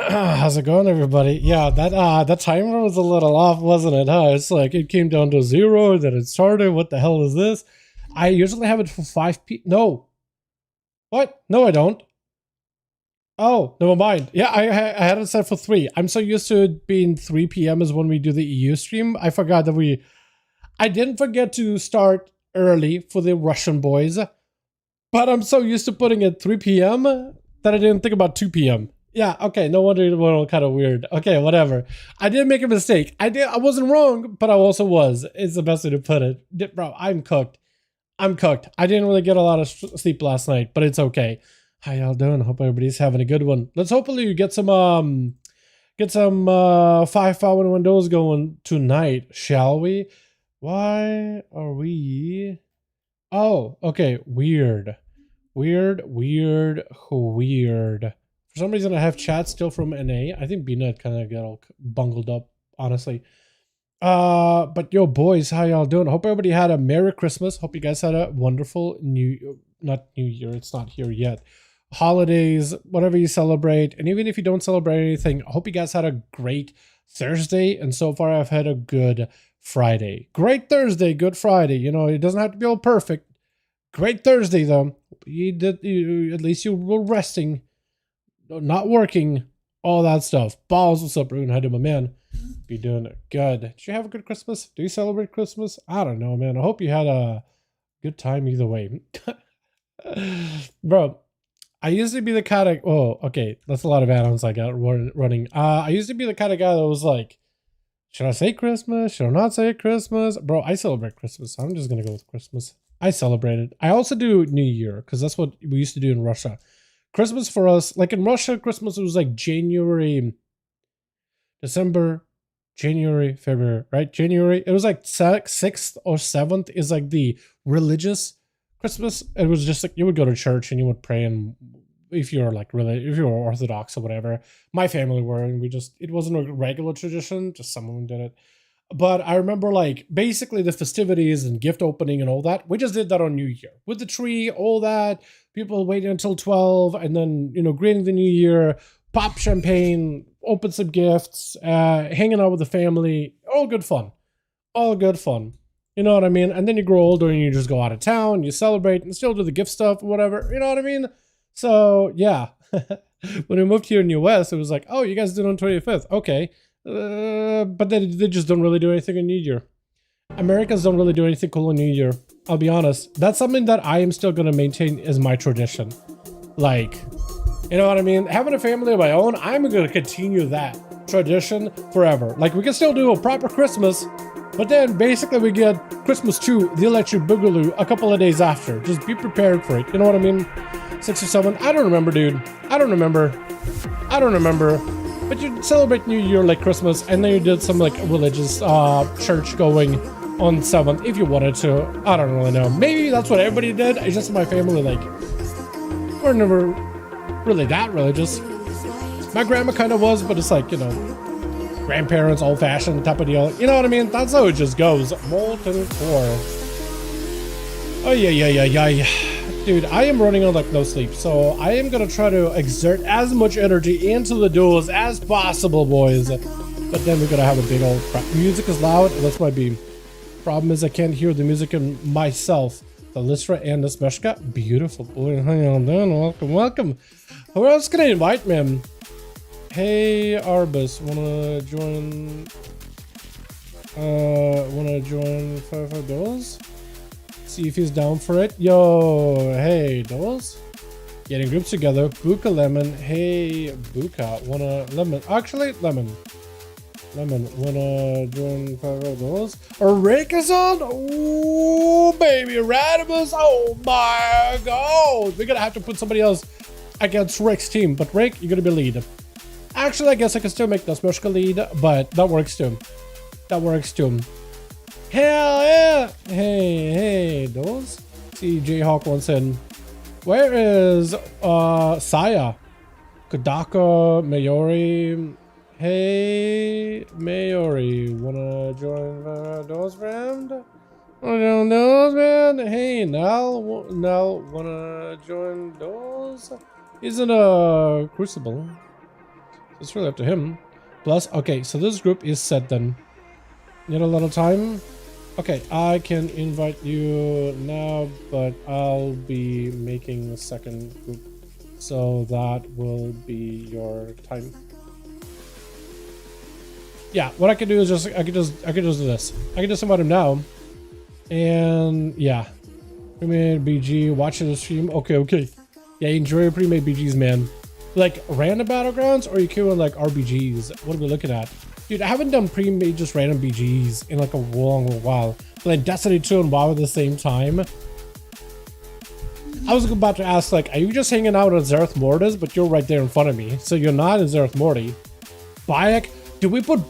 How's it going, everybody? Yeah, that timer was a little off, wasn't it? Huh? It's like it came down to 0, then it started. What the hell is this? I usually have it for 5 p. No. What? No, I don't. Oh, never mind. Yeah, I had it set for 3. I'm so used to it being 3 p.m. is when we do the EU stream. I forgot that I didn't forget to start early for the Russian boys, but I'm so used to putting it 3 p.m. that I didn't think about 2 p.m. Yeah, okay, no wonder it went all kind of weird. Okay, whatever. I did make a mistake. I wasn't wrong, but I also was. It's the best way to put it. Bro, I'm cooked. I'm cooked. I didn't really get a lot of sleep last night, but it's okay. How y'all doing? Hope everybody's having a good one. Let's hopefully get some 5V5 1v1 DUELS going tonight, shall we? Why are we... Oh, okay, weird. For some reason, I have chat still from NA. I think BNet kind of got all bungled up, honestly. But yo, boys, how y'all doing? Hope everybody had a Merry Christmas. Hope you guys had a wonderful not New Year, it's not here yet. Holidays, whatever you celebrate. And even if you don't celebrate anything, I hope you guys had a great Thursday. And so far, I've had a good Friday. Great Thursday, good Friday. You know, it doesn't have to be all perfect. Great Thursday, though. At least you were resting. Not working, all that stuff. Balls, what's up, Rune? How do my man? Be doing it good. Did you have a good Christmas? Do you celebrate Christmas? I don't know, man. I hope you had a good time either way. Bro, I used to be the kind of... Oh, okay. That's a lot of add-ons I got running. I used to be the kind of guy that was like, should I say Christmas? Should I not say Christmas? Bro, I celebrate Christmas. I'm just going to go with Christmas. I celebrate it. I also do New Year because that's what we used to do in Russia. Christmas for us, like in Russia, Christmas was like January, December, January, February, right? January. It was like 6th or 7th is like the religious Christmas. It was just like you would go to church and you would pray, and if you're like if you were Orthodox or whatever, my family were, and it wasn't a regular tradition, just someone did it. But I remember like basically the festivities and gift opening and all that. We just did that on New Year with the tree, all that. People waiting until 12 and then, you know, greeting the new year, pop champagne, open some gifts, hanging out with the family. All good fun. All good fun. You know what I mean? And then you grow older and you just go out of town, you celebrate and still do the gift stuff or whatever. You know what I mean? So yeah, when we moved here in the US, it was like, oh, you guys did on 25th. Okay. But they just don't really do anything on New Year. Americans don't really do anything cool on New Year. I'll be honest. That's something that I am still going to maintain as my tradition. Like, you know what I mean? Having a family of my own, I'm going to continue that tradition forever. Like, we can still do a proper Christmas, but then basically we get Christmas 2, the Electric Boogaloo, a couple of days after. Just be prepared for it. You know what I mean? 6 or 7. I don't remember, dude. I don't remember. But you celebrate New Year like Christmas, and then you did some like religious church going on 7th if you wanted to. I don't really know. Maybe that's what everybody did. It's just my family, like, we're never really that religious. My grandma kind of was, but it's like, you know, grandparents, old-fashioned type of deal. You know what I mean? That's how it just goes. Molten core. Oh, yeah. Dude, I am running on like no sleep, so I am gonna try to exert as much energy into the duels as possible, boys. But then we're gonna have a big old crap. Music is loud, and that's my beam. Problem is I can't hear the music in myself. The Lystra and the Smeshka. Beautiful boy. How y'all doing? Welcome. Who else can I invite, man? Hey, Arbus, wanna join 5V5 Duels? See if he's down for it. Yo, hey, Duels. Getting groups together. Buka Lemon. Hey, Buka. Wanna Lemon? Actually, Lemon, wanna join 5V5 Duels? Rick is on? Ooh, baby, Radimus. Oh my god. We're gonna have to put somebody else against Rick's team, but Rick, you're gonna be lead. Actually, I guess I can still make the Smushka lead, but that works too. Hell yeah! Hey, those? See, Jayhawk wants in. Where is Saya? Kodaka, Mayori. Hey, Mayori, wanna join those round? Wanna join those, man? Hey, Nal, wanna join those? He's in a Crucible. It's really up to him. Plus, okay, so this group is set then. Need a little time? Okay, I can invite you now, but I'll be making a second group, so that will be your time. Yeah, what I can do is just I can just do this. I can just invite him now, and yeah, pre-made BG, watching the stream. Okay. Yeah, enjoy your pre-made BGs, man. Like random battlegrounds, or are you queuing like RBGs? What are we looking at? Dude, I haven't done pre-made just random BGs in like a long while. Playing Destiny 2 and WoW at the same time. I was about to ask, like, are you just hanging out at Zereth Mortis? But you're right there in front of me, so you're not in Zereth Morty. Bayek? Do we put...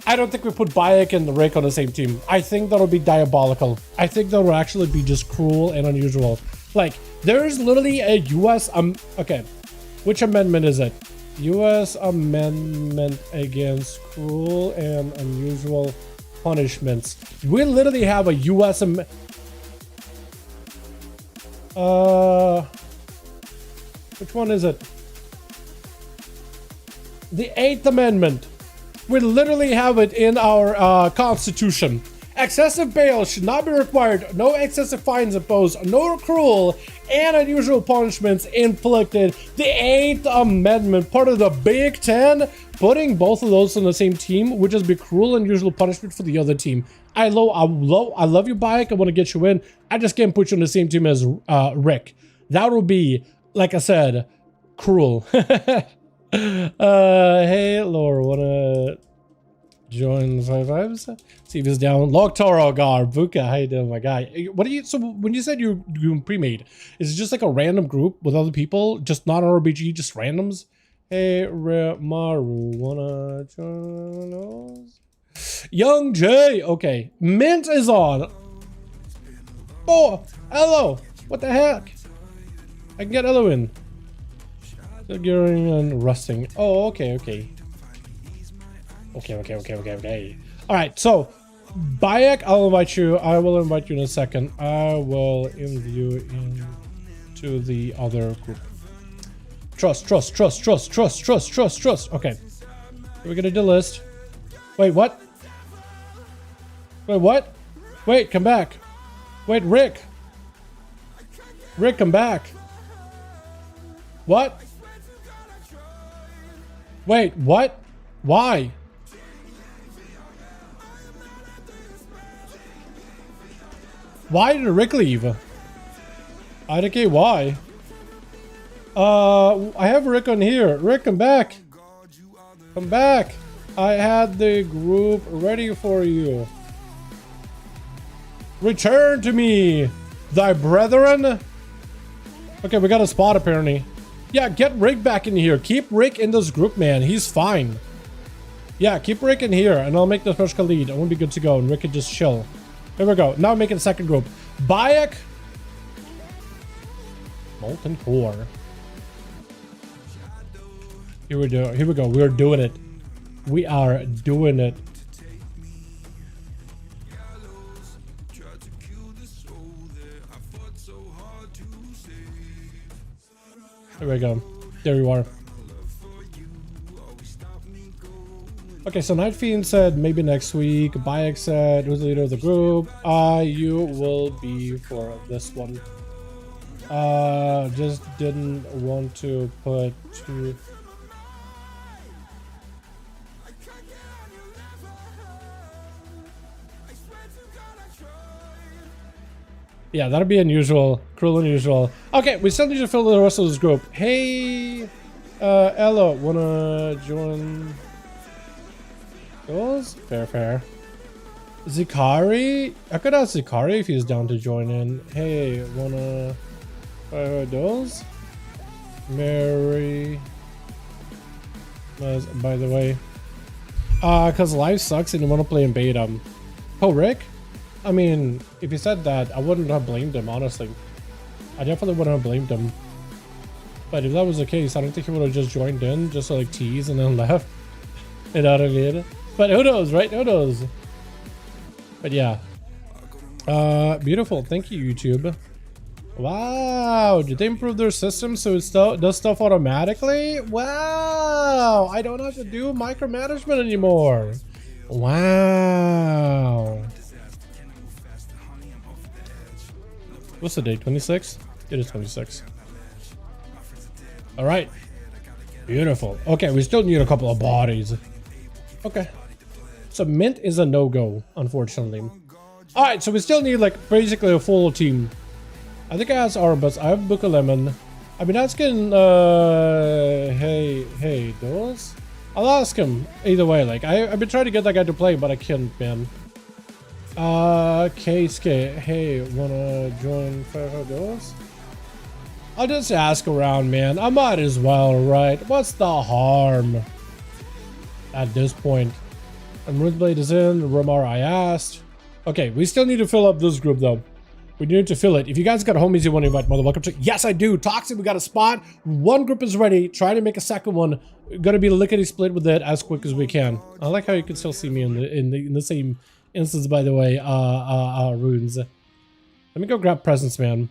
I don't think we put Bayek and Rick on the same team. I think that'll be diabolical. I think that'll actually be just cruel and unusual. Like, there's literally a US... okay. Which amendment is it? U.S. amendment against cruel and unusual punishments. We literally have a U.S. Which one is it? The 8th Amendment. We literally have it in our Constitution. Excessive bail should not be required. No excessive fines imposed. No cruel and unusual punishments inflicted. The 8th Amendment, part of the Big Ten, putting both of those on the same team would just be cruel and unusual punishment for the other team. I love you, Bayek. I want to get you in. I just can't put you on the same team as Rick. That would be, like I said, cruel. Hey, Laura, wanna join the 5-5s? See if he's down. Log Toro Gar, Buka, how you doing, my guy? What do you, so when you said you're doing pre-made, is it just like a random group with other people? Just not an RBG, just randoms? Hey, Maru, wanna join us? Young J, okay. Mint is on. Oh, hello. What the heck? I can get Elo in. Gearing and rusting. Oh, okay. All right, so Bayek, I'll invite you. I will invite you in a second. I will invite you into the other group. Trust. Okay, we're gonna delist. Wait, what? Wait, come back. Wait, Rick. Rick, come back. What? Wait, what? Why? Why did Rick leave? IDK, why? I have Rick on here. Rick, come back. Come back. I had the group ready for you. Return to me, thy brethren. Okay, we got a spot apparently. Yeah, get Rick back in here. Keep Rick in this group, man. He's fine. Yeah, keep Rick in here, and I'll make the first lead. I won't be good to go, and Rick can just chill. Here we go. Now I'm making a second group. Bayek. Molten Core. Here we go. Here we go. We're doing it. We are doing it. There we go. There you are. Okay, so Night Fiend said maybe next week. Bayek said who's the leader of the group. You will be for this one. Just didn't want to put two. Yeah, that'd be unusual. Cruel unusual. Okay, we still need to fill the rest of this group. Hey, Ella, wanna join those? Fair. Zikari? I could ask Zikari if he's down to join in. Hey, wanna those? Mary. By the way. Cause life sucks and you wanna play in beta. Oh, Rick? I mean, if he said that, I wouldn't have blamed him, honestly. I definitely wouldn't have blamed him. But if that was the case, I don't think he would have just joined in, just to like tease and then left. You know what I mean? But who knows, right? Who knows? But yeah. Beautiful. Thank you, YouTube. Wow. Did they improve their system so it does stuff automatically? Wow. I don't have to do micromanagement anymore. Wow. What's the date? 26? It is 26. All right. Beautiful. Okay, we still need a couple of bodies. Okay. So Mint is a no-go, unfortunately. All right, so we still need like basically a full team. I think I asked Arbus. I have Book of Lemon. I've been asking, hey, Duels? I'll ask him either way. Like, I've been trying to get that guy to play, but I can't, man. Keisuke, hey, wanna join 5V5 Duels? I'll just ask around, man. I might as well, right? What's the harm at this point? And Runeblade is in. Romar, I asked. Okay, we still need to fill up this group, though. We need to fill it. If you guys got homies you want to invite, mother, welcome to. Yes, I do. Toxic, we got a spot. One group is ready. Try to make a second one. Gonna be lickety split with it as quick as we can. I like how you can still see me in the same instance, by the way, Runes. Let me go grab presents, man.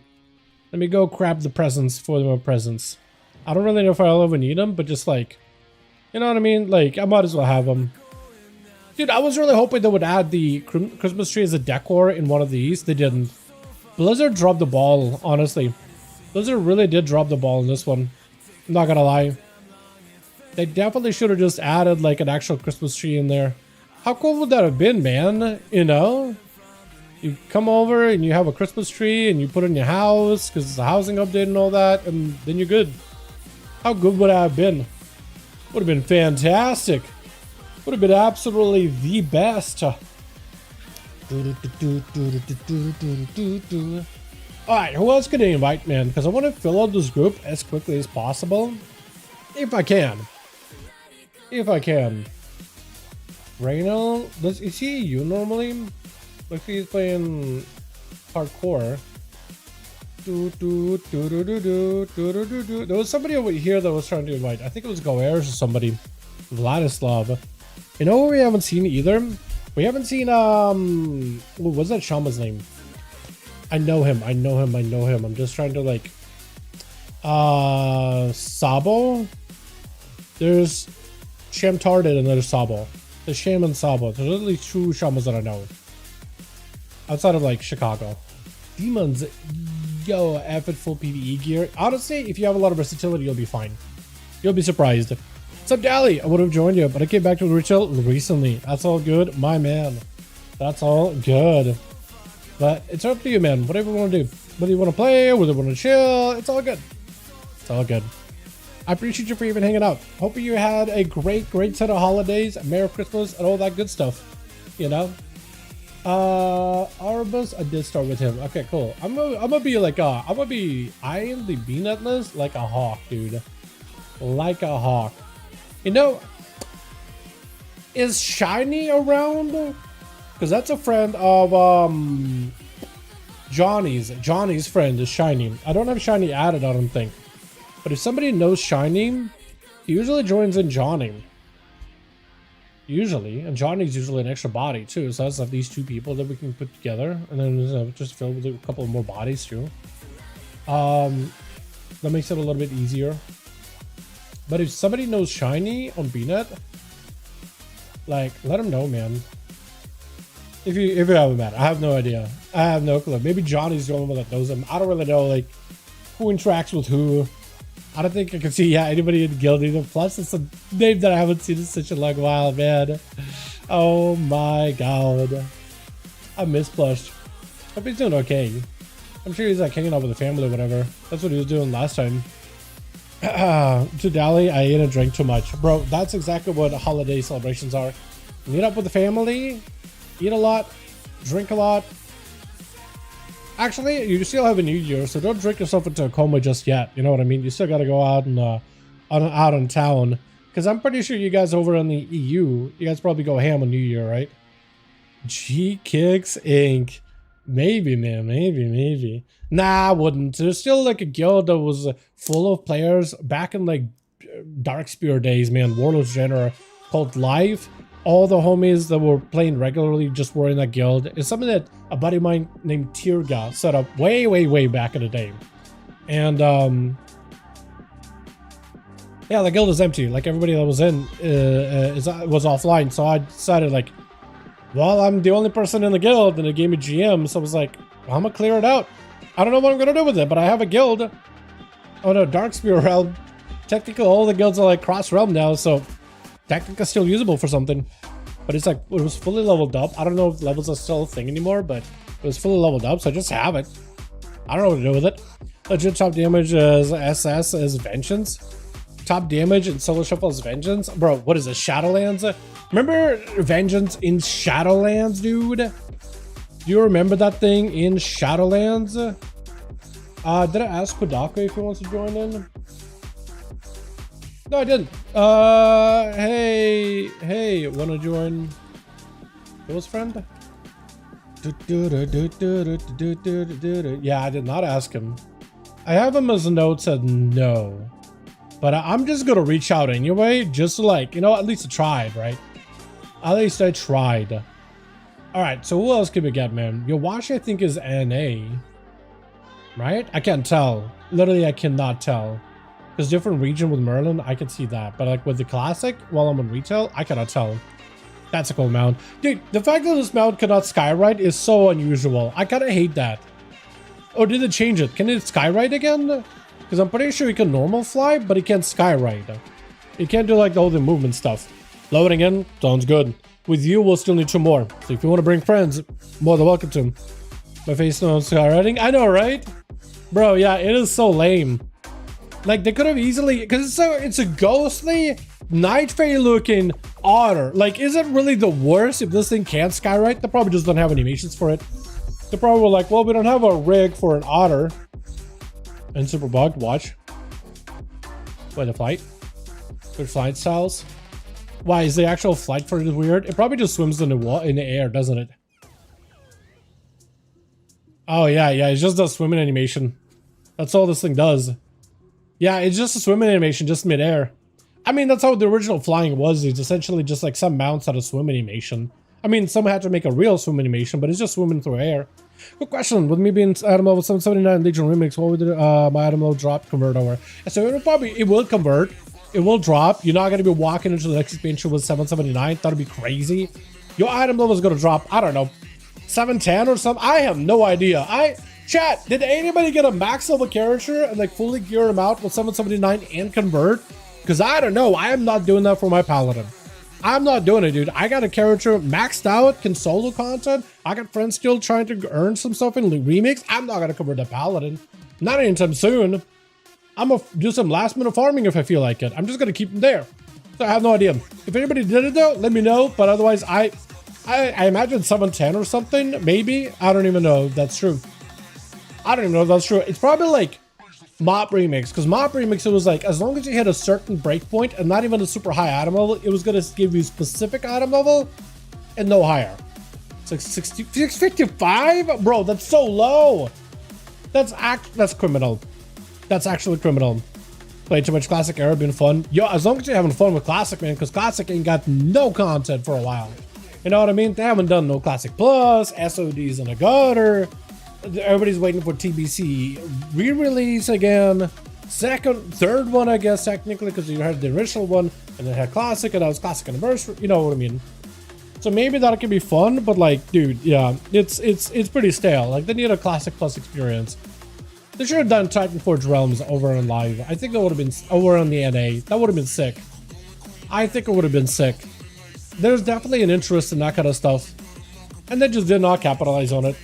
Let me go grab the presents for my presents. I don't really know if I'll ever need them, but just like, you know what I mean? Like, I might as well have them. Dude, I was really hoping they would add the Christmas tree as a decor in one of these. They didn't. Blizzard dropped the ball, honestly. Blizzard really did drop the ball in this one. I'm not gonna lie. They definitely should have just added like an actual Christmas tree in there. How cool would that have been, man? You know? You come over and you have a Christmas tree and you put it in your house because it's a housing update and all that, and then you're good. How good would that have been? Would have been fantastic. Would have been absolutely the best. Alright, who else can I invite, man? Because I want to fill out this group as quickly as possible. If I can. If I can. Reynold, is he you normally? Like he's playing hardcore. There was somebody over here that was trying to invite. I think it was Goers or somebody. Vladislav. You know what we haven't seen either? We haven't seen what's that shaman's name? I know him. I'm just trying to like Sabo. There's Shamtarded and there's Sabo. The Shaman Sabo. There's at least two shamans that I know. outside of like Chicago. Demons, yo, F it full PvE gear. Honestly, if you have a lot of versatility, you'll be fine. You'll be surprised. What's up, Dally? I would have joined you, but I came back to retail recently. That's all good, my man. That's all good. But it's up to you, man. Whatever you want to do. Whether you want to play, whether you want to chill, it's all good. It's all good. I appreciate you for even hanging out. Hope you had a great set of holidays, Merry Christmas, and all that good stuff. You know? Arbus, I did start with him. Okay, cool. I'm gonna be like I am the B-netless like a hawk, dude. Like a hawk. You know, is Shiny around? Because that's a friend of Johnny's. Johnny's friend is Shiny. I don't have Shiny added, I don't think. But if somebody knows Shiny, he usually joins in Johnny. Usually. And Johnny's usually an extra body too. So that's like these two people that we can put together. And then just fill with a couple more bodies too. That makes it a little bit easier. But if somebody knows Shiny on BNet, like, let him know, man. If you haven't met, I have no idea. I have no clue. Maybe Johnny's the only one that knows him. I don't really know, like, who interacts with who. I don't think I can see, yeah, anybody in the guild either. Plus, it's a name that I haven't seen in such a long while, man. Oh my god. I miss Plush. Hope he's doing okay. I'm sure he's like hanging out with the family or whatever. That's what he was doing last time. To Dally, I ate and drank too much. Bro, that's exactly what holiday celebrations are. Meet up with the family, eat a lot, drink a lot. Actually, you still have a new year, so don't drink yourself into a coma just yet. You know what I mean? You still gotta go out and out in town. Because I'm pretty sure you guys over in the EU, you guys probably go ham on New Year, right? G-Kicks Inc. Maybe, man. Maybe. Nah, I wouldn't. There's still like a guild that was full of players back in like Darkspear days, man. Warlords General called Live. All the homies that were playing regularly just were in that guild. It's something that a buddy of mine named Tirga set up way back in the day. And yeah, the guild is empty. Like everybody that was in was offline. So I decided like, well, I'm the only person in the guild and it gave me GM. So I was like, well, I'm gonna clear it out. I don't know what I'm gonna do with it, but I have a guild. Oh no, Darkspear realm. Technically all the guilds are like cross realm now, so technically still usable for something. But it's like, it was fully leveled up. I don't know if levels are still a thing anymore, but it was fully leveled up, so I just have it. I don't know what to do with it. Legit top damage is SS is Vengeance. Top damage in Solo Shuffle is Vengeance. Bro, what is it? Shadowlands? Remember Vengeance in Shadowlands, dude? Do you remember that thing in Shadowlands? Did I ask Kodaka if he wants to join in? No, I didn't. Hey, wanna join Bill's friend? Yeah, I did not ask him. I have him as a note said no. But I'm just gonna reach out anyway, just to like, you know, at least I tried, right? At least I tried. Alright, so who else can we get, man? Yowashi, I think, is NA. Right? I can't tell. Literally, I cannot tell. Because different region with Merlin, I can see that. But like with the classic, while I'm on retail, I cannot tell. That's a cool mount. Dude, the fact that this mount cannot skyride is so unusual. I kind of hate that. Oh, did it change it? Can it skyride again? Because I'm pretty sure you can normal fly, but it can't skyride. You can't do like all the movement stuff. Loading in, sounds good. With you, we'll still need 2 more. So if you want to bring friends, more than welcome to. My face knows skywriting. I know, right? Bro, yeah, it is so lame. Like, they could have easily... Because it's a ghostly, Night Fae looking otter. Like, is it really the worst if this thing can't skywrite? They probably just don't have animations for it. They probably were like, well, we don't have a rig for an otter. And super bugged, watch. Wait, the flight? Good flight styles. Why, is the actual flight for it weird? It probably just swims in the air, doesn't it? Oh, yeah, it just does swimming animation. That's all this thing does. Yeah, it's just a swimming animation, just mid-air. I mean, that's how the original flying was. It's essentially just like some mounts had a swim animation. I mean, some had to make a real swim animation, but it's just swimming through air. Good question. With me being item level 779 Legion Remix, what would my item level drop convert over? So it will convert. It will drop. You're not going to be walking into the next expansion with 779. That'd be crazy. Your item level is going to drop, I don't know, 710 or something. I have no idea. Chat, did anybody get a max level character and like fully gear him out with 779 and convert? Because I don't know. I am not doing that for my paladin. I'm not doing it, dude. I got a character maxed out, can solo content. I got friends still trying to earn some stuff in remix. I'm not gonna convert to paladin. Not anytime soon. I'm gonna do some last minute farming if I feel like it. I'm just gonna keep them there. So I have no idea. If anybody did it though, let me know. But otherwise, I imagine 710 or something. Maybe. I don't even know if that's true. I don't even know if that's true. It's probably like Mop Remix, because Mop Remix, it was like, as long as you hit a certain breakpoint and not even a super high item level, it was going to give you specific item level and no higher. It's like 655? Bro, that's so low. That's criminal. That's actually criminal. Played too much Classic era, been fun. Yo, as long as you're having fun with Classic, man, because Classic ain't got no content for a while. You know what I mean? They haven't done no Classic Plus, SODs in a gutter. Everybody's waiting for TBC re-release again. Third one, I guess, technically, because you had the original one, and then had Classic, and that was Classic Anniversary. You know what I mean? So maybe that could be fun, but like, dude, yeah, it's pretty stale. Like, they need a Classic Plus experience. They should have done Titan Forge Realms over on live. I think that would have been over on the NA. That would have been sick. I think it would have been sick. There's definitely an interest in that kind of stuff, and they just did not capitalize on it.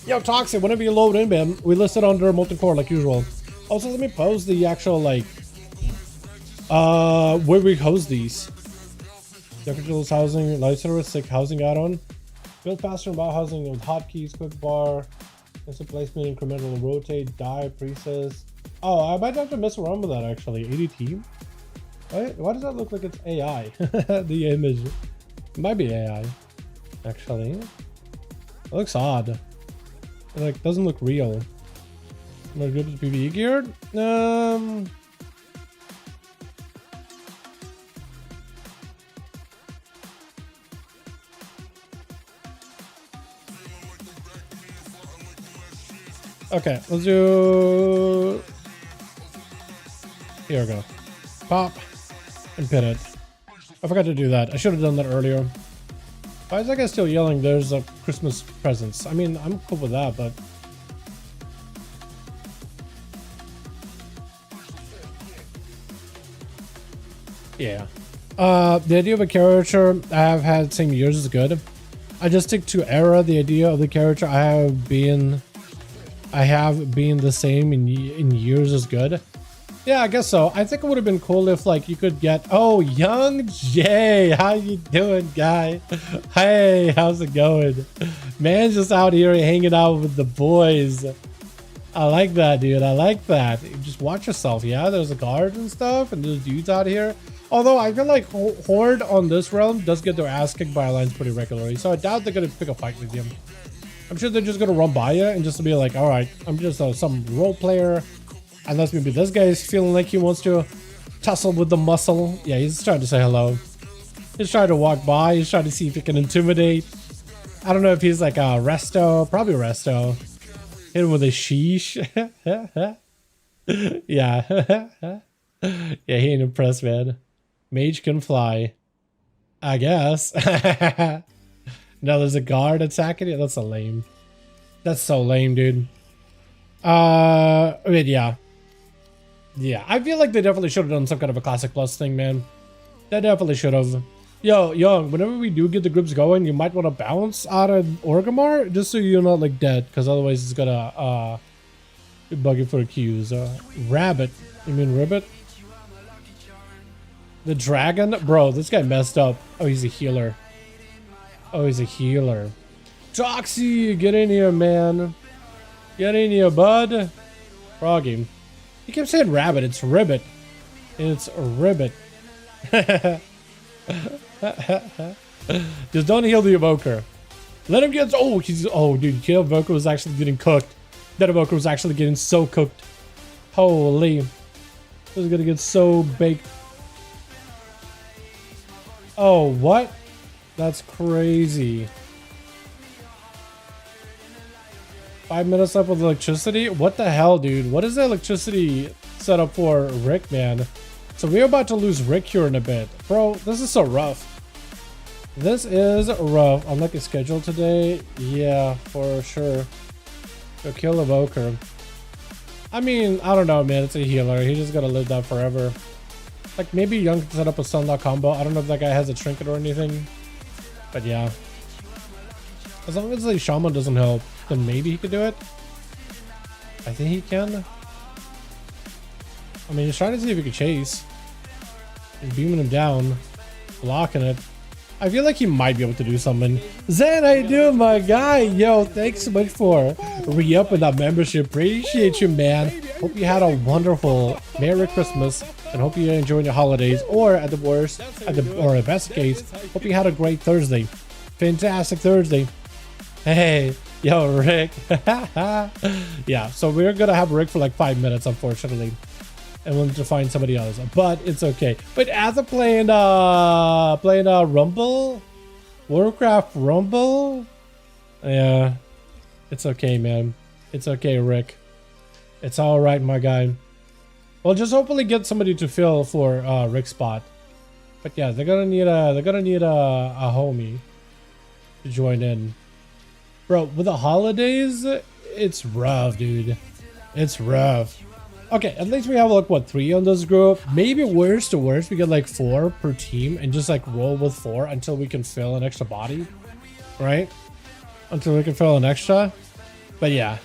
Yo, Toxic, whenever you load in, man, we list it under Molten Core like usual. Also, let me post the actual, like, where we host these. Decorative housing, light service, sick housing add-on. Build faster and housing with hotkeys, quick bar, instant placement, incremental rotate, die, presets. Oh, I might have to mess around with that actually. ADT? Why does that look like it's AI? The image. It might be AI, actually. It looks odd. It like doesn't look real. Am I good with PvE geared? Okay, let's do. Here we go. Pop and pin it. I forgot to do that. I should have done that earlier. Why is that guy still yelling there's a Christmas presents? I mean, I'm cool with that, but... yeah. The idea of a character I have had same years is good. I just stick to era. The idea of the character I have been the same in years is good. Yeah, I guess so. I think it would have been cool if like you could get, oh, Young Jay, how you doing, guy? Hey, how's it going? Man's just out here hanging out with the boys. I like that, dude. I like that. Just watch yourself. Yeah, there's a guard and stuff, and there's dudes out here. Although I feel like Horde on this realm does get their ass kicked by alliance pretty regularly, so I doubt they're gonna pick a fight with you. I'm sure they're just gonna run by you and just be like, all right, I'm just some role player. Unless maybe this guy is feeling like he wants to tussle with the muscle. Yeah, he's trying to say hello. He's trying to walk by. He's trying to see if he can intimidate. I don't know if he's like a resto. Probably resto. Hit him with a sheesh. Yeah. Yeah, he ain't impressed, man. Mage can fly. I guess. Now there's a guard attacking it. That's so lame. That's so lame, dude. I mean, yeah. Yeah, I feel like they definitely should have done some kind of a Classic Plus thing, man. They definitely should have. Yo, Young, whenever we do get the groups going, you might want to bounce out of Orgrimmar, just so you're not, like, dead, because otherwise it's gonna, bug you for queues. Rabbit. You mean Ribbit? The dragon? Bro, this guy messed up. Oh, he's a healer. Oh, he's a healer. Toxie, get in here, man. Get in here, bud. Froggy. He kept saying rabbit. It's ribbit. It's ribbit. Just don't heal the evoker. Let him get. Oh, he's. Oh, dude. The evoker was actually getting cooked. That evoker was actually getting so cooked. Holy. This is gonna get so baked. Oh, what? That's crazy. 5 minutes up with electricity? What the hell, dude? What is the electricity set up for Rick, man? So we're about to lose Rick here in a bit. Bro, this is so rough. This is rough. Unlike a schedule today. Yeah, for sure. Go kill Evoker. I mean, I don't know, man. It's a healer. He just gotta live that forever. Like, maybe Young can set up a sunlock combo. I don't know if that guy has a trinket or anything. But yeah. As long as the shaman doesn't help, then maybe he could do it. I think he can. I mean, he's trying to see if he can chase. He's beaming him down. Blocking it. I feel like he might be able to do something. Zan, how you doing, my guy? Yo, thanks so much for re-upping that membership. Appreciate you, man. Hope you had a wonderful Merry Christmas and hope you're enjoying your holidays. Or at the worst, or the best case, hope you had a great Thursday. Fantastic Thursday. Hey, yo, Rick. Yeah, so we're gonna have Rick for like 5 minutes, unfortunately. And we'll need to find somebody else, but it's okay. But as I'm playing Rumble, Warcraft Rumble, yeah, it's okay, man. It's okay, Rick. It's all right, my guy. We'll just hopefully get somebody to fill for Rick's spot. But yeah, they're gonna need a homie to join in, bro. With the holidays, it's rough, dude. It's rough. Okay, at least we have like what, 3 on this group. Maybe worst to worst, we get like 4 per team and just like roll with 4 until we can fill an extra body, right? Until we can fill an extra. But yeah,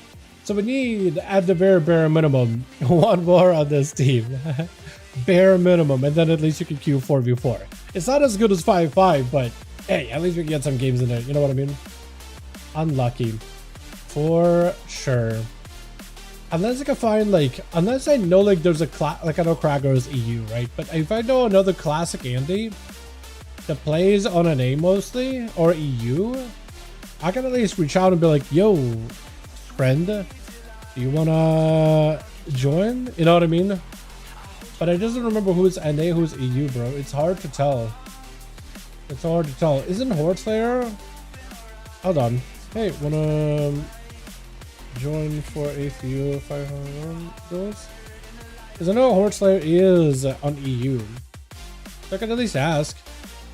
so we need at the bare minimum 1 more on this team. Bare minimum, and then at least you can queue 4v4. It's not as good as 5v5, but hey, at least we can get some games in there. You know what I mean? Unlucky, for sure. Unless I can find like, unless I know like there's a like I know Krager's EU, right? But if I know another classic Andy that plays on an A mostly or EU, I can at least reach out and be like, yo, friend, do you wanna join? You know what I mean? But I just don't remember who's NA, who's EU, bro. It's hard to tell. It's hard to tell. Isn't Horde Slayer? Hold on. Hey, wanna join for ASUS 5v1 Duels? Because I know Horde Slayer is on EU. So I can at least ask.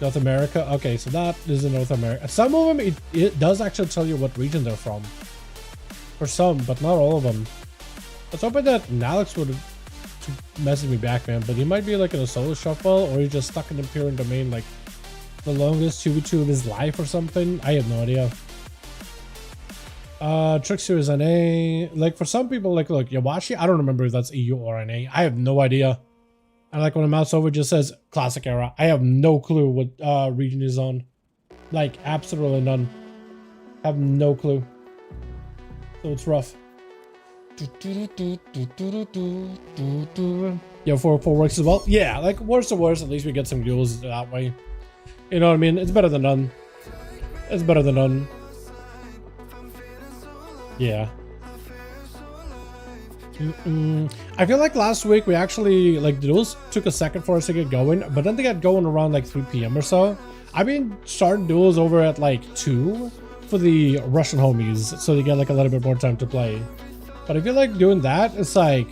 North America. Okay, so that is in North America. Some of them, it does actually tell you what region they're from. For some, but not all of them. Let's hope that Nalix would message me back, man. But he might be like in a solo shuffle, or he's just stuck in the Imperial domain like the longest 2v2 of his life or something. I have no idea. Trickster is NA. Like for some people, like look, Yawashi, I don't remember if that's EU or NA. I have no idea. And like when I mouse over, it just says classic era. I have no clue what region is on. Like absolutely none. Have no clue. So it's rough. Yo, 4 works as well. Yeah, like worst to worst, at least we get some duels that way. You know what I mean? It's better than none. It's better than none. Yeah. I feel like last week we actually, like, the duels took a second for us to get going, but then they got going around like 3 PM or so. I've been starting duels over at like 2 for the Russian homies, so they get like a little bit more time to play. But I feel like doing that, it's like,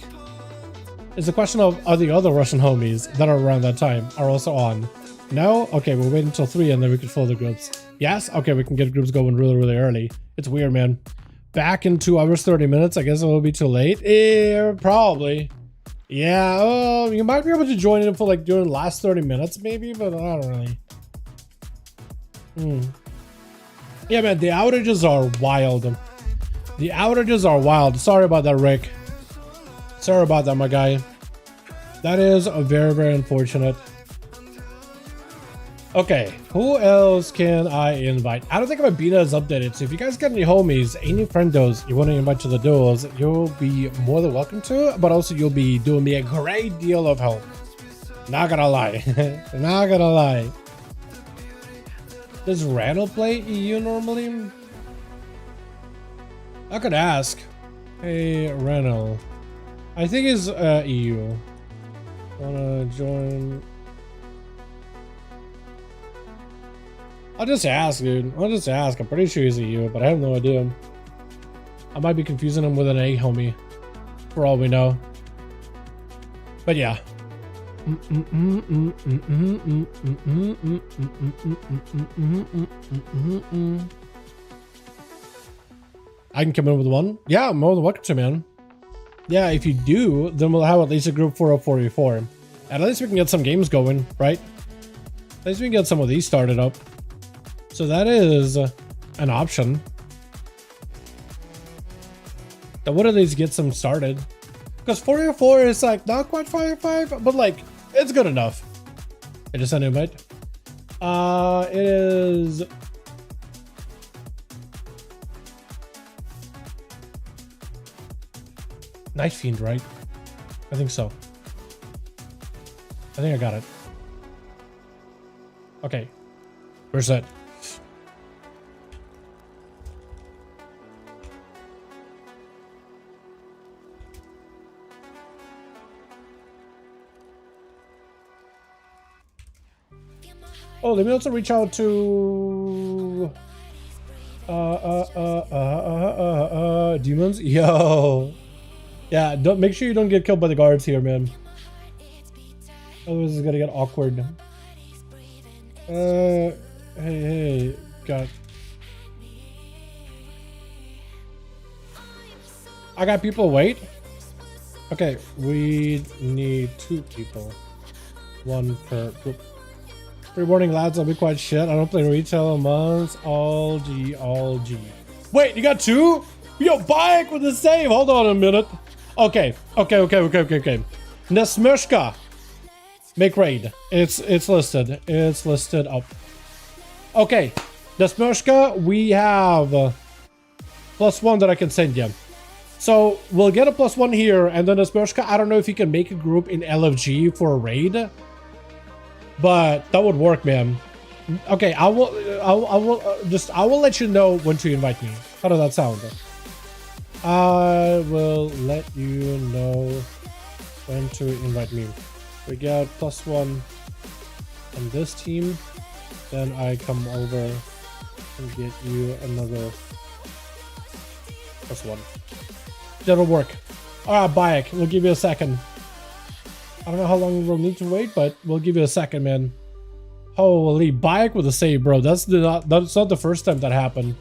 it's a question of, are the other Russian homies that are around that time are also on? No? Okay, we'll wait until 3 and then we can fill the groups. Yes? Okay, we can get groups going really, really early. It's weird, man. Back in 2 hours, 30 minutes. I guess it will be too late. Yeah, probably. Yeah, you might be able to join in for like during the last 30 minutes maybe, but I don't really. Yeah, man, the outages are wild. The outages are wild. Sorry about that, Rick. Sorry about that, my guy. That is very, very unfortunate. Okay, who else can I invite? I don't think my beta is updated, so if you guys got any homies, any friendos you want to invite to the duels, you'll be more than welcome to, but also you'll be doing me a great deal of help. Not gonna lie. Not gonna lie. Does Randall play EU normally? I could ask. Hey, Randall. I think it's EU. Wanna join? I'll just ask, dude. I'll just ask. I'm pretty sure he's EU, but I have no idea. I might be confusing him with an A homie, for all we know. But yeah. I can come in with one. Yeah, more than welcome to, man. Yeah, if you do, then we'll have at least a group for a 4v4. At least we can get some games going, right? At least we can get some of these started up. So that is an option. Then what do these get some started? Because 4v4 is like not quite 5v5, but like it's good enough. I just sent an invite. It is Night Fiend, right? I think so. I think I got it. Okay. Where's that? Oh, let me also reach out to demons. Yo, yeah. Don't make sure you don't get killed by the guards here, man. Otherwise, it's gonna get awkward. Hey, God. I got people. Wait. Okay, we need 2 people. 1 per group. Pre-warning, lads, I'll be quite shit. I don't play retail in months. All G. Wait, you got 2? Yo, bike with the save. Hold on a minute. Okay. Nesmershka. Make raid. It's listed. It's listed up. Okay. Nesmershka, we have +1 that I can send you. So we'll get a +1 here, and then Nesmershka, I don't know if you can make a group in LFG for a raid. But that would work, man. Okay, I will let you know when to invite me. How does that sound? I will let you know when to invite me. We get +1 on this team. Then I come over and get you another +1. That'll work. Alright, Bayek, we'll give you a second. I don't know how long we'll need to wait, but we'll give you a second, man. Holy, Bayek with a save, bro. That's not the first time that happened.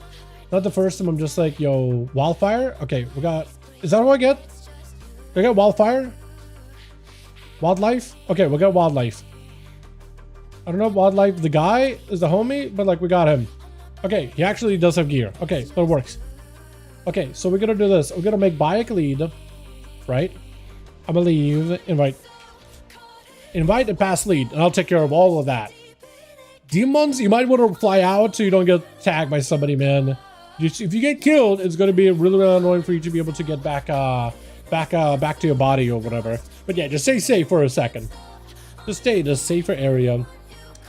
Not the first time I'm just like, yo, wildfire? Okay, we got... Is that what I get? We got wildfire? Wildlife? Okay, we got wildlife. I don't know if wildlife, the guy is the homie, but like we got him. Okay, he actually does have gear. Okay, that works. Okay, so we're gonna do this. We're gonna make Bayek lead, right? I'm gonna leave, invite and pass lead, and I'll take care of all of that. Demons, you might want to fly out so you don't get tagged by somebody, man. If you get killed, it's going to be really, really annoying for you to be able to get back to your body or whatever. But yeah, just stay safe for a second. Just stay in a safer area.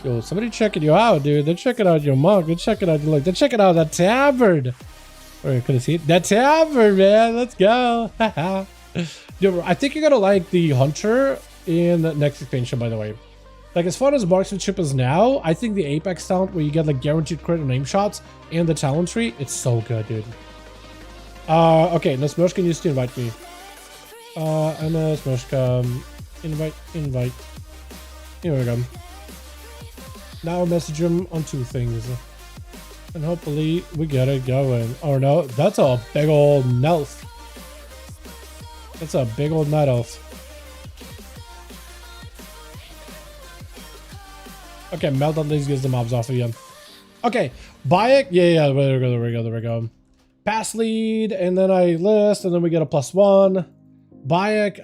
Yo, somebody checking you out, dude. They're checking out your mug. They're checking out your look. They're checking out that tavern. Or could I see it? That tavern, man. Let's go. Yo, I think you're gonna like the hunter in the next expansion, by the way. Like, as far as marksmanship is now, I think the Apex talent where you get like guaranteed crit and aim shots and the talent tree, it's so good, dude. Okay, Nesmershka needs to invite me. And Nesmershka, invite. Here we go. Now I'll message him on 2 things. And hopefully we get it going. Oh no, that's a big old Nelf. That's a big old night elf. Okay, melt at least gets the mobs off of you. Okay, Bayek. Yeah, there we go. Pass lead, and then I list, and then we get a +1. Bayek,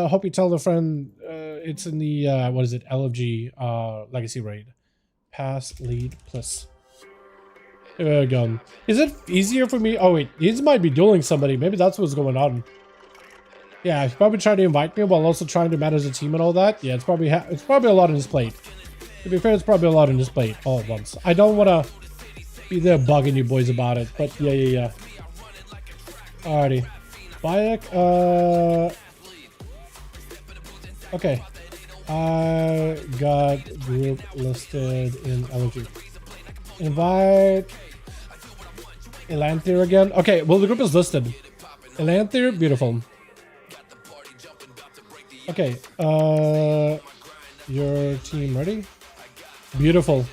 hope you tell the friend it's in the, what is it, LFG legacy raid. Pass lead plus. Here we go. Is it easier for me? Oh wait, he might be dueling somebody. Maybe that's what's going on. Yeah, he's probably trying to invite me while also trying to manage the team and all that. Yeah, it's probably a lot on his plate. To be fair, it's probably a lot on his plate all at once. I don't want to be there bugging you boys about it, but yeah. Alrighty. Bayek, okay. I got group listed in LG. Invite Elanthir again. Okay, well, the group is listed. Elanthir, beautiful. Okay, Your team ready? Beautiful.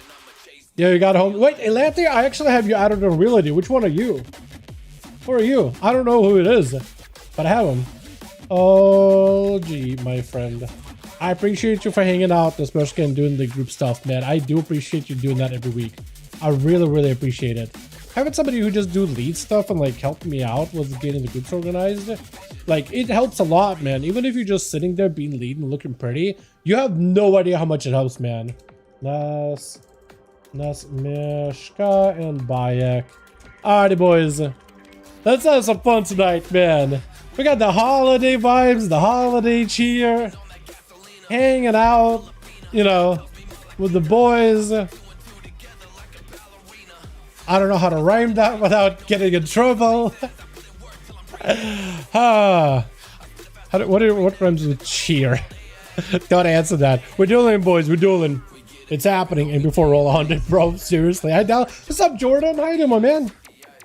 Yeah, you got home. Wait, Elante, I actually have you added on reality. Which one are you? Who are you? I don't know who it is, but I have him. Oh, gee, my friend. I appreciate you for hanging out, especially and doing the group stuff, man. I do appreciate you doing that every week. I really, really appreciate it. Having somebody who just do lead stuff and like help me out with getting the groups organized, like it helps a lot, man. Even if you're just sitting there being lead and looking pretty, you have no idea how much it helps, man. Nas, Mishka, and Bayek. Alrighty, boys. Let's have some fun tonight, man. We got the holiday vibes, the holiday cheer, hanging out, you know, with the boys. I don't know how to rhyme that without getting in trouble. What rhymes with cheer? Don't answer that. We're dueling, boys. We're dueling. It's happening. And before roll 100, bro. Seriously. What's up, Jordan? How you doing, my man?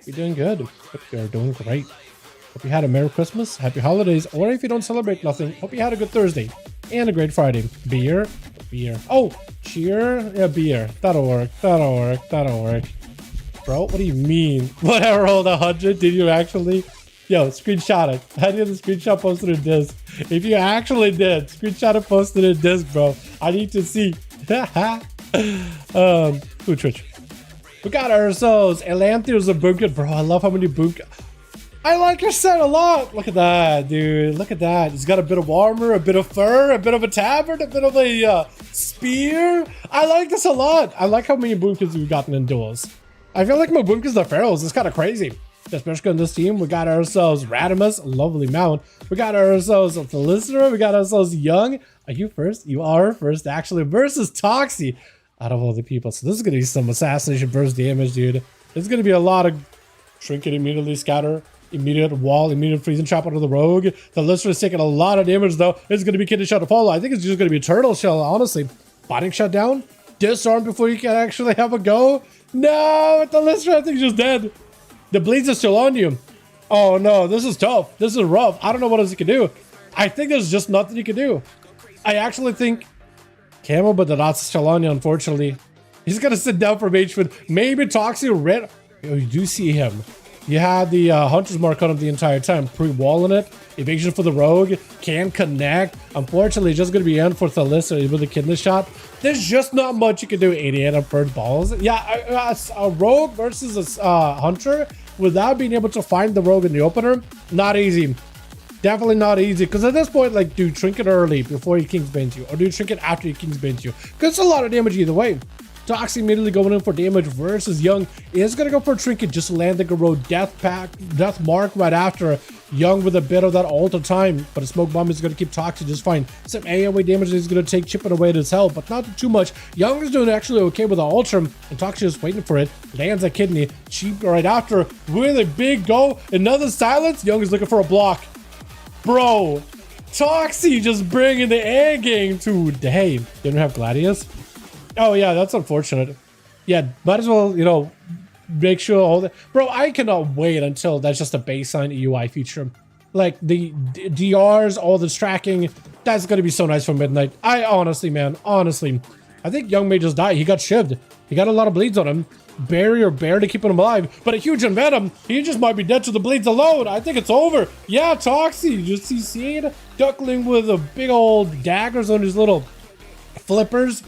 You're doing good. Hope you're doing great. Hope you had a Merry Christmas, Happy Holidays, or if you don't celebrate nothing, hope you had a good Thursday and a great Friday. Beer. Oh, cheer. Yeah, beer. That'll work. That'll work. Bro, what do you mean? Whatever, rolled 100, did you actually? Yo, screenshot it. I need the screenshot posted in disc. If you actually did, screenshot it posted in disc, bro. I need to see. Ooh, Twitch. We got ourselves Elanthere's a bunker, bro. I love how many bunker. I like your set a lot. Look at that, dude. Look at that. He's got a bit of armor, a bit of fur, a bit of a tabard, a bit of a spear. I like this a lot. I like how many bunkers we've gotten in duels. I feel like my bunkers are pharaohs. It's kind of crazy. Especially on this team, we got ourselves Radimus, a lovely mount. We got ourselves a Feliciter. We got ourselves Young. Are you first? You are first, actually. Versus Toxie. Out of all the people. So this is going to be some assassination burst damage, dude. There's going to be a lot of trinket immediately scatter. Immediate wall, immediate freezing trap onto the rogue. The Lister is taking a lot of damage though. It's going to be kidney shot to follow. I think it's just going to be turtle shell, honestly. Botting shut down. Disarm before you can actually have a go. No, the Lister I think is just dead. The bleeds are still on you. Oh no, this is tough. This is rough. I don't know what else you can do. I think there's just nothing you can do. I actually think Camo, but the dots are still on you, unfortunately. He's going to sit down for mage food. Maybe Toxie red. Oh, you do see him. You had the Hunter's Mark on him the entire time, pre-walling it. Evasion for the Rogue, can connect. Unfortunately, just going to be in for Thalissa with the kidney shot. There's just not much you can do. 88 on first balls. Yeah, a Rogue versus a Hunter without being able to find the Rogue in the opener, not easy. Definitely not easy. Because at this point, like, do you Trinket early before you Kingsbane you? Or do you Trinket after you Kingsbane you? Because it's a lot of damage either way. Toxie immediately going in for damage versus Young is going to go for a Trinket, just landing a road death mark right after. Young with a bit of that alter time, but a smoke bomb is going to keep Toxie just fine. Some AoE damage is going to take chipping away at his health, but not too much. Young is doing actually okay with the ultra, and Toxie is waiting for it. Lands a kidney, cheap right after with a big go. Another silence. Young is looking for a block. Bro, Toxie just bringing the A game to. Hey, they don't have Gladius. Oh yeah, that's unfortunate. Yeah, might as well, you know, make sure all that. Bro, I cannot wait until that's just a baseline UI feature. Like the DRs, all this tracking, that's gonna be so nice for Midnight. I honestly, man, honestly, I think Young may just die. He got shivved. He got a lot of bleeds on him. Barrier barely keeping him alive, but a huge Envenom. He just might be dead to the bleeds alone. I think it's over. Yeah, Toxie, just CC'd. Duckling with a big old daggers on his little flippers.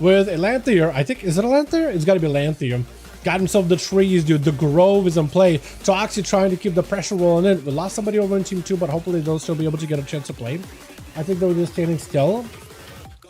With Elanthere, I think, is it Elanthere? It's gotta be Elanthere. Got himself the trees, dude. The Grove is in play. Toxie trying to keep the pressure rolling in. We lost somebody over in team 2, but hopefully they'll still be able to get a chance to play. I think they were just standing still.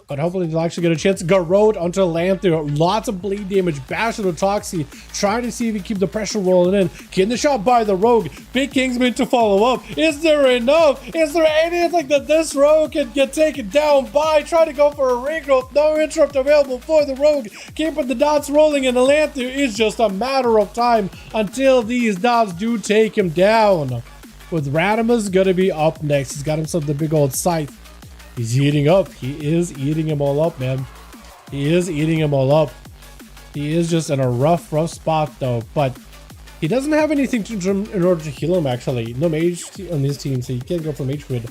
But hopefully they'll actually get a chance. Garrode onto Elanthere. Lots of bleed damage. Bashing with Toxie. Trying to see if he can keep the pressure rolling in. Getting the shot by the Rogue. Big Kingsman to follow up. Is there enough? Is there anything that this Rogue can get taken down by? Trying to go for a regrowth. No interrupt available for the Rogue. Keeping the dots rolling, and Elanthere is just a matter of time until these dots do take him down. With Radimus gonna be up next. He's got himself the big old scythe. He's eating up. He is eating him all up, man. He is eating him all up. He is just in a rough spot, though. But he doesn't have anything in order to heal him, actually. No mage on his team, so he can't go for mage food.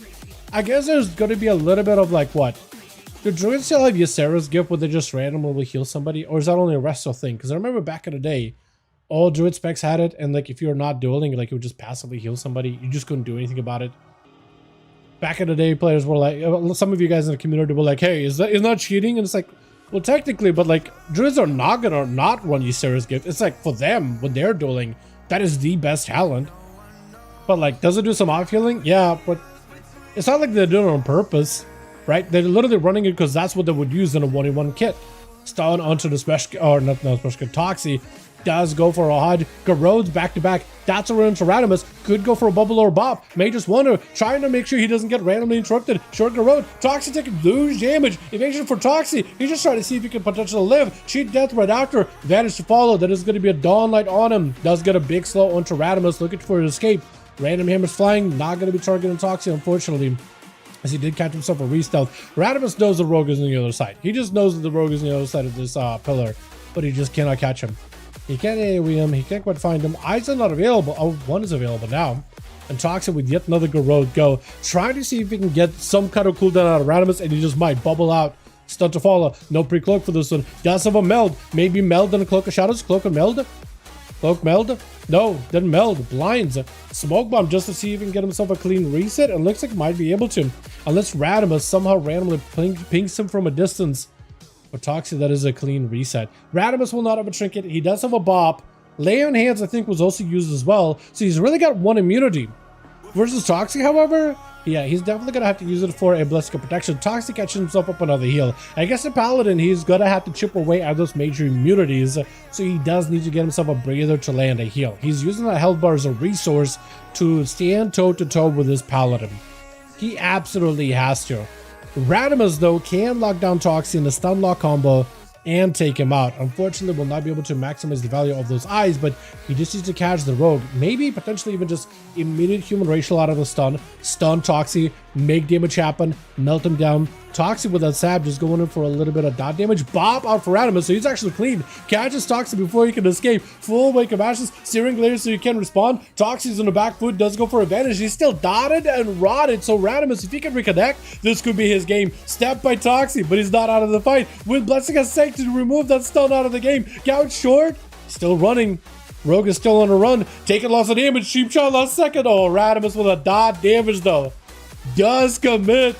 I guess there's going to be a little bit of, like, what? Do druids still have Ysera's gift where they just randomly will heal somebody? Or is that only a resto thing? Because I remember back in the day, all druid specs had it, and like if you're not dueling, like it would just passively heal somebody. You just couldn't do anything about it. Back in the day, players were like, some of you guys in the community were like, hey, is that cheating? And it's like, well, technically, but like druids are not gonna not run Ysera's gift. It's like for them, when they're dueling, that is the best talent. But like, does it do some off healing? Yeah, but it's not like they're doing it on purpose, right? They're literally running it because that's what they would use in a 1v1 kit. Stun onto the special, or not special, Toxie does go for a HUD. Garrode's back to back. That's around Tyrannimus. Could go for a bubble or bop. May just wonder, trying to make sure he doesn't get randomly interrupted. Short Garrode. Toxie taking huge damage. Evasion for Toxie. He's just trying to see if he can potentially live. Cheat death right after. Vanish to follow. That is going to be a Dawn Light on him. Does get a big slow on Tyrannimus. Looking for an escape. Random hammers flying. Not going to be targeting Toxie, unfortunately, as he did catch himself a re-stealth. Radimus knows the rogue is on the other side. He just knows that the rogue is on the other side of this pillar, but he just cannot catch him. He can't AoE him. He can't quite find him. Eyes are not available. Oh, one is available now. And Toxic with yet another Garrode go. Trying to see if he can get some kind of cooldown out of Radimus, and he just might bubble out. Stun to follow. No pre-cloak for this one. Does have a meld. Maybe meld and a Cloak of Shadows. Cloak and meld. Cloak meld? No, didn't meld. Blinds. Smoke bomb just to see if he can get himself a clean reset, and looks like might be able to. Unless Radimus somehow randomly pings him from a distance. For Toxie, that is a clean reset. Radimus will not have a trinket. He does have a bop. Lay on Hands, I think, was also used as well. So he's really got one immunity. Versus Toxie, however, yeah, he's definitely going to have to use it for a Blessing of Protection. Toxie catching himself up another heal. I guess the Paladin, he's going to have to chip away at those major immunities. So he does need to get himself a breather to land a heal. He's using that health bar as a resource to stand toe-to-toe with his Paladin. He absolutely has to. Radimus, though, can lock down Toxie in the stun lock combo and take him out. Unfortunately, will not be able to maximize the value of those eyes, but he just needs to catch the rogue. Maybe potentially even just immediate human racial out of the stun Toxie, make damage happen, melt him down. Toxie with that sab just going in for a little bit of dot damage. Bop out for Radimus, so he's actually clean. Catches Toxie before he can escape. Full Wake of Ashes, Searing Glare so he can respond. Toxie's on the back foot, does go for advantage. He's still dotted and rotted, so Radimus, if he can reconnect, this could be his game. Stepped by Toxie, but he's not out of the fight. With Blessing of Sake to remove that stun out of the game. Gouge short, still running. Rogue is still on a run. Taking lots of damage. Cheap shot last second. Oh, Radimus with a dot damage though. Does commit.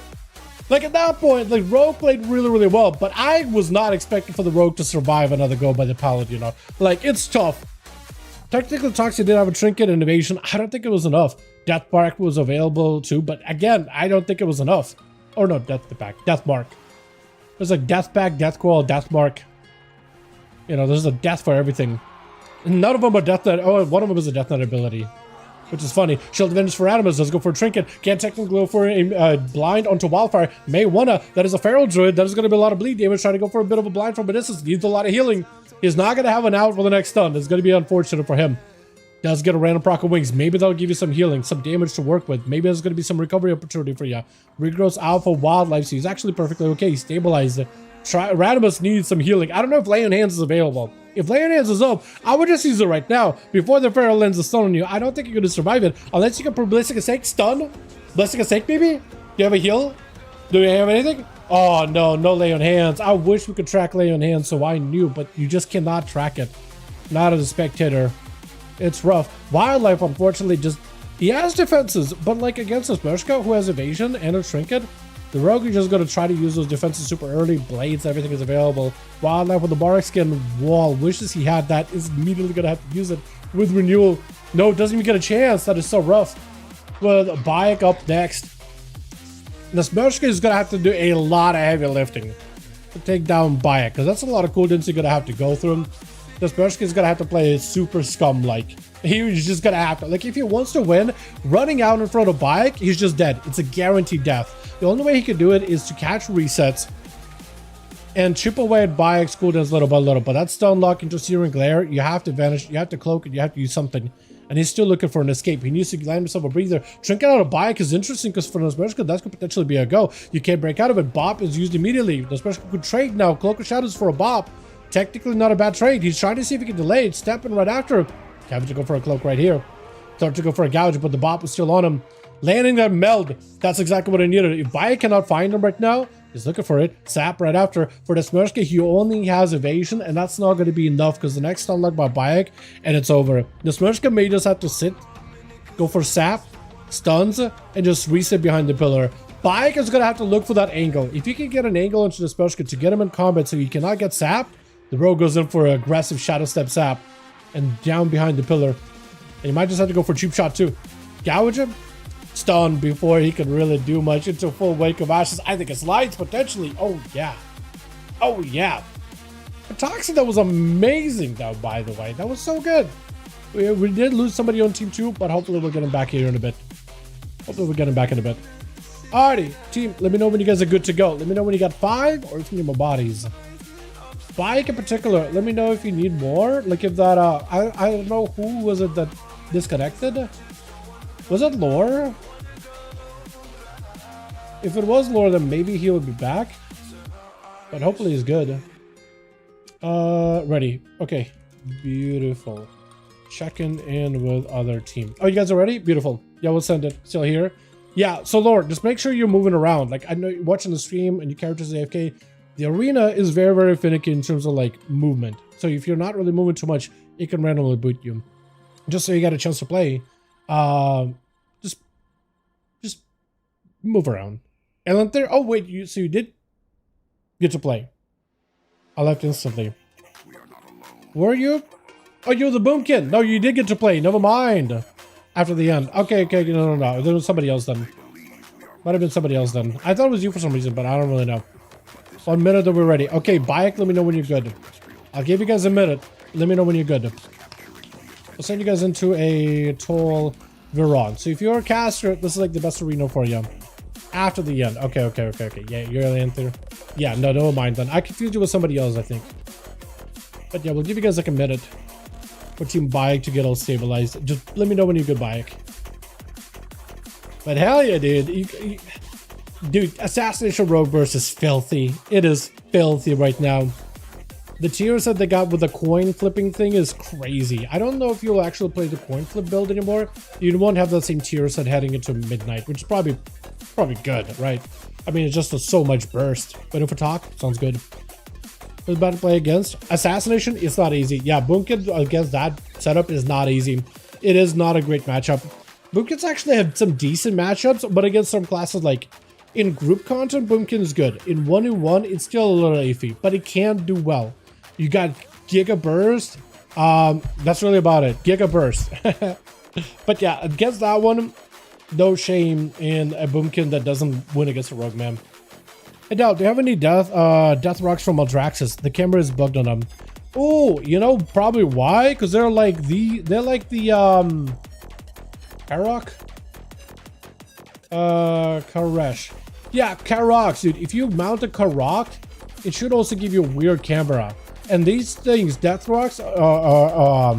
Like at that point, like Rogue played really, really well, but I was not expecting for the Rogue to survive another go by the Paladin, you know? Like, it's tough. Technically, Toxie did have a trinket and evasion. I don't think it was enough. Death Bark was available too, but again, I don't think it was enough. Or no, Death Mark. There's like Death Pack, Death Coil, Death Mark. You know, there's a death for everything. None of them are Death Knight. Oh, one of them is a Death Knight ability, which is funny. Shield Avengers for Radimus does go for a trinket. Can't technically go for a blind onto Wildfire. May wanna. That is a feral druid. That is going to be a lot of bleed damage. Trying to go for a bit of a blind from a distance. Needs a lot of healing. He's not going to have an out for the next stun. It's going to be unfortunate for him. Does get a random proc of wings. Maybe that'll give you some healing, some damage to work with. Maybe there's going to be some recovery opportunity for you. Regrowth Alpha Wildlife. So he's actually perfectly okay. He's stabilized. Radimus needs some healing. I don't know if Lay on Hands is available. If Lay on Hands is up, I would just use it right now before the Feral lands a stun on you. I don't think you're going to survive it unless you can put Blessing of Sake stun. Blessing of Sake, maybe? Do you have a heal? Do you have anything? Oh, no, no Lay on Hands. I wish we could track Lay on Hands so I knew, but you just cannot track it. Not as a spectator. It's rough. Wildlife, unfortunately, just... He has defenses, but like against Aspershka, who has evasion and a trinket, the Rogue is just going to try to use those defenses super early. Blades, everything is available. Wildlife with the Barrack Skin Wall. Wishes he had that. Is immediately going to have to use it with Renewal. No, doesn't even get a chance. That is so rough. With Bayek up next. The Smershka is going to have to do a lot of heavy lifting to take down Bayek, because that's a lot of cooldowns you're going to have to go through. The Smershka is going to have to play super scum-like. He's just going to have to. Like, if he wants to win, running out in front of Bayek, he's just dead. It's a guaranteed death. The only way he can do it is to catch resets and chip away at Bayek's cooldowns little by little. But that's stun lock into Searing Glare. You have to vanish. You have to cloak it. You have to use something. And he's still looking for an escape. He needs to land himself a breather. Trinket out of Bayek is interesting because for Nosmershka, that could potentially be a go. You can't break out of it. Bop is used immediately. Nosmershka could trade now. Cloak of Shadows for a Bop. Technically not a bad trade. He's trying to see if he can delay it. Stepping right after him. Having to go for a cloak right here. Start to go for a gouge, but the Bop was still on him. Landing that meld. That's exactly what I needed. If Bayek cannot find him right now, He's looking for it. Sap right after. For the Smershka, he only has evasion, and that's not going to be enough because the next stun lock by Bayek, and it's over. The Smershka may just have to sit, go for Sap, stuns, and just reset behind the pillar. Bayek is going to have to look for that angle. If you can get an angle into the Smershka to get him in combat so he cannot get Sap, the rogue goes in for an aggressive Shadow Step Sap and down behind the pillar. And you might just have to go for cheap shot too. Gouge him. Stun before he can really do much into full Wake of Ashes. I think it's lights potentially. Oh yeah. Oh yeah. Toxic, that was amazing though, by the way. That was so good. We did lose somebody on team 2, but hopefully we'll get him back here in a bit. Hopefully we'll get him back in a bit. Alrighty, team, let me know when you guys are good to go. Let me know when you got 5 or if you need more bodies. Bike in particular, let me know if you need more. Like if that, I don't know who was it that disconnected. Was it Lore? If it was Lore, then maybe he would be back. But hopefully he's good. Ready. Okay. Beautiful. Checking in with other team. Oh, you guys are ready? Beautiful. Yeah, we'll send it. Still here. Yeah, so Lord, just make sure you're moving around. Like, I know you're watching the stream and your character's AFK. The arena is very, very finicky in terms of, like, movement. So if you're not really moving too much, it can randomly boot you. Just so you got a chance to play. Just move around. And then there, oh wait, so you did get to play. I left instantly. Were you? Oh, you're the Boomkin. No, you did get to play. Never mind. After the end. Okay, no. There was somebody else then. Might have been somebody else then. I thought it was you for some reason, but I don't really know. 1 minute that we're ready. Okay, Bayek, let me know when you're good. I'll give you guys a minute. Let me know when you're good. I'll send you guys into a Toll Viron. So if you're a caster, this is like the best arena for you. After the end. Okay. Yeah, you're the answer. Yeah, no, never mind then. I confused you with somebody else, I think. But yeah, we'll give you guys like a minute for Team Bayek to get all stabilized. Just let me know when you're good, Bayek. But hell yeah, dude. Dude, Assassination Rogue Burst is filthy. It is filthy right now. The tier set they got with the coin flipping thing is crazy. I don't know if you'll actually play the coin flip build anymore. You won't have that same tier set heading into midnight, which is probably good, right? I mean, it's just so much burst. But if we talk, sounds good. Who's about to play against? Assassination is not easy. Yeah, Boomkin against that setup is not easy. It is not a great matchup. Boomkins actually have some decent matchups, but against some classes like in group content, Boomkin is good. In 1v1, it's still a little iffy, but it can do well. You got Giga Burst. That's really about it. Giga Burst. But yeah, against that one, no shame in a Boomkin that doesn't win against a Rogue, man. Hey, Dal, do you have any death rocks from Aldraxis? The camera is bugged on them. Oh, you know probably why? Because they're like the Karok? Karesh. Yeah, Karoks, dude. If you mount a Karok, it should also give you a weird camera. And these things, Death Rocks are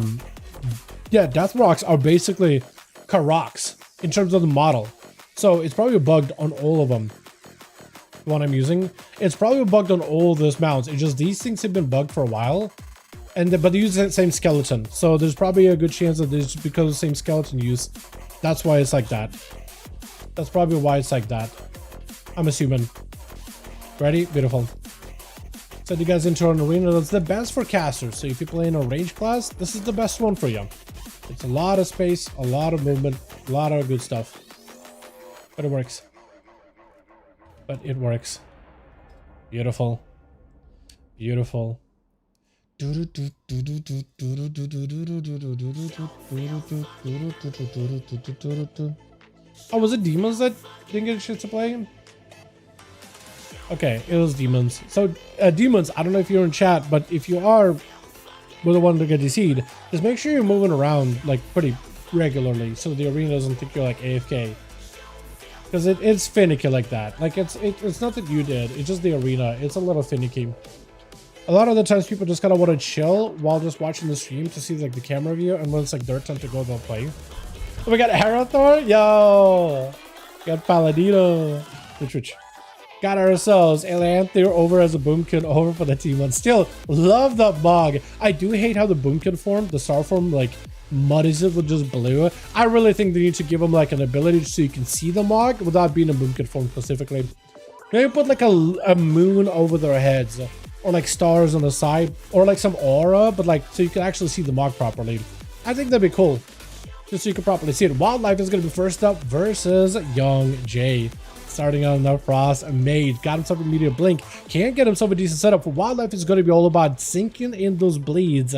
basically Karoks in terms of the model. So it's probably bugged on all of them. The one I'm using, it's probably bugged on all those mounts. It's just these things have been bugged for a while, but they use the same skeleton. So there's probably a good chance that it's because of the same skeleton use. That's why it's like that. That's probably why it's like that. I'm assuming. Ready? Beautiful. Send you guys into an arena that's the best for casters. So if you play in a range class, this is the best one for you. It's a lot of space, a lot of movement, a lot of good stuff. But it works. Beautiful. Beautiful. Oh, was it Demons that didn't get a chance to play? Okay, it was Demons. So, Demons, I don't know if you're in chat, but if you are with the one to get DC'd, just make sure you're moving around, like, pretty regularly, so the arena doesn't think you're, like, AFK. Because it's finicky like that. Like, it's not that you did, it's just the arena. It's a little finicky. A lot of the times people just kind of want to chill while just watching the stream to see, like, the camera view, and when it's, like, their time to go, they'll play. Oh, we got Herathor? Yo! Got Paladino. Which. Got ourselves Elanther over as a Boomkin over for the team one. Still, love that Mog. I do hate how the Boomkin form, the star form, like, muddies it with just blue. I really think they need to give him, like, an ability so you can see the Mog without being a Boomkin form specifically. Maybe put like a moon over their heads, or like stars on the side, or like some aura, but like so you can actually see the mark properly. I think that'd be cool, just so you can properly see it. Wildlife is going to be first up versus Young Jay. Starting on the Frost Mage, got himself a immediate blink, can't get himself a decent setup. For Wildlife, is going to be all about sinking in those bleeds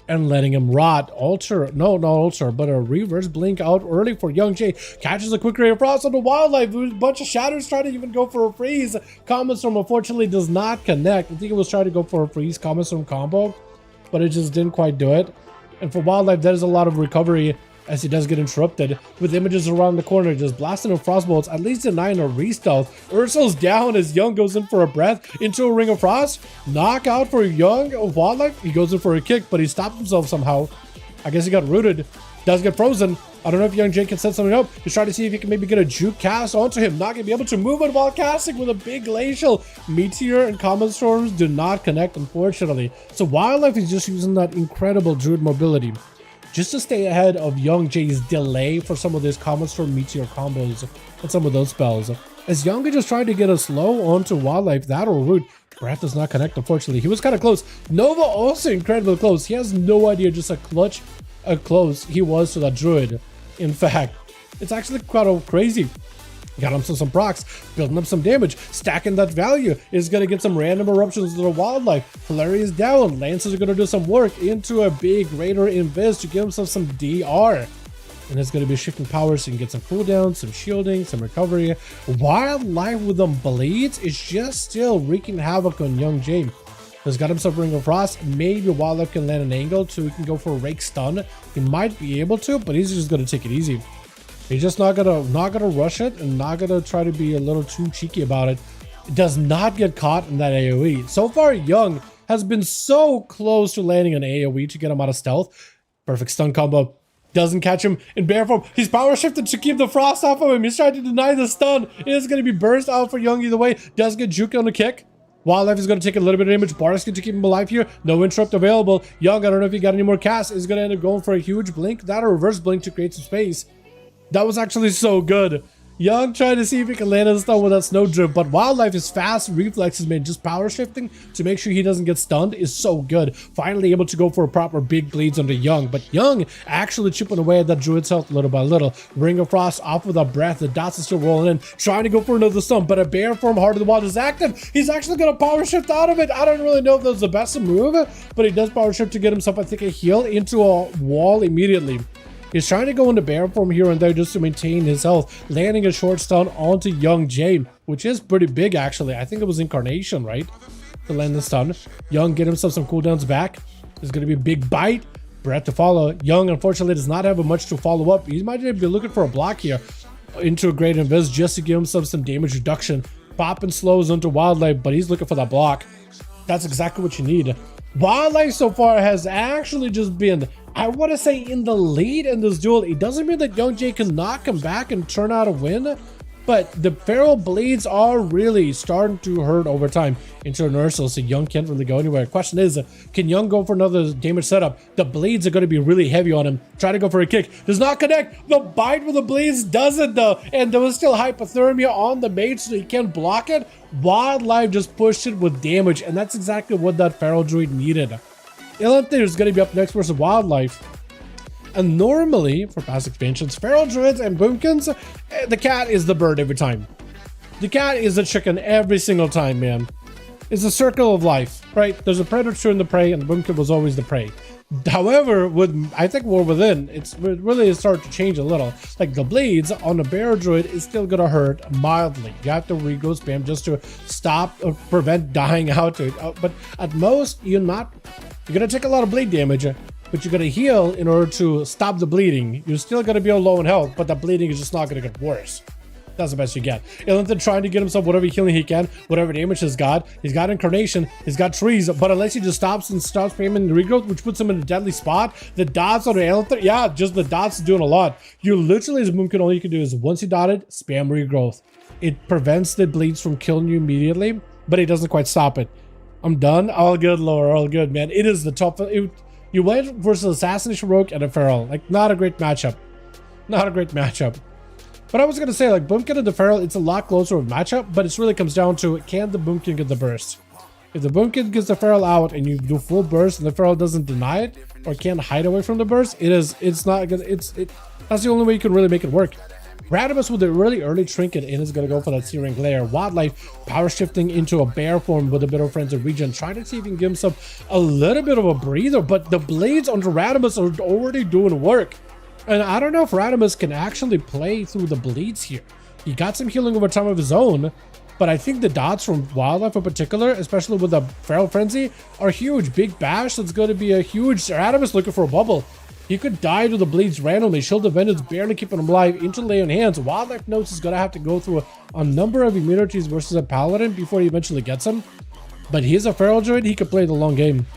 and letting him rot. Alter, no, not alter, but a reverse blink out early for Young Jay. Catches a quick ray of frost on the Wildlife. A bunch of shatters trying to even go for a freeze. Common Storm unfortunately does not connect. I think it was trying to go for a freeze Common Storm combo, but it just didn't quite do it. And for Wildlife, there's a lot of recovery as he does get interrupted with images around the corner, just blasting him frostbolts, at least denying a re-stealth. Ursul's down as Young goes in for a breath into a Ring of Frost. Knockout for Young. Wildlife, he goes in for a kick, but he stops himself somehow. I guess he got rooted. Does get frozen. I don't know if Young Jay can set something up. He's trying to see if he can maybe get a juke cast onto him. Not gonna be able to move it while casting with a big glacial. Meteor and Common Storms do not connect, unfortunately. So Wildlife is just using that incredible Druid mobility just to stay ahead of Young Jay's delay for some of these Common Storm Meteor combos and some of those spells. As Young is just trying to get a slow onto Wildlife, that or Root. Breath does not connect, unfortunately. He was kind of close. Nova also incredibly close. He has no idea just how close he was to that Druid. In fact, it's actually quite crazy. Got him some procs, building up some damage, stacking that value. Is going to get some random eruptions to the Wildlife. Flurry is down. Lancers are going to do some work into a big Raider Invis to give himself some DR. And it's going to be shifting power so you can get some cooldowns, some shielding, some recovery. Wildlife with them bleeds is just still wreaking havoc on Young Jay. He's got himself Ring of Frost. Maybe Wildlife can land an angle so he can go for a Rake Stun. He might be able to, but he's just going to take it easy. He's just not gonna rush it and not gonna try to be a little too cheeky about it. It does not get caught in that AoE. So far, Young has been so close to landing an AoE to get him out of stealth. Perfect stun combo. Doesn't catch him in bear form. He's power shifted to keep the frost off of him. He's trying to deny the stun. It is going to be burst out for Young either way. Does get juke on the kick. Wildlife is going to take a little bit of damage. Bar's going to keep him alive here. No interrupt available. Young, I don't know if he got any more casts, is going to end up going for a huge blink. That or reverse blink to create some space. That was actually so good. Young trying to see if he can land his stun with that Snowdrift, but Wildlife is fast. Reflexes, man, just power shifting to make sure he doesn't get stunned is so good. Finally able to go for a proper big bleeds onto Young, but Young actually chipping away at that Druid's health little by little. Ring of Frost off with a breath. The dots are still rolling in, trying to go for another stun, but a bear form Heart of the Wild is active. He's actually going to power shift out of it. I don't really know if that was the best move, but he does power shift to get himself, I think, a heal into a wall immediately. He's trying to go into bear form here and there just to maintain his health, landing a short stun onto Young Jay, which is pretty big actually. I think it was Incarnation, right? To land the stun. Young get himself some cooldowns back. There's going to be a big bite. Breath to follow. Young unfortunately does not have much to follow up. He might be looking for a block here into a Great Invis just to give himself some damage reduction. Popping slows onto Wildlife, but he's looking for that block. That's exactly what you need. Wildlife so far has actually just been, I want to say, in the lead in this duel. It doesn't mean that Young Jay cannot come back and turn out a win, but the feral bleeds are really starting to hurt over time into an Ursul, so Young can't really go anywhere. Question is, can Young go for another damage setup? The bleeds are going to be really heavy on him. Try to go for a kick. Does not connect. The bite with the bleeds doesn't though, and there was still hypothermia on the mage, so he can't block it. Wildlife just pushed it with damage, and that's exactly what that feral druid needed. Illanther is going to be up next versus Wildlife. And normally, for past expansions, feral druids and boomkins, the cat is the bird every time. The cat is the chicken every single time, man. It's a circle of life, right? There's a predator and the prey, and the boomkin was always the prey. However, with I think War Within, it really started to change a little. Like the bleeds on a bear druid is still gonna hurt mildly. You have to regrowth spam just to stop or prevent dying out to it. But at most, you're gonna take a lot of bleed damage, but you're gonna heal in order to stop the bleeding. You're still gonna be low in health, but the bleeding is just not gonna get worse. That's the best you get. Illanther trying to get himself whatever healing he can, whatever damage he's got. He's got Incarnation, he's got trees, but unless he just stops and starts spamming the regrowth, which puts him in a deadly spot, the dots on the Illanther, yeah, just the dots is doing a lot. You literally, as a Moonkin, all you can do is once you dot it, spam regrowth. It prevents the bleeds from killing you immediately, but it doesn't quite stop it. I'm done. All good, Laura, all good, man. It is the top. You went versus Assassination Rogue and a Feral. Like, not a great matchup. Not a great matchup. But I was gonna say, like, Boomkin and the Feral, it's a lot closer of matchup, but it really comes down to, can the Boomkin get the burst? If the Boomkin gets the Feral out and you do full burst and the Feral doesn't deny it or can't hide away from the burst, it's not gonna, that's the only way you can really make it work. Radimus with a really early trinket in is gonna go for that Searing Glare. Wildlife power shifting into a bear form with a bit of Frenzy Regen, trying to see if he can give himself a little bit of a breather, but the blades onto Radimus are already doing work. And I don't know if Radimus can actually play through the bleeds here. He got some healing over time of his own, but I think the dots from Wildlife in particular, especially with the Feral Frenzy, are huge. Big bash, that's going to be a huge... Radimus looking for a bubble. He could die to the bleeds randomly. Shield of Vengeance barely keeping him alive. Into Lay on Hands. Wildlife knows he's going to have to go through a number of immunities versus a Paladin before he eventually gets him. But he's a Feral Druid. He could play the long game.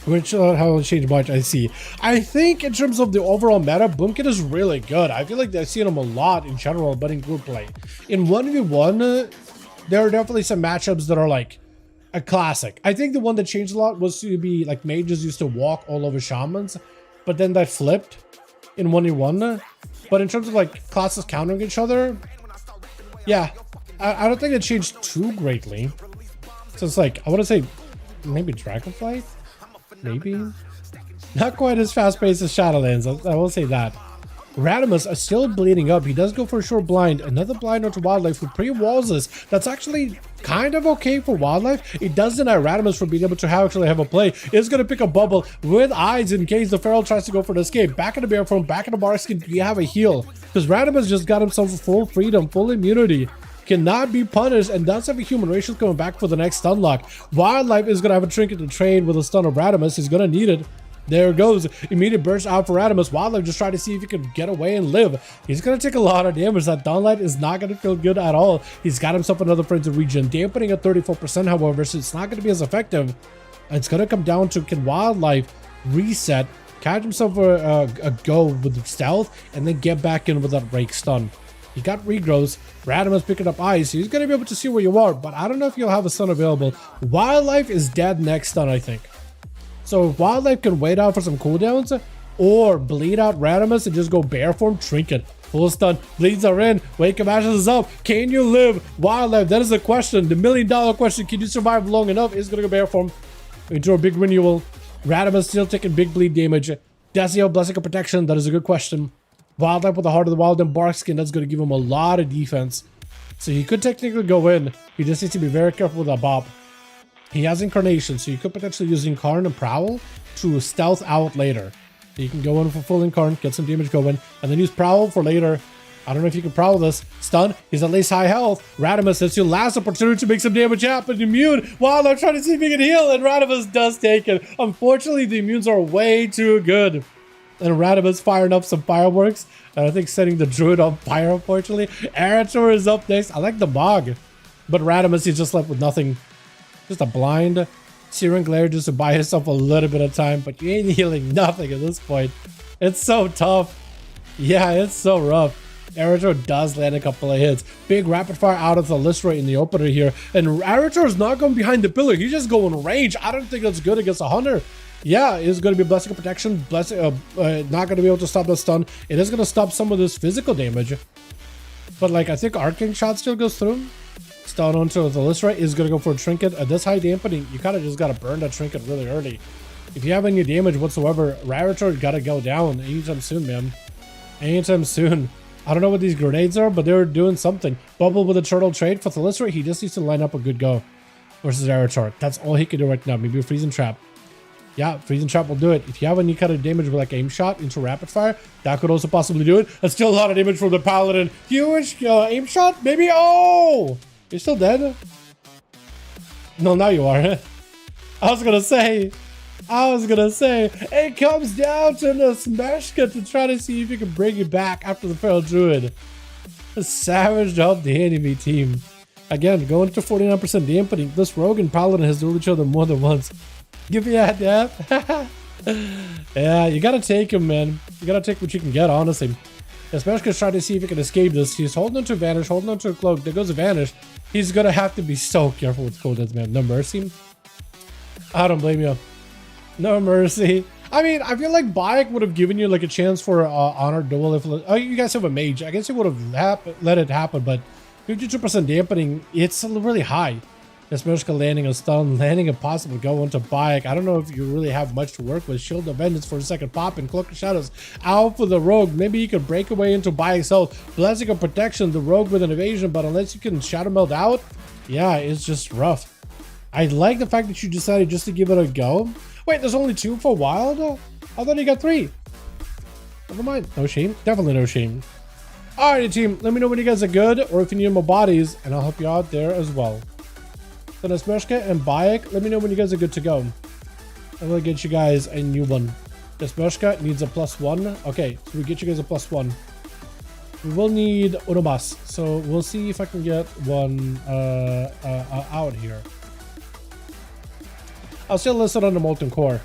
Which how change much I see. I think in terms of the overall meta, Boomkin is really good. I feel like I've seen him a lot in general, but in group play. In 1v1, there are definitely some matchups that are like a classic. I think the one that changed a lot was to be like mages used to walk all over shamans, but then that flipped in 1v1. But in terms of like classes countering each other, yeah, I don't think it changed too greatly. So it's like, I want to say maybe Dragonflight? Maybe? Not quite as fast-paced as Shadowlands, I will say that. Radimus is still bleeding up. He does go for a short blind. Another blind onto Wildlife who pre-walls this. That's actually kind of okay for Wildlife. It does deny Radimus from being able to actually have a play. It's going to pick a bubble with eyes in case the Feral tries to go for the escape. Back in the bear form, back in the Barkskin, you have a heal. Because Radimus just got himself full freedom, full immunity. Cannot be punished and does have a human racial coming back for the next stun lock. Wildlife is going to have a trinket to train with a stun of Radimus. He's going to need it. There it goes. Immediate burst out for Radimus. Wildlife just trying to see if he can get away and live. He's going to take a lot of damage. That Dawnlight is not going to feel good at all. He's got himself another Frenzy Regen. Dampening at 34%, however, so it's not going to be as effective. It's going to come down to, can Wildlife reset, catch himself a go with stealth, and then get back in with that Rake stun. He got regrows. Radimus picking up ice. He's going to be able to see where you are, but I don't know if you'll have a stun available. Wildlife is dead next stun, I think. So if Wildlife can wait out for some cooldowns or bleed out Radimus and just go bear form, trinket. Full stun. Bleeds are in. Wake of Ashes is up. Can you live? Wildlife, that is the question. The $1 million question. Can you survive long enough? Is going to go bear form into a big renewal. Radimus still taking big bleed damage. Does he have Blessing of Protection? That is a good question. Wildlife with the Heart of the Wild and Barkskin, that's going to give him a lot of defense. So he could technically go in. He just needs to be very careful with that Bob. He has Incarnation, so you could potentially use Incarn and Prowl to stealth out later. You can go in for full Incarn, get some damage going, and then use Prowl for later. I don't know if you can Prowl this. Stun, he's at least high health. Radimus, it's your last opportunity to make some damage happen. Immune, Wildlife trying to see if he can heal, and Radimus does take it. Unfortunately, the immunes are way too good. And Radimus firing up some fireworks. And I think setting the Druid on fire, unfortunately. Arator is up next. I like the Bog. But Radimus, he's just left with nothing. Just a blind. Searing Glare just to buy himself a little bit of time. But you ain't healing nothing at this point. It's so tough. Yeah, it's so rough. Arator does land a couple of hits. Big rapid fire out of the Lystra in the opener here. And Arator is not going behind the pillar. He's just going range. I don't think that's good against a Hunter. Yeah, it's going to be Blessing of Protection. Not going to be able to stop the stun. It is going to stop some of this physical damage. But like, I think Arcane Shot still goes through. Stun onto the Lystra is going to go for a trinket. At this high dampening, you kind of just got to burn that trinket really early. If you have any damage whatsoever, Rarator got to go down anytime soon, man. Anytime soon. I don't know what these grenades are, but they're doing something. Bubble with a turtle trade for the Lystra. He just needs to line up a good go versus Rarator. That's all he can do right now. Maybe a Freezing Trap. Yeah, Freezing Trap will do it. If you have any kind of damage with like aim shot into rapid fire, that could also possibly do it. That's still a lot of damage from the Paladin. Huge aim shot, maybe. Oh, you're still dead? No, now you are. I was gonna say, it comes down to the Smashka to try to see if you can bring it back after the Feral Druid. Savaged up the enemy team. Again, going to 49% dampening. This Rogue and Paladin has dueled each other more than once. Give me that death. Yeah, you gotta take him, man. You gotta take what you can get, honestly. Smashka's trying to see if he can escape this. He's holding on to Vanish, holding on to a cloak. There goes a Vanish. He's gonna have to be so careful with cooldowns, man. No mercy. I don't blame you. No mercy. I mean, I feel like Bayek would have given you like a chance for honor duel if you guys have a mage. I guess it would have let it happen, but 52% dampening, it's really high. Smeshka landing a stun, landing a possible go into Bayek. I don't know if you really have much to work with. Shield of Vengeance for a second pop and Cloak of Shadows out for the Rogue. Maybe you could break away into Bayek's health. Blessing of Protection, the Rogue with an evasion, but unless you can Shadow Meld out, yeah, it's just rough. I like the fact that you decided just to give it a go. Wait, there's only 2 for Wild? I thought you got 3. Never mind. No shame. Definitely no shame. Alrighty, team. Let me know when you guys are good or if you need more bodies, and I'll help you out there as well. So Smeshka and Bayek, let me know when you guys are good to go. I will get you guys a new one. Smeshka needs a +1. Okay, so we get you guys a +1. We will need Unobas, so we'll see if I can get one out here. I'll still list it on the Molten Core.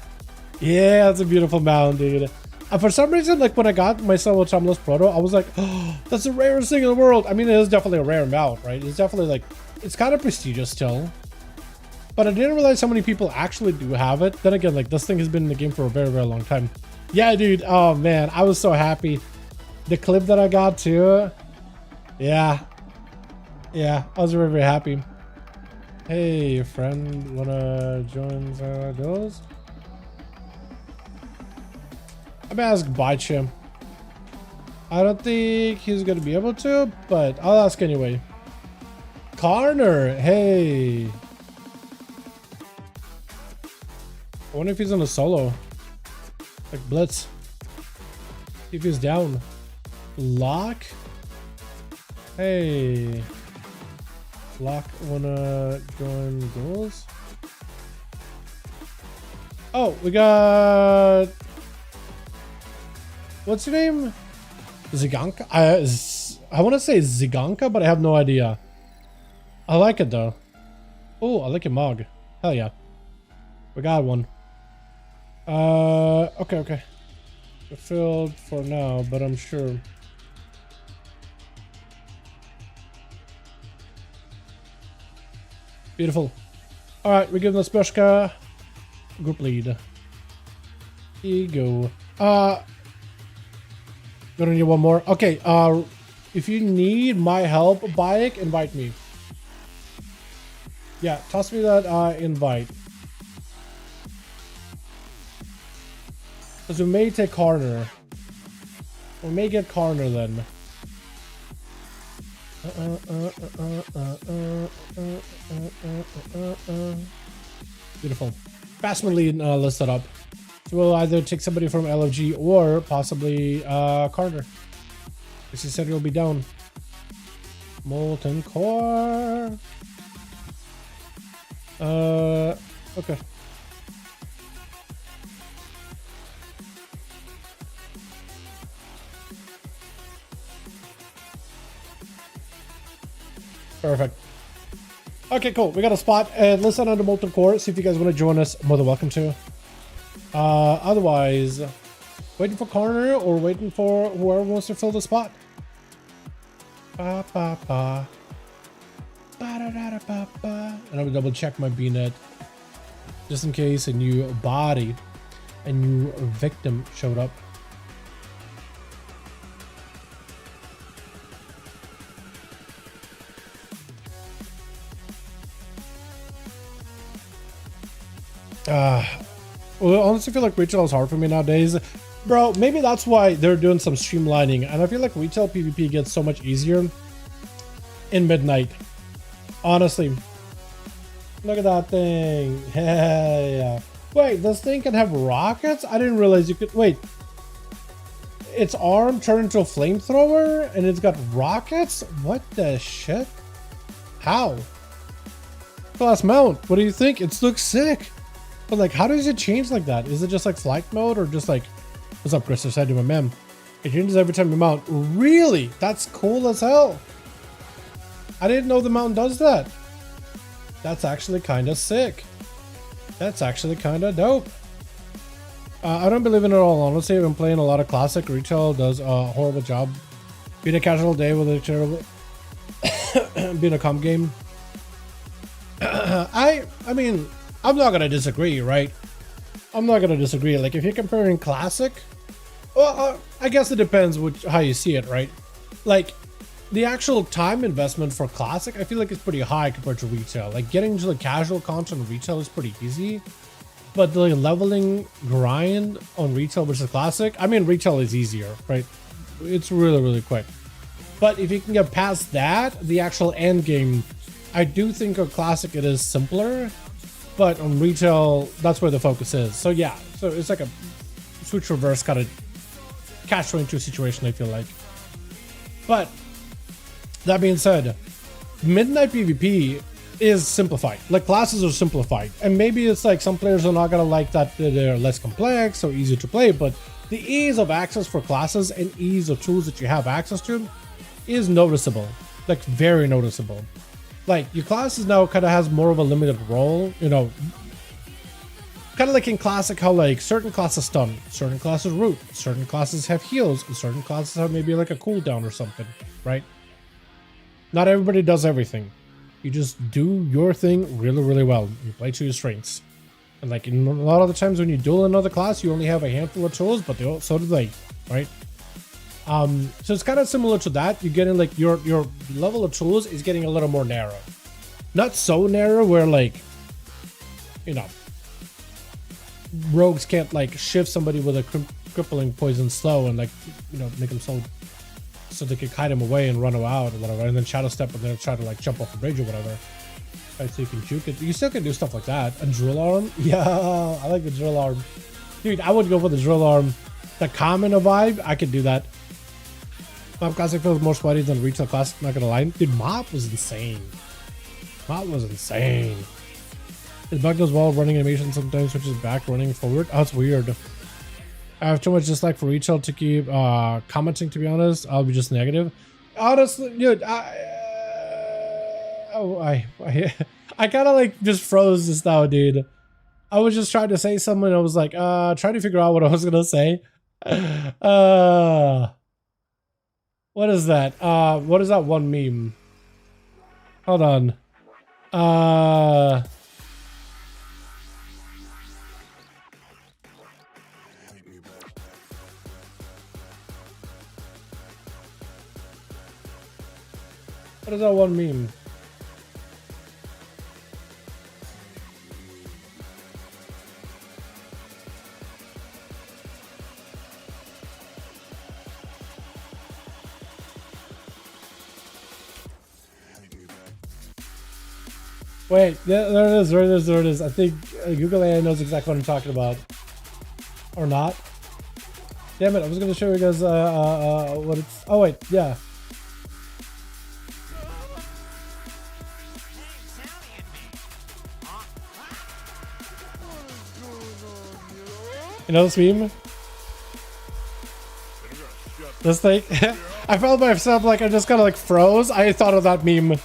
Yeah, that's a beautiful mount, dude. For some reason, like when I got my Solo Timeless Proto, I was like, oh, that's the rarest thing in the world. I mean, it is definitely a rare mount, right? It's definitely like, it's kind of prestigious still. But I didn't realize how many people actually do have it. Then again, like this thing has been in the game for a very, very long time. Yeah, dude. Oh, man. I was so happy. The clip that I got too. Yeah. Yeah, I was very, very happy. Hey, friend. Wanna join the duels? I'm gonna ask Baichim. I don't think he's gonna be able to, but I'll ask anyway. Karner, hey. I wonder if he's on a solo. Like Blitz. See if he's down. Lock? Hey. Lock, wanna join duels? Oh, we got... What's your name? Ziganka? I want to say Ziganka, but I have no idea. I like it though. Oh, I like your mug. Hell yeah. We got one. Okay. We're filled for now, but I'm sure. Beautiful. Alright, we give the Speshka group lead. Here you go. Gonna need one more. Okay, if you need my help, Bayek, invite me. Yeah, toss me that invite. Because we may take Karner. We may get Karner then. Beautiful. Fastman lead listed up. So we'll either take somebody from LFG or possibly Karner. As he said, he'll be down. Molten Core. Okay. Perfect. Okay, cool. We got a spot. And listen on the Molten Core. See if you guys want to join us. More than welcome to. Otherwise, waiting for Karner or waiting for whoever wants to fill the spot. Ba ba ba. Ba da da da ba ba. And I will double check my BNet just in case a new body, a new victim showed up. Well, I honestly feel like retail is hard for me nowadays. Bro, maybe that's why they're doing some streamlining. And I feel like retail PvP gets so much easier in midnight. Honestly. Look at that thing. Yeah. Wait, this thing can have rockets? I didn't realize you could... Wait. Its arm turned into a flamethrower and it's got rockets? What the shit? How? Class mount. What do you think? It looks sick. But like, how does it change like that? Is it just like flight mode or just like, what's up, Chris? I said to my mem. It changes every time you mount. Really? That's cool as hell. I didn't know the mount does that. That's actually kind of sick. That's actually kind of dope. I don't believe in it all. Honestly, I've been playing a lot of classic. Retail does a horrible job. Being a casual day with a terrible, being a comp game. I mean, I'm not gonna disagree, right? I'm not gonna disagree. Like if you're comparing classic, well, I guess it depends how you see it, right? Like the actual time investment for classic, I feel like it's pretty high compared to retail. Like getting to the casual content of retail is pretty easy, but the leveling grind on retail versus classic, I mean, retail is easier, right? It's really, really quick. But if you can get past that, the actual end game, I do think on classic it is simpler, but on retail, that's where the focus is. So yeah, so it's like a switch reverse kind of catch-22 situation, I feel like. But that being said, Midnight PvP is simplified. Like classes are simplified, and maybe it's like some players are not gonna like that they're less complex or easier to play, but the ease of access for classes and ease of tools that you have access to is noticeable, like very noticeable. Like your classes now kind of has more of a limited role, you know, kind of like in classic how like certain classes stun, certain classes root, certain classes have heals, and certain classes have maybe like a cooldown or something, right? Not everybody does everything. You just do your thing really, really well. You play to your strengths. And like in a lot of the times when you duel another class, you only have a handful of tools, but so do they, right? So it's kind of similar to that. You're getting like your level of tools is getting a little more narrow. Not so narrow where like, you know, rogues can't like shift somebody with a crippling poison slow and like, you know, make them so they can kite him away and run out or whatever, and then shadow step and then try to like jump off the bridge or whatever. Right, so you can juke it. You still can do stuff like that. A drill arm, yeah, I like the drill arm, dude. I would go for the drill arm. The common vibe, I could do that. Mob Classic feels more sweaty than Retail Classic, not gonna lie. Dude, Mob was insane. Mob was insane. It bugged as well, running animation sometimes switches back, running forward. Oh, it's weird. I have too much dislike for Retail to keep commenting, to be honest. I'll be just negative. Honestly, dude, I kind of like just froze just now, dude. I was just trying to say something. I was like, trying to figure out what I was gonna say. What is that? What is that one meme? Hold on. What is that one meme? Wait, there it is, there it is. I think Google AI knows exactly what I'm talking about. Or not. Damn it, I was going to show you guys what it's... Oh, wait, yeah. You know this meme? This thing? I felt myself like I just kind of like froze. I thought of that meme.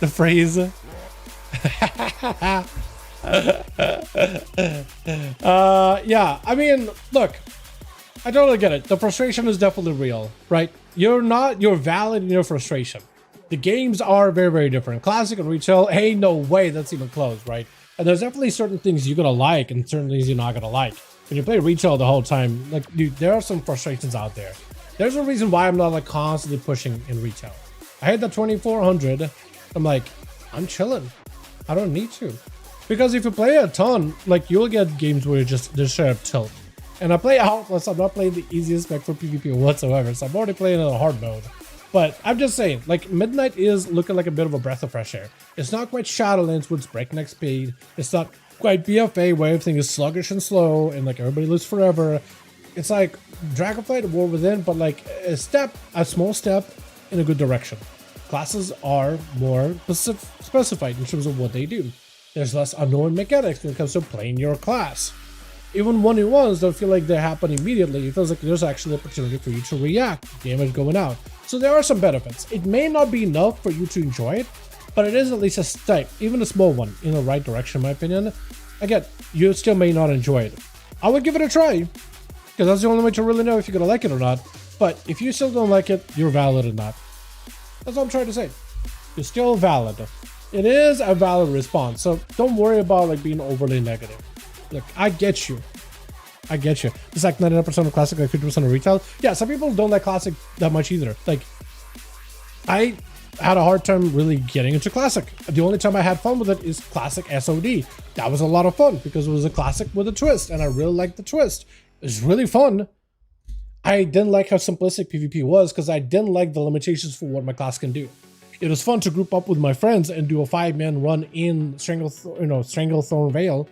The phrase. Yeah, I mean, look, I totally get it. The frustration is definitely real, right? You're valid in your frustration. The games are very, very different. Classic and retail, hey, no way that's even close, right? And there's definitely certain things you're gonna like and certain things you're not gonna like. When you play retail the whole time, like, dude, there are some frustrations out there. There's a reason why I'm not like constantly pushing in retail. I hit the 2400. I'm like, I'm chilling. I don't need to. Because if you play a ton, like you'll get games where you're just straight up tilt. And I play Outlast, I'm not playing the easiest spec for PvP whatsoever. So I'm already playing in a hard mode. But I'm just saying, like Midnight is looking like a bit of a breath of fresh air. It's not quite Shadowlands with its breakneck speed. It's not quite BFA where everything is sluggish and slow and like everybody lives forever. It's like Dragonflight War Within, but like a small step in a good direction. Classes are more specified in terms of what they do. There's less unknown mechanics when it comes to playing your class. Even 1v1s don't feel like they happen immediately. It feels like there's actually an opportunity for you to react, damage going out. So there are some benefits. It may not be enough for you to enjoy it, but it is at least a step, even a small one, in the right direction, in my opinion. Again, you still may not enjoy it. I would give it a try, because that's the only way to really know if you're gonna like it or not. But if you still don't like it, you're valid or not. That's all I'm trying to say. You're still valid. It is a valid response, so don't worry about like being overly negative. Look, I get you. I get you. It's like 99% of classic, like 50% of retail. Yeah, some people don't like classic that much either. Like, I had a hard time really getting into classic. The only time I had fun with it is classic SOD. That was a lot of fun because it was a classic with a twist, and I really liked the twist. It was really fun. I didn't like how simplistic PvP was because I didn't like the limitations for what my class can do. It was fun to group up with my friends and do a 5-man run in Stranglethorn Vale.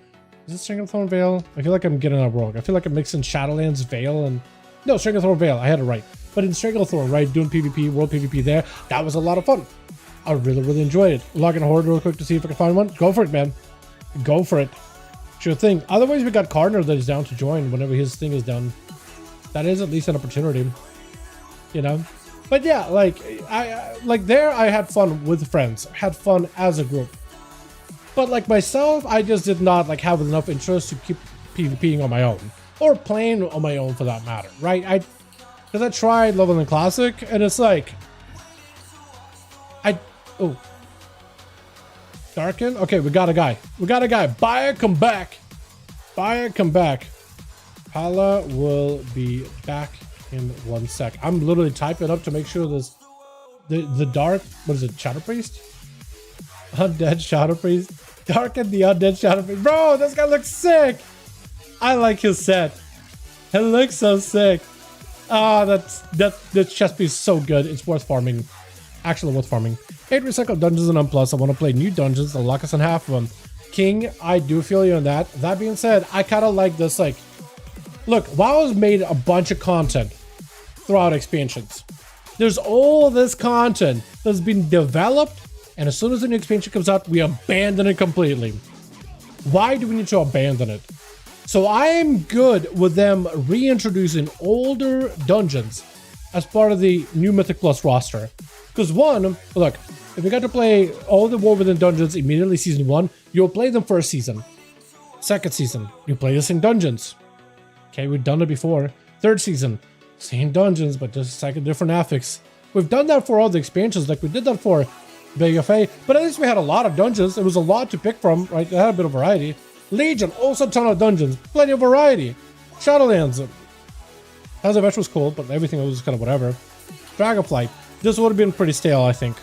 Is it Stranglethorn Vale? I feel like I'm getting that wrong. I feel like I'm mixing Shadowlands Vale and... No, Stranglethorn Vale. I had it right. But in Stranglethorn, right, doing PvP, world PvP there, that was a lot of fun. I really, really enjoyed it. Log in Horde real quick to see if I can find one. Go for it, man. Go for it. Sure thing. Otherwise, we got Cardinal that is down to join whenever his thing is done. That is at least an opportunity, you know? But yeah, like, I had fun with friends. Had fun as a group. But like myself, I just did not like have enough interest to keep PvPing on my own. Or playing on my own for that matter, right? Because I tried leveling Classic, and it's like... Oh. Darken? Okay, we got a guy. We got a guy. Buyer, come back. Buyer, come back. Pala will be back in 1 sec. I'm literally typing up to make sure this... The dark... What is it? Shadow Priest? Undead Shadow Priest? Darken the Undead Shadow Priest. Bro, this guy looks sick! I like his set. It looks so sick. Ah, that chest piece is so good. It's worth farming. Actually worth farming. 8 recycled dungeons and Unplus. I want to play new dungeons. They'll lock us in half of them. King, I do feel you on that. That being said, I kind of like this, like... Look, WoW has made a bunch of content throughout expansions. There's all this content that's been developed, and as soon as the new expansion comes out, we abandon it completely. Why do we need to abandon it? So I am good with them reintroducing older dungeons as part of the new Mythic Plus roster. Because one, look, if you got to play all the War Within dungeons immediately season 1, you'll play them first season. Second season, you play the same dungeons. Okay, we've done it before. Third season, same dungeons, but just like a different affix. We've done that for all the expansions, like we did that for BFA, but at least we had a lot of dungeons. It was a lot to pick from, right? It had a bit of variety. Legion, also a ton of dungeons, plenty of variety. Shadowlands, House of Ash was cool, but everything was kind of whatever. Dragonflight, this would have been pretty stale, I think.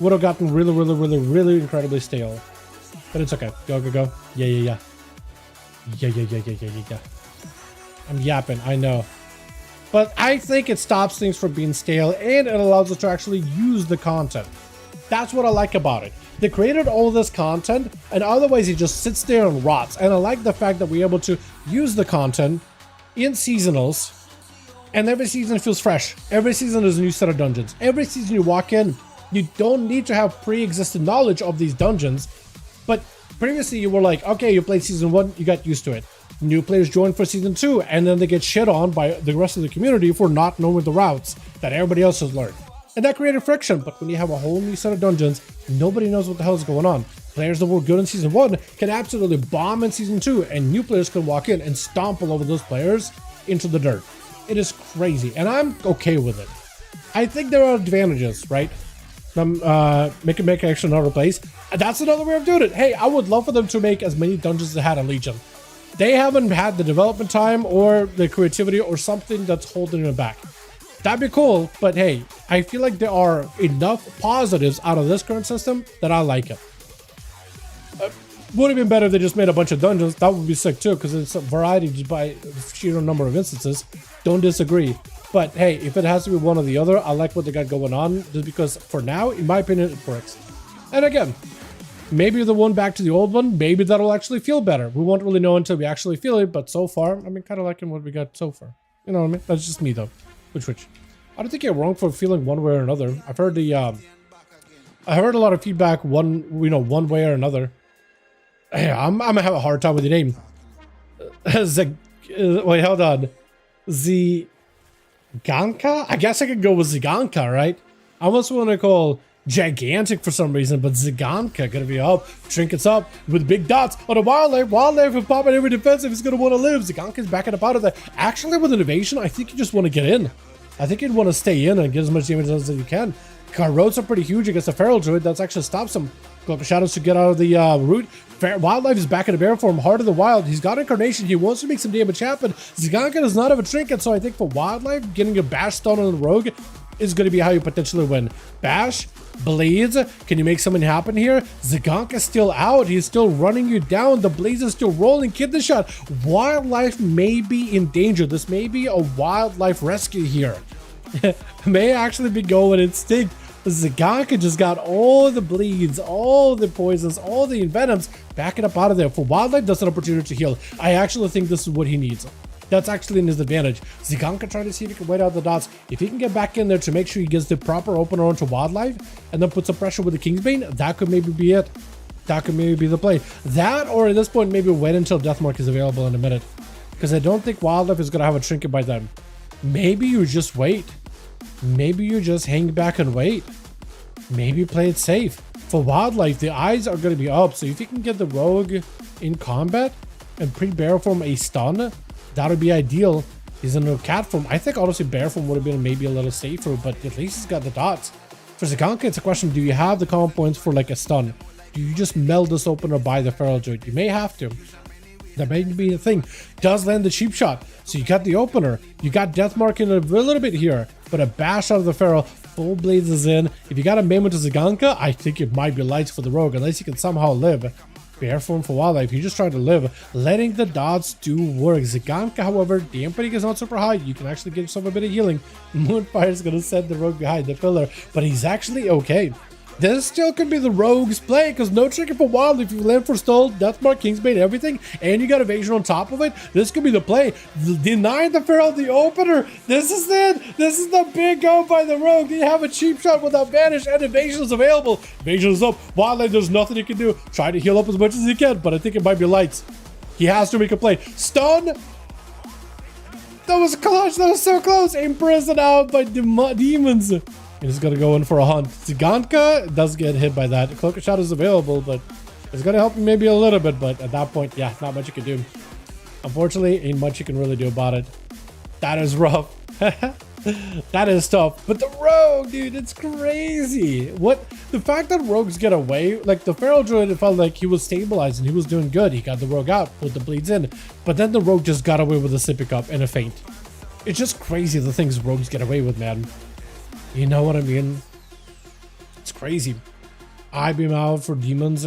Would have gotten really incredibly stale. But it's okay. Go. Yeah. I'm yapping, I know. But I think it stops things from being stale, and it allows us to actually use the content. That's what I like about it. They created all this content, and otherwise it just sits there and rots. And I like the fact that we're able to use the content in seasonals, and every season feels fresh. Every season is a new set of dungeons. Every season you walk in, you don't need to have pre-existing knowledge of these dungeons. But previously you were like, okay, you played season 1, you got used to it. New players join for season 2, and then they get shit on by the rest of the community for not knowing the routes that everybody else has learned. And that created friction, but when you have a whole new set of dungeons, nobody knows what the hell is going on. Players that were good in season 1 can absolutely bomb in season 2, and new players can walk in and stomp all over those players into the dirt. It is crazy, and I'm okay with it. I think there are advantages, right? Make actually another place. That's another way of doing it. Hey, I would love for them to make as many dungeons as they had in Legion. They haven't had the development time or the creativity or something that's holding them back. That'd be cool, but hey, I feel like there are enough positives out of this current system that I like it. Would have been better if they just made a bunch of dungeons. That would be sick too, because it's a variety just by sheer number of instances. Don't disagree. But hey, if it has to be one or the other, I like what they got going on, just because for now, in my opinion, it works. And again, maybe the one back to the old one, maybe that'll actually feel better. We won't really know until we actually feel it, but so far, I mean, kind of liking what we got so far. You know what I mean? That's just me though. Which. I don't think you're wrong for feeling one way or another. I've heard I heard a lot of feedback one way or another. Hey, I'm gonna have a hard time with your name. Wait, hold on. Ziganka? I guess I could go with Ziganka, right? I almost want to call Gigantic for some reason, but Ziganka gonna be up. Trinkets up with big dots on a wildlife. Wildlife is popping every defensive. He's gonna want to live. Ziganka's backing up out of that. Actually, with innovation, I think you just want to get in. I think you'd want to stay in and get as much damage as you can. Roads are pretty huge against a Feral Druid. That's actually stops him. Cloak of Shadows to get out of the root. Wildlife is back in the bear form, Heart of the Wild. He's got Incarnation. He wants to make some damage happen. Ziganga does not have a trinket, so I think for Wildlife, getting a bash stun on the rogue is going to be how you potentially win. Bash, Blades, can you make something happen here? Ziganga is still out. He's still running you down. The Blades is still rolling. Get the shot. Wildlife may be in danger. This may be a Wildlife rescue here. May actually be going instinct. Ziganga just got all the bleeds, all the poisons, all the envenoms, backing up out of there. For Wildlife, that's an opportunity to heal. I actually think this is what he needs. That's actually in his advantage. Ziganga trying to see if he can wait out the dots. If he can get back in there to make sure he gets the proper opener onto Wildlife and then put some pressure with the Kingsbane, that could maybe be it. That could maybe be the play. That, or at this point, maybe wait until Deathmark is available in a minute. Because I don't think Wildlife is going to have a trinket by then. Maybe you just wait. Maybe you just hang back and wait. Maybe play it safe. For Wildlife, the eyes are going to be up. So if you can get the rogue in combat and pre-bear form a stun, that would be ideal. He's in a cat form. I think honestly bear form would have been maybe a little safer, but at least he's got the dots. For Ziganga, it's a question, do you have the common points for like a stun? Do you just meld this opener by the Feral Druid? You may have to. That may be the thing. Does land the cheap shot. So you got the opener. You got Deathmark in a little bit here, but a bash out of the Feral. Full Blades is in. If you got a main to Ziganga, I think it might be lights for the rogue, unless you can somehow live. Bear form for Wildlife, you're just trying to live. Letting the dots do work. Ziganga, however, dampening is not super high. You can actually give yourself a bit of healing. Moonfire is going to send the rogue behind the pillar, but he's actually okay. This still could be the rogue's play, because no trinket for Wildlife. If you land for Stole, Deathmark, Kingsbane, everything, and you got evasion on top of it, this could be the play. Denying the Feral the opener. This is it. This is the big go by the rogue. You have a cheap shot without Vanish, and evasion is available. Evasion is up. Wildlife, there's nothing you can do. Try to heal up as much as you can, but I think it might be lights. He has to make a play. Stun. That was clutch. That was so close. Imprisoned out by demons. He's gonna go in for a hunt. Ziganga does get hit by that. Cloak of Shadow is available, but it's gonna help him maybe a little bit. But at that point, yeah, not much you can do. Unfortunately, ain't much you can really do about it. That is rough. That is tough. But the rogue, dude, it's crazy. What the fact that rogues get away, like the Feral Druid, it felt like he was stabilized and he was doing good. He got the rogue out, put the bleeds in, but then the rogue just got away with a sippy cup and a feint. It's just crazy the things rogues get away with, man. You know what I mean? It's crazy. I-beam out for demons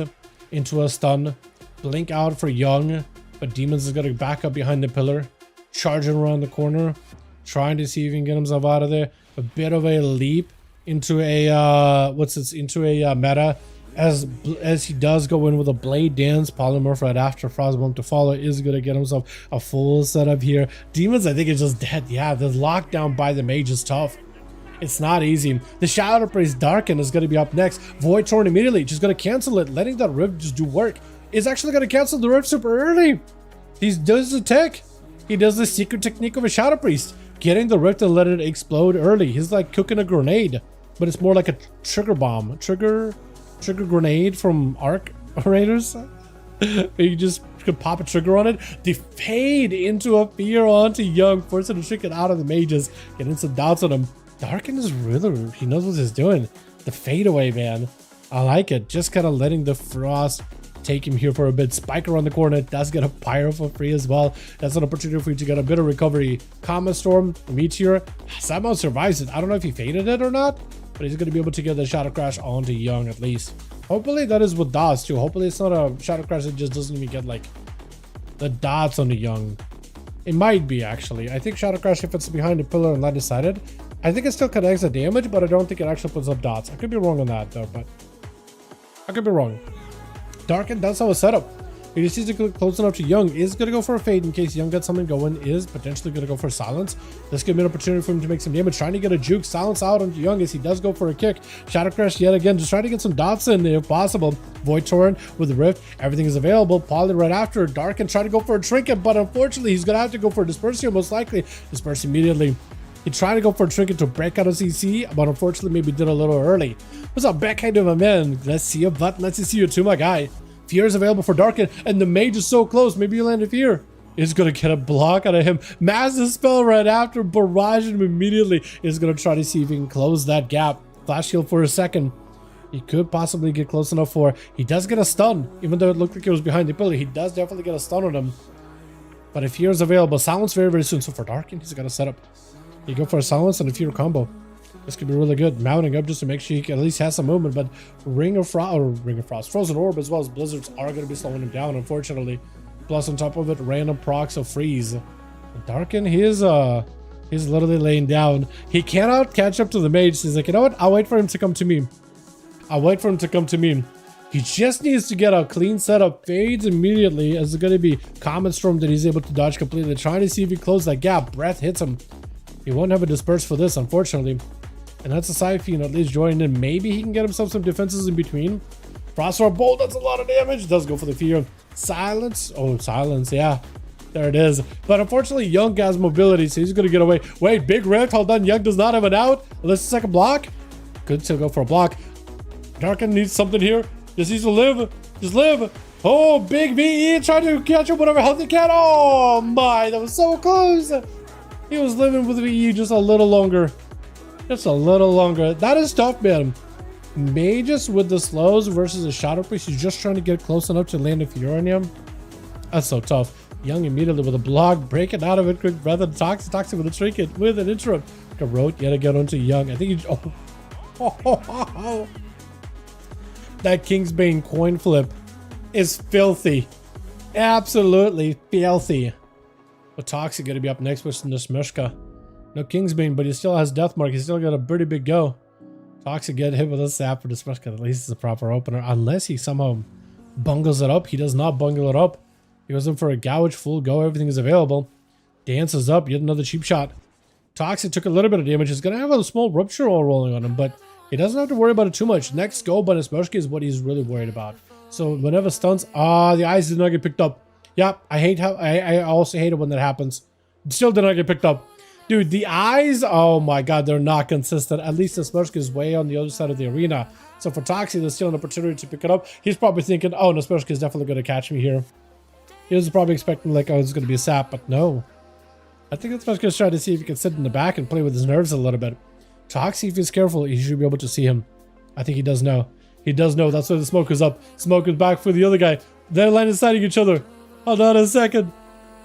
into a stun. Blink out for young, but demons is gonna back up behind the pillar, charging around the corner, trying to see if he can get himself out of there. A bit of a leap into a meta as he does go in with a blade dance. Polymorph right after Frostbomb to follow is gonna get himself a full setup here. Demons, I think, is just dead. Yeah, the lockdown by the mage is tough. It's not easy. The Shadow Priest Darken is going to be up next. Void Torn immediately, just going to cancel it, letting that Rift just do work. It's actually going to cancel the Rift super early. He does the tech. He does the secret technique of a Shadow Priest, getting the Rift and let it explode early. He's like cooking a grenade, but it's more like a trigger bomb. Trigger grenade from Arc Raiders. You just could pop a trigger on it. They fade into a fear onto Young, forcing the trinket out of the mages, getting some doubts on him. Darken is really, he knows what he's doing. The fadeaway, man. I like it. Just kind of letting the Frost take him here for a bit. Spike around the corner. Does get a Pyro for free as well. That's an opportunity for you to get a bit of recovery. Comet Storm, Meteor, somehow survives it. I don't know if he faded it or not, but he's going to be able to get the Shadow Crash onto Young at least. Hopefully that is what does too. Hopefully it's not a Shadow Crash that just doesn't even get like the dots on the Young. It might be actually. I think Shadow Crash, if it's behind the pillar and not decided, I think it still connects the damage, but I don't think it actually puts up dots. I could be wrong on that though, but I could be wrong. Darken does have a setup. He just needs to get close enough to Young. Is going to go for a fade in case Young gets something going. Is potentially going to go for silence. This could be an opportunity for him to make some damage. Trying to get a juke. Silence out onto Young as he does go for a kick. Shadow Crash yet again. Just trying to get some dots in if possible. Void Torrent with the Rift. Everything is available. Poly right after. Darken trying to go for a trinket, but unfortunately he's going to have to go for a Dispersio most likely. Disperse immediately. He tried to go for a trinket to break out of CC, but unfortunately maybe did a little early. What's up, backhand of a man? Let's see a button. Let's see you too, my guy. Fear is available for Darken, and the mage is so close. Maybe you land a Fear. Is going to get a block out of him. Massive spell right after, barrage him immediately. Is going to try to see if he can close that gap. Flash heal for a second. He could possibly get close enough for... He does get a stun. Even though it looked like he was behind the pillar, he does definitely get a stun on him. But if fear is available, silence very, very soon. So for Darkin, he's got a setup. You go for a silence and a fear combo. This could be really good. Mounting up just to make sure he can at least have some movement. But Ring of Frost, Frozen Orb as well as Blizzards are going to be slowing him down, unfortunately. Plus on top of it, random procs of freeze. Darkin, he's literally laying down. He cannot catch up to the mage. So he's like, you know what? I'll wait for him to come to me. I'll wait for him to come to me. He just needs to get a clean setup. Fades immediately as it's going to be Comet Storm that he's able to dodge completely. Trying to see if he closes that gap. Breath hits him. He won't have a disperse for this, unfortunately. And that's a Siphene at least joining in. Maybe he can get himself some defenses in between. Frost Orb Bolt, that's a lot of damage. Does go for the fear. Silence. Oh, silence. Yeah. There it is. But unfortunately, Young has mobility, so he's going to get away. Wait, big rift. Hold on. Young does not have an out. Unless the second block. Could still go for a block. Darkin needs something here. Just needs to live. Just live. Oh, big VE trying to catch up whatever health he can. Oh my, that was so close. He was living with VE just a little longer. Just a little longer. That is tough, man. Mages with the slows versus a Shadow Priest. He's just trying to get close enough to land a Fury on him. That's so tough. Young immediately with a block, breaking out of it quick rather than Toxic with a trinket with an interrupt. Garrote yet again onto Young. I think he... Oh. That Kingsbane coin flip is filthy. Absolutely filthy. But Toxic going to be up next with the Smishka. No Kingsbane, but he still has Deathmark. He's still got a pretty big go. Toxic get hit with a sap for the Smishka. At least it's a proper opener. Unless he somehow bungles it up. He does not bungle it up. He goes in for a gouge, full go. Everything is available. Dances up. Yet another cheap shot. Toxic took a little bit of damage. He's going to have a small rupture roll rolling on him, but he doesn't have to worry about it too much. Next go, but Smishka is what he's really worried about. So whenever stuns, the eyes did not get picked up. Yeah, I also hate it when that happens. Still did not get picked up. Dude, the eyes, oh my god, they're not consistent. At least the Smishka is way on the other side of the arena. So for Toxic, there's still an opportunity to pick it up. He's probably thinking, oh, Smishka is definitely going to catch me here. He was probably expecting like, oh, it's going to be a sap, but no. I think that's Smishka is trying to see if he can sit in the back and play with his nerves a little bit. Toxic, if he's careful, he should be able to see him. I think he does know. He does know. That's why the smoke is up. Smoke is back for the other guy. They're line siding each other. Hold on a second.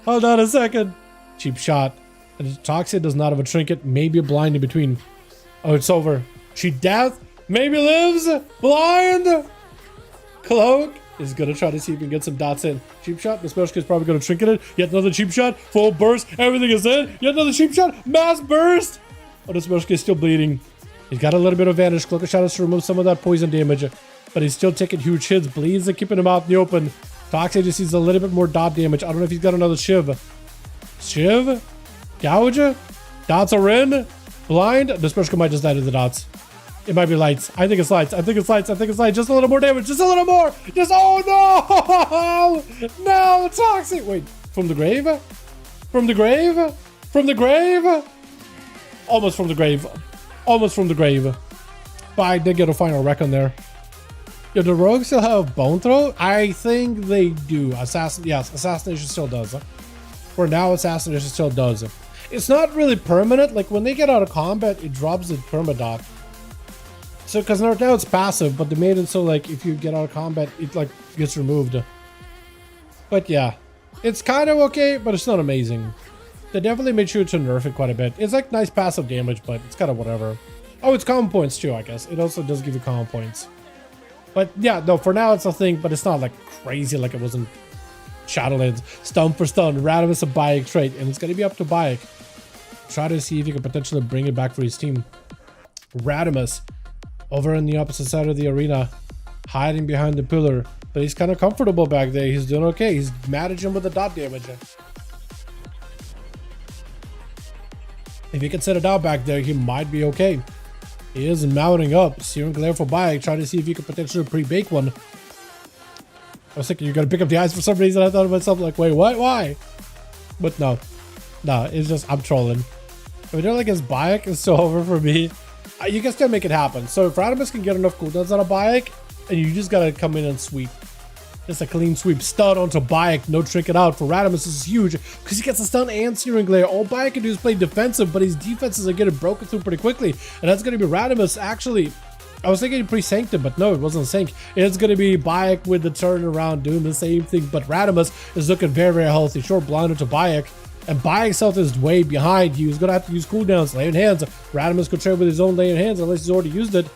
Hold on a second. Cheap shot. And Toxic does not have a trinket. Maybe a blind in between. Oh, it's over. She death. Maybe lives. Blind. Cloak is going to try to see if he can get some dots in. Cheap shot. The Smishka is probably going to trinket it. Yet another cheap shot. Full burst. Everything is in. Yet another cheap shot. Mass burst. Oh, the Smishka is still bleeding. He's got a little bit of advantage. Cloak of Shadows to remove some of that poison damage. But he's still taking huge hits. Bleeds are keeping him out in the open. Toxic just needs a little bit more dot damage. I don't know if he's got another Shiv. Shiv? Gouge? Dots are in. Blind? The Smishka might just die to the dots. It might be lights. I think it's lights. I think it's lights. I think it's lights. Just a little more damage. Just a little more. Just, oh no! No, Toxic. Wait, from the grave? From the grave? From the grave? Almost from the grave. Almost from the grave. But I did get a final wreck on there. Do the rogues still have bone throw? I think they do. Yes, assassination still does. For now, assassination still does. It's not really permanent. Like when they get out of combat, it drops the permadot. So because now it's passive, but they made it so like if you get out of combat, it like gets removed. But yeah, it's kind of okay, but it's not amazing. They definitely made sure to nerf it quite a bit. It's like nice passive damage, but it's kind of whatever. Oh, it's common points too, I guess. It also does give you common points. But yeah, no, for now it's a thing, but it's not like crazy like it was in Shadowlands. Stun for stun, Radimus a Bayek trait, and it's going to be up to Bayek. Try to see if he can potentially bring it back for his team. Radimus, over on the opposite side of the arena, hiding behind the pillar, but he's kind of comfortable back there. He's doing okay. He's managing with the dot damage. If he can set it out back there, he might be okay. He is mounting up. Searing Glare for Bayek, trying to see if he could potentially pre-bake one. I was thinking you're going to pick up the eyes for some reason. I thought to myself, like, wait, what? Why? But no. No, it's just, I'm trolling. I mean, like his Bayek is so over for me. You can still make it happen. So if Radimus can get enough cooldowns on a Bayek, and you just got to come in and sweep. Just a clean sweep. Stun onto Bayek. No trinket out. For Radimus, this is huge because he gets a stun and Searing Glare. All Bayek can do is play defensive, but his defenses are getting broken through pretty quickly. And that's going to be Radimus actually I was thinking pre-synced it, but no, it wasn't sync. It's going to be Bayek with the turnaround doing the same thing, but Radimus is looking very, very healthy. Short blinder to Bayek, and Bayek's health is way behind. He was going to have to use cooldowns, lay on hands. Radimus could trade with his own lay on hands unless he's already used it.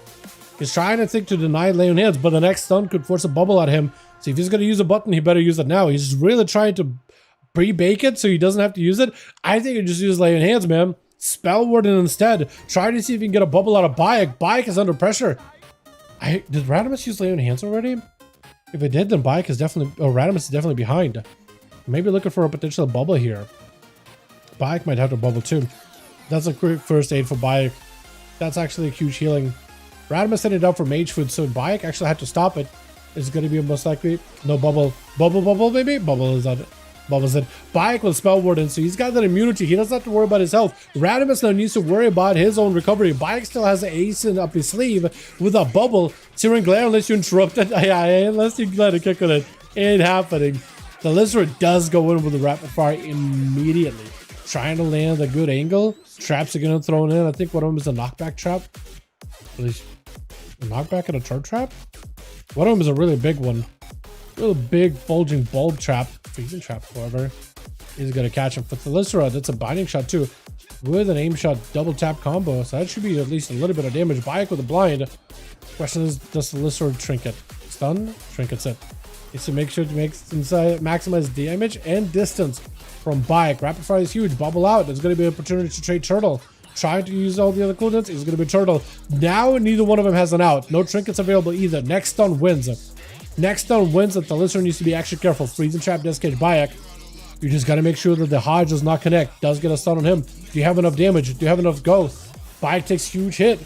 He's trying to think to deny lay on hands, but the next stun could force a bubble at him. So if he's going to use a button, he better use it now. He's really trying to pre-bake it so he doesn't have to use it. I think he just use lay on hands, man. Spell Warden instead. Try to see if he can get a bubble out of Bayek. Bayek is under pressure. Did Radimus use lay on hands already? If it did, then Bayek is definitely... Oh, Radimus is definitely behind. Maybe looking for a potential bubble here. Bayek might have to bubble too. That's a quick first aid for Bayek. That's actually a huge healing. Radimus set it up for mage food, so Bayek actually had to stop it. It's going to be most likely... No bubble. Bubble, maybe? Bubble is on it. Bubble said, Bayek will spell warden, so he's got that immunity. He doesn't have to worry about his health. Radimus now needs to worry about his own recovery. Bayek still has an ace up his sleeve with a bubble. Searing glare unless you interrupt it. Yeah, unless you let it kick on it. Ain't happening. The lizard does go in with the rapid fire immediately. Trying to land a good angle. Traps are going to throw in. I think one of them is a knockback trap. At least a knockback and a turret trap? One of them is a really big one. Really big bulging bulb trap. Freezing trap, however, is going to catch him. For Thalissera, that's a binding shot too. With an aim shot double tap combo. So that should be at least a little bit of damage. Bayek with a blind. Question is, does Thalissera trinket? Stun? Trinkets it. Needs to make sure to maximize damage and distance from Bayek. Rapid fire is huge. Bubble out. There's going to be an opportunity to trade Turtle. Trying to use all the other cooldowns. It's going to be Turtle. Now neither one of them has an out. No trinkets available either. Next stun wins. Next stun wins that the listener needs to be extra careful. Freezing trap does catch Bayek. You just got to make sure that the Hodge does not connect. Does get a stun on him. Do you have enough damage? Do you have enough go? Bayek takes huge hit.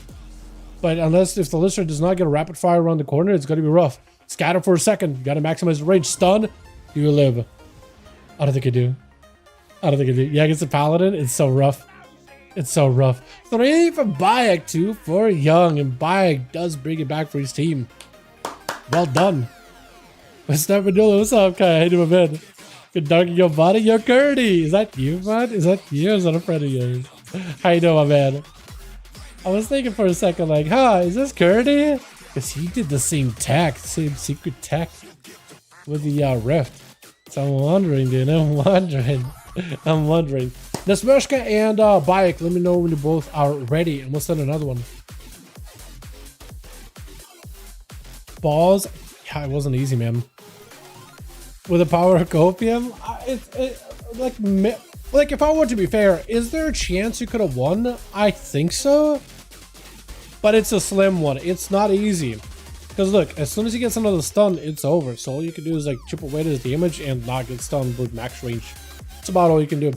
But if the listener does not get a rapid fire around the corner, it's going to be rough. Scatter for a second. You got to maximize the range. Stun. Do you live? I don't think I do. I don't think I do. Yeah, against the Paladin, it's so rough. It's so rough. 3 for Bayek, 2 for Young. And Bayek does bring it back for his team. Well done. What's up, Manula? What's up, Kai? How you doing, man? Good darking your body. Yo, Curdy. Is that you, man? Is that you? Or is that a friend of yours? How you doing, my man? I was thinking for a second, like, huh, is this Curdy? Because he did the same tech, same secret tech with the Rift. So I'm wondering, dude. I'm wondering. Nesmershka and Bayek, let me know when you both are ready, and we'll send another one. Balls. Yeah, it wasn't easy, man. With the power of copium, like if I were to be fair, is there a chance you could have won? I think so, but it's a slim one. It's not easy because look, as soon as he gets another stun, it's over. So all you can do is like chip away at his damage and not get stunned with max range. That's about all you can do.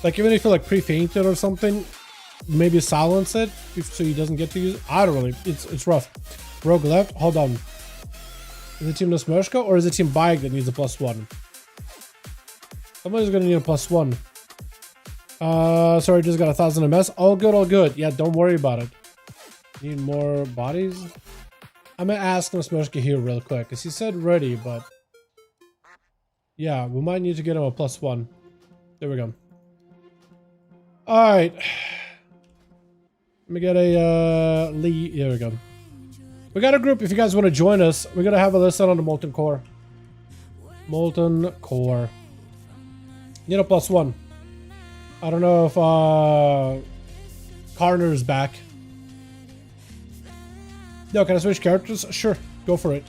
Like even if you're like pre-fainted or something, maybe silence it so he doesn't get to use it. I don't really. It's rough. Rogue left. Hold on. Is it Team Nesmershka or is it Team Bayek that needs a +1? Somebody's gonna need a +1. Sorry, just got 1,000 MS. All good, all good. Yeah, don't worry about it. Need more bodies? I'm gonna ask Nesmershka here real quick because he said ready, but yeah, we might need to get him a +1. There we go. All right. Let me get a lead. There we go. We got a group. If you guys want to join us, we're gonna have a listen on the Molten Core. Molten Core. Need a +1. I don't know if Karner is back. No, can I switch characters? Sure, go for it.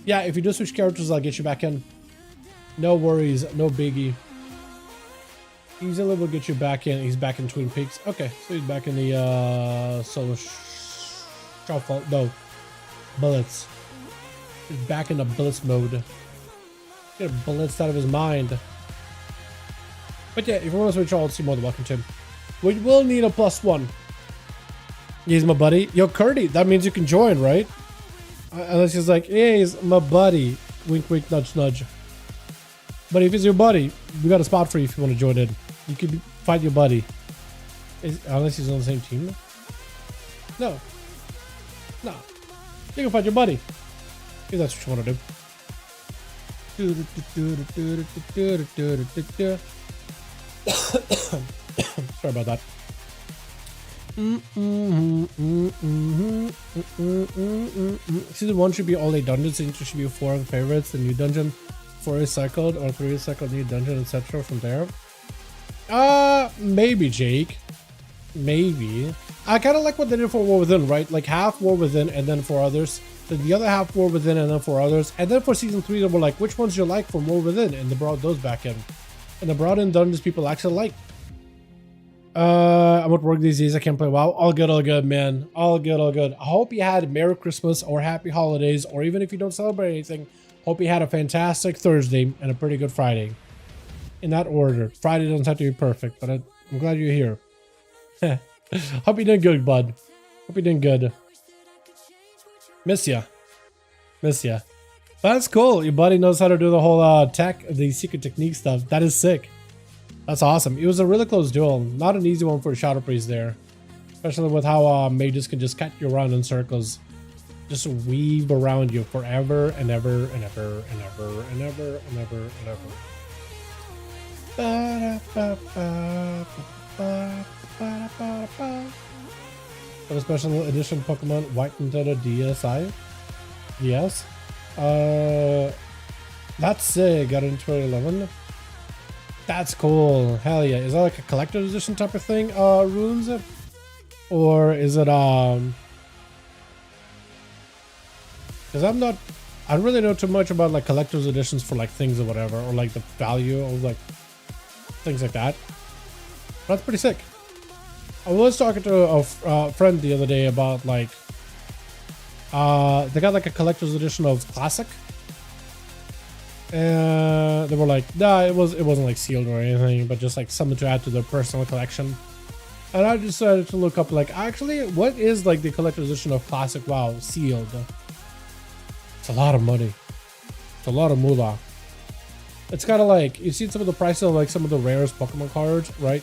Yeah, if you do switch characters, I'll get you back in. No worries, no biggie. Easily will get you back in. He's back in Twin Peaks. Okay, so he's back in the solo shuffle. No, bullets. He's back in the bullets mode. Get bullets out of his mind. But yeah, if you want to switch all, see more than welcome to him. We will need a +1. He's my buddy. Yo, Curdy, that means you can join, right? Unless he's like, hey, he's my buddy. Wink, wink, nudge, nudge. But if he's your buddy, we got a spot for you if you want to join in. You can fight your buddy. Unless he's on the same team. No. No. You can fight your buddy. If that's what you want to do. Sorry about that. Season 1 should be all 8 dungeons, season 2 should be 4 of the favorites, the new dungeon 4 is cycled, or 3 is cycled, new dungeon, etc. from there. Maybe, Jake. Maybe. I kind of like what they did for War Within, right? Like half War Within and then 4 others. Then the other half War Within and then 4 others. And then for season 3, they were like, which ones you like from War Within? And they brought those back in. And they brought in dungeons people actually like. I'm at work these days. I can't play WoW. All good, man. All good. I hope you had Merry Christmas or Happy Holidays, or even if you don't celebrate anything, hope you had a fantastic Thursday and a pretty good Friday. In that order. Friday doesn't have to be perfect, but I'm glad you're here. Hope you did good, bud. Hope you did good. Miss ya. That's cool. Your buddy knows how to do the whole the secret technique stuff. That is sick. That's awesome. It was a really close duel. Not an easy one for Shadow Priest there. Especially with how mages can just cut you around in circles. Just weave around you forever and ever and ever and ever and ever and ever and ever. For the special edition Pokemon White Nintendo DSi. Yes. That's sick. Got it in 2011. That's cool. Hell yeah. Is that like a collector's edition type of thing, runes? Or is it, because I don't really know too much about like collector's editions for like things or whatever, or like the value of like things like that. That's pretty sick. I was talking to a friend the other day about like, they got like a collector's edition of Classic. And they were like, nah, it wasn't like sealed or anything, but just like something to add to their personal collection. And I decided to look up like, actually, what is like the collector's edition of Classic WoW sealed? It's a lot of money. It's a lot of moolah. It's kind of like, you see some of the prices of like some of the rarest Pokemon cards, right?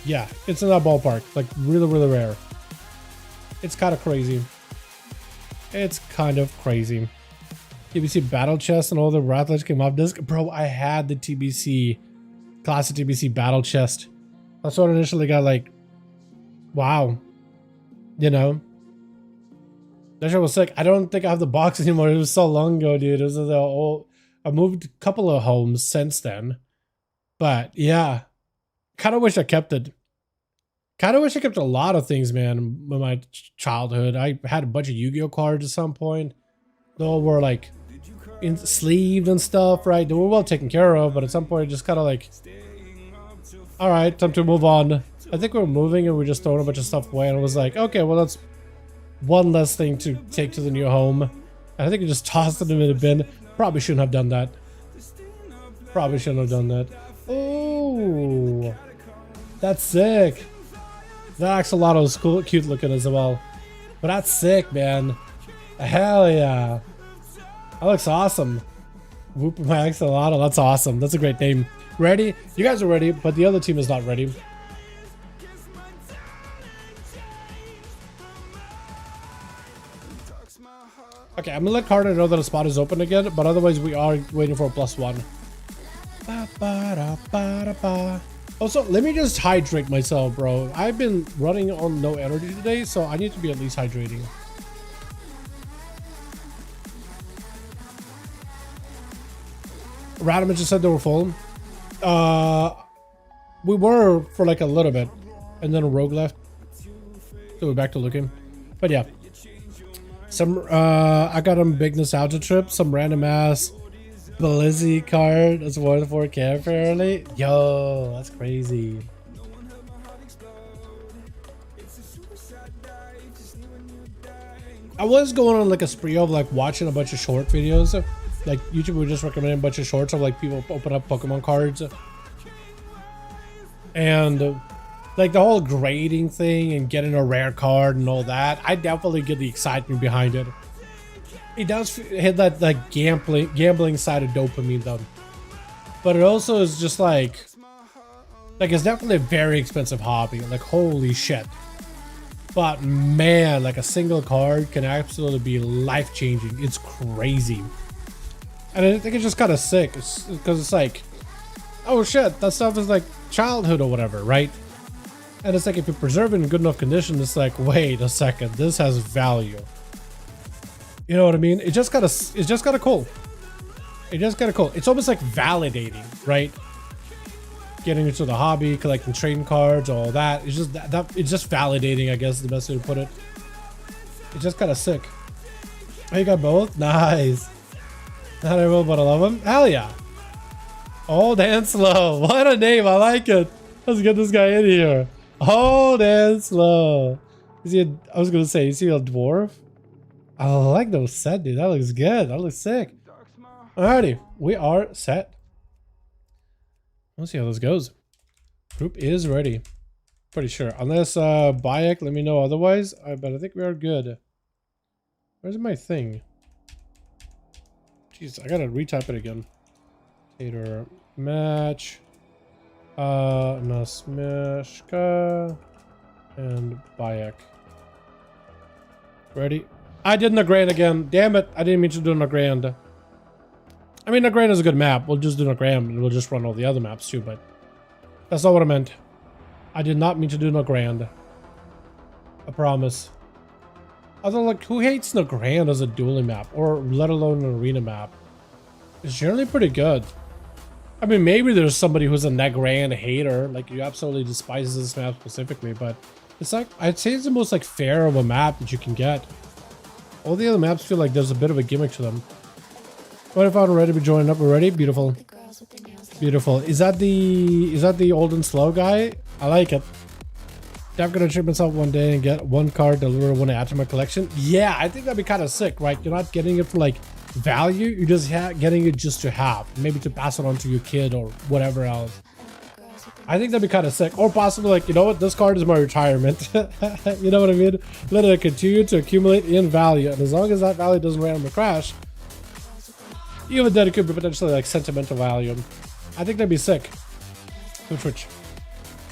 Yeah, it's in that ballpark. Like really rare. It's kind of crazy. TBC Battle Chest and all the Rattledge came off disc. Bro, I had the TBC, Classic TBC Battle Chest. That's what I initially got like, wow. You know? That shit was sick. I don't think I have the box anymore. It was so long ago, dude. It was the old, I moved a couple of homes since then. But yeah. Kind of wish I kept it. Kind of wish I kept a lot of things, man, in my childhood. I had a bunch of Yu-Gi-Oh cards at some point. They all were like sleeved and stuff, right? They were well taken care of, but at some point, just kind of like, all right, time to move on. I think we were moving and we just throwing a bunch of stuff away, and it was like, okay, well, that's one less thing to take to the new home. And I think I just tossed it in the bin. Probably shouldn't have done that. Oh, that's sick. That axolotl is cool, cute looking as well. But that's sick, man. Hell yeah. That looks awesome. Whoop my axolotl. That's awesome. That's a great name. Ready? You guys are ready, but the other team is not ready. Okay, I'm gonna let Carter know that the spot is open again, but otherwise we are waiting for a +1. Also, let me just hydrate myself, bro. I've been running on no energy today, so I need to be at least hydrating. Radimus just said they were full. We were for like a little bit, and then a rogue left, so we're back to looking. But yeah, some I got a big nostalgia trip. Some random ass Blizzy card is worth 4K apparently. Yo, that's crazy. I was going on like a spree of like watching a bunch of short videos. Like YouTube would just recommend a bunch of shorts of like people open up Pokemon cards. And like the whole grading thing and getting a rare card and all that. I definitely get the excitement behind it. It does hit that like gambling side of dopamine though. But it also is just like it's definitely a very expensive hobby. Like holy shit. But man, like a single card can absolutely be life-changing. It's crazy. And I think it's just kind of sick because it's like, oh shit, that stuff is like childhood or whatever, right? And it's like if you preserve it in good enough condition, it's like, wait a second, this has value. You know what I mean? It's just kind of cool. It just kind of cool. It's almost like validating, right? Getting into the hobby, collecting trading cards, all that. It's just it's just validating, I guess is the best way to put it. It's just kind of sick. Oh, you got both? Nice. Not I will, but I love them. Hell yeah. Old and slow. What a name. I like it. Let's get this guy in here. Old and slow. Is he I was gonna say, is he a dwarf? I like those set, dude. That looks good. That looks sick. Alrighty, we are set. Let's see how this goes. Group is ready. Pretty sure. Unless Bayek let me know otherwise. But I think we are good. Where's my thing? Jeez, I gotta retype it again. Hater match. Nasmeshka and Bayek. Ready? I did Nagrand again. Damn it. I didn't mean to do Nagrand. I mean, Nagrand is a good map. We'll just do Nagrand and we'll just run all the other maps too, but that's not what I meant. I did not mean to do Nagrand. I promise. Although, like, who hates Nagrand as a dueling map, or let alone an arena map? It's generally pretty good. I mean, maybe there's somebody who's a Nagrand hater, like you absolutely despises this map specifically, but it's like, I'd say it's the most like fair of a map that you can get. All the other maps feel like there's a bit of a gimmick to them. What if I'm ready to be joining up already? Beautiful. Beautiful. Is that the old and slow guy? I like it. I'm gonna trip myself one day and get one card delivered when I add to my collection. Yeah, I think that'd be kind of sick, right? You're not getting it for like value, you're just getting it just to have, maybe to pass it on to your kid or whatever else. I think that'd be kind of sick. Or possibly like, you know what, this card is my retirement. You know what I mean? Let it continue to accumulate in value, and as long as that value doesn't randomly crash, even then it could be potentially like sentimental value. I think that'd be sick. Twitch.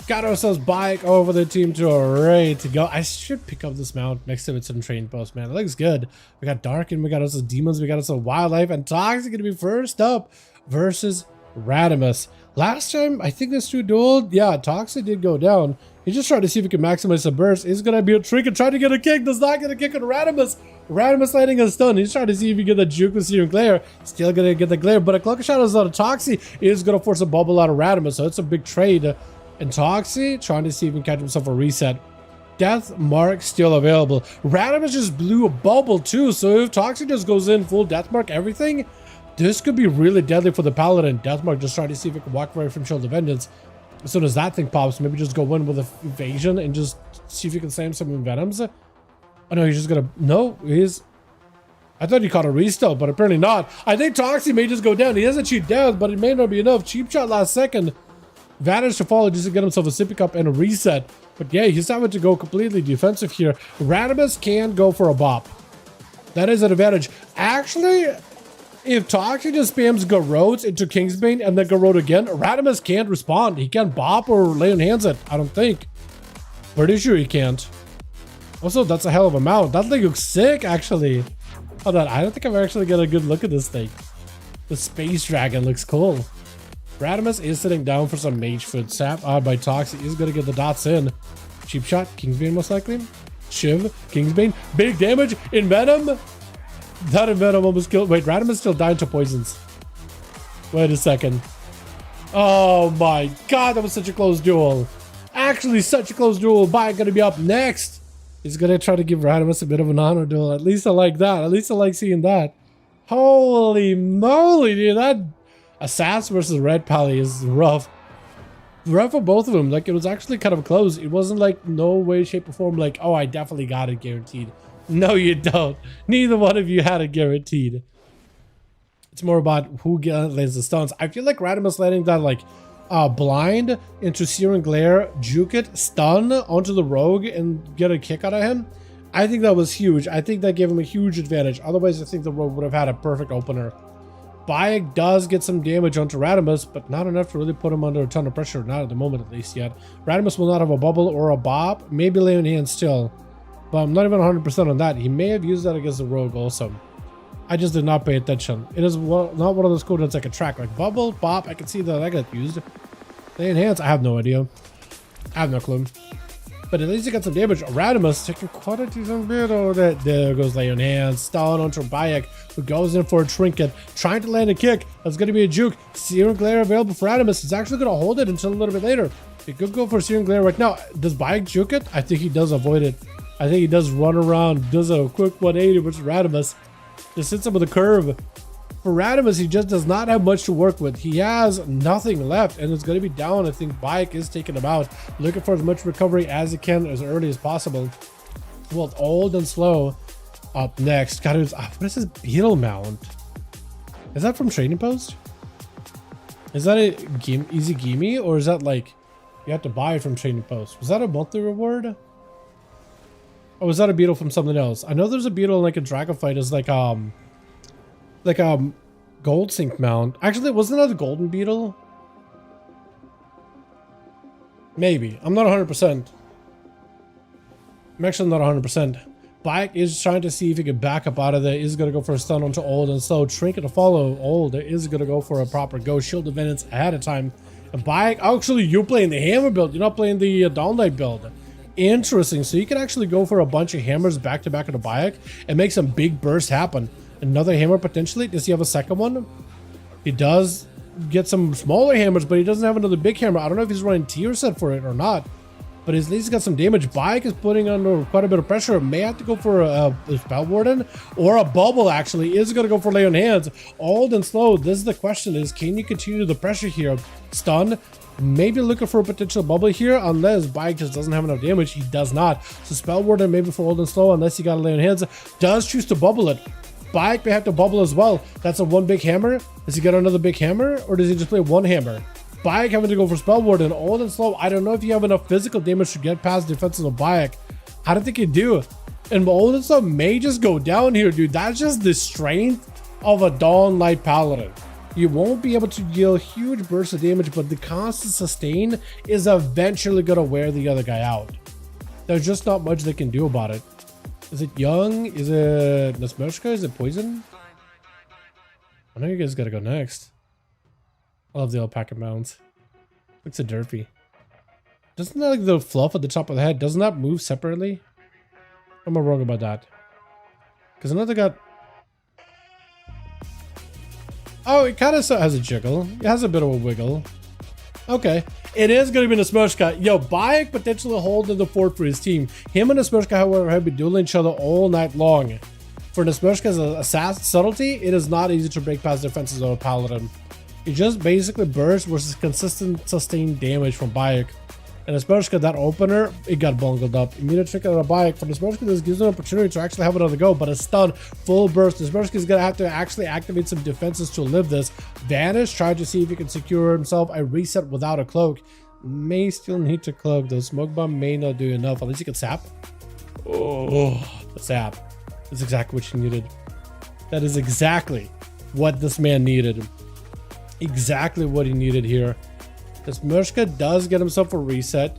Got ourselves bike over the team to ready to go. I should pick up this mount next time it's in train post, man. It looks good. We got Darken, we got us demons, we got us wildlife, and Toxic gonna be first up versus Radimus. Last time, I think this two dueled. Yeah, Toxic did go down. He just tried to see if he can maximize the burst. He's gonna be a trick and try to get a kick. Does not get a kick on Radimus. Radimus landing a stun. He's trying to see if he can get the juke with Searing Glare. Still gonna get the glare, but a Cloak of Shadows out of Toxic is gonna force a bubble out of Radimus, so it's a big trade. And Toxic trying to see if he can catch himself a reset. Death Mark still available. Radimus just blew a bubble too, so if Toxic just goes in full Death Mark everything, this could be really deadly for the Paladin. Death Mark just trying to see if he can walk away from Shield of Vengeance. As soon as that thing pops, maybe just go in with an evasion and just see if you can slam some Envenoms. Oh no, he's just gonna... No, he's... I thought he caught a restyle, but apparently not. I think Toxic may just go down. He doesn't cheat down, but it may not be enough. Cheap shot last second. Vanish to follow just to get himself a sippy cup and a reset. But yeah, he's having to go completely defensive here. Radimus can go for a bop. That is an advantage. Actually, if Toxic just spams Garrote into Kingsbane and then Garrote again, Radimus can't respond. He can't bop or lay on hands it, I don't think. Pretty sure he can't. Also, that's a hell of a mount. That thing looks sick, actually. Hold on, I don't think I've actually got a good look at this thing. The Space Dragon looks cool. Radimus is sitting down for some mage food. Sap out by Toxic. He's gonna get the dots in. Cheap shot. Kingsbane most likely. Shiv. Kingsbane. Big damage. Envenom. That Envenom almost killed. Wait, Radimus still dying to poisons. Wait a second. Oh my god, that was such a close duel. Actually, such a close duel. Bayek gonna be up next. He's gonna try to give Radimus a bit of an honor duel. At least I like that. At least I like seeing that. Holy moly, dude. That ASUS versus Red Pally is rough. Rough for both of them. Like, it was actually kind of close. It wasn't like no way, shape, or form like, oh, I definitely got it guaranteed. No, you don't. Neither one of you had it guaranteed. It's more about who lands the stuns. I feel like Radimus landing that, like, blind into Searing Glare, juke it, stun onto the rogue, and get a kick out of him. I think that was huge. I think that gave him a huge advantage. Otherwise, I think the rogue would have had a perfect opener. Bayek does get some damage onto Radimus, but not enough to really put him under a ton of pressure. Not at the moment, at least yet. Radimus will not have a bubble or a bop. Maybe lay on hand still. But I'm not even 100% on that. He may have used that against the rogue also. I just did not pay attention. It is not one of those cooldowns I can track. Like bubble, bop, I can see that I got used. Lay on hands, I have no idea. I have no clue. but at least he got some damage. Radimus taking quite a decent bit of that. There goes Lay on Hands. Stun onto Bayek, who goes in for a trinket, trying to land a kick. That's going to be a juke. Searing Glare available for Radimus. He's actually going to hold it until a little bit later. He could go for Searing Glare right now. Does Bayek juke it? I think he does avoid it. I think he does run around, does a quick 180, which Radimus just hits him with a curve. For Radimus, he just does not have much to work with. He has nothing left, and it's going to be down. I think Bayek is taking him out, looking for as much recovery as he can as early as possible. Well, old and slow. Up next, God, what is this beetle mount? Is that from Trading Post? Is that a easy gimme, or is that like you have to buy it from Trading Post? Was that a monthly reward? Or was that a beetle from something else? I know there's a beetle in like a dragon fight. Is like gold sync mount. Actually, wasn't that a golden beetle? Maybe. I'm not 100%. I'm actually not 100%. Bayek is trying to see if he can back up out of there. Is going to go for a stun onto old and slow. Trinket to follow old. Is going to go for a proper go. Shield of Vengeance ahead of time. And Bayek, actually, you're playing the hammer build. You're not playing the Dawn Knight build. Interesting. So you can actually go for a bunch of hammers back to back into Bayek and make some big bursts happen. Another hammer potentially. Does he have a second one? He does get some smaller hammers, but he doesn't have another big hammer. I don't know if he's running tier set for it or not, but at least he's got some damage. Bayek is putting under quite a bit of pressure. May have to go for a Spell Warden or a bubble. Actually, is going to go for Lay on Hands. Old and slow. This is the question: is can you continue the pressure here? Stun. Maybe looking for a potential bubble here, unless Bayek just doesn't have enough damage. He does not. So Spell Warden maybe for old and slow, unless he got a Lay on Hands. Does choose to bubble it. Bayek may have to bubble as well. That's a one big hammer. Does he get another big hammer, or does he just play one hammer? Bayek having to go for Spell Warden, old and slow. I don't know if you have enough physical damage to get past defenses of Bayek. I don't think you do. And old and slow may just go down here, dude. That's just the strength of a Dawn Knight Paladin. You won't be able to deal huge bursts of damage, but the constant sustain is eventually going to wear the other guy out. There's just not much they can do about it. Is it young? Is it Nesmershka? Is it poison? I know you guys gotta go next. I love the alpaca mounts. Looks a derpy. Doesn't that like the fluff at the top of the head? Doesn't that move separately? Am I wrong about that? Because another got. Oh, it kind of has a jiggle. It has a bit of a wiggle. Okay. It is going to be Nesmershka. Yo, Bayek potentially holding the fort for his team. Him and Nesmershka, however, have been dueling each other all night long. For Nesmershka's assassin subtlety, it is not easy to break past defenses of a paladin. It just basically bursts versus consistent sustained damage from Bayek. And Nesmershka, that opener, it got bungled up. Immediate trick out of Bayek. For Nesmershka, this gives him an opportunity to actually have another go, but a stun, full burst. Nesmershka is going to have to actually activate some defenses to live this. Vanish, try to see if he can secure himself a reset without a cloak. May still need to cloak, though. Smoke bomb may not do enough. At least he can sap. Oh, the sap. That's exactly what you needed. That is exactly what this man needed. Exactly what he needed here. Nesmershka does get himself a reset.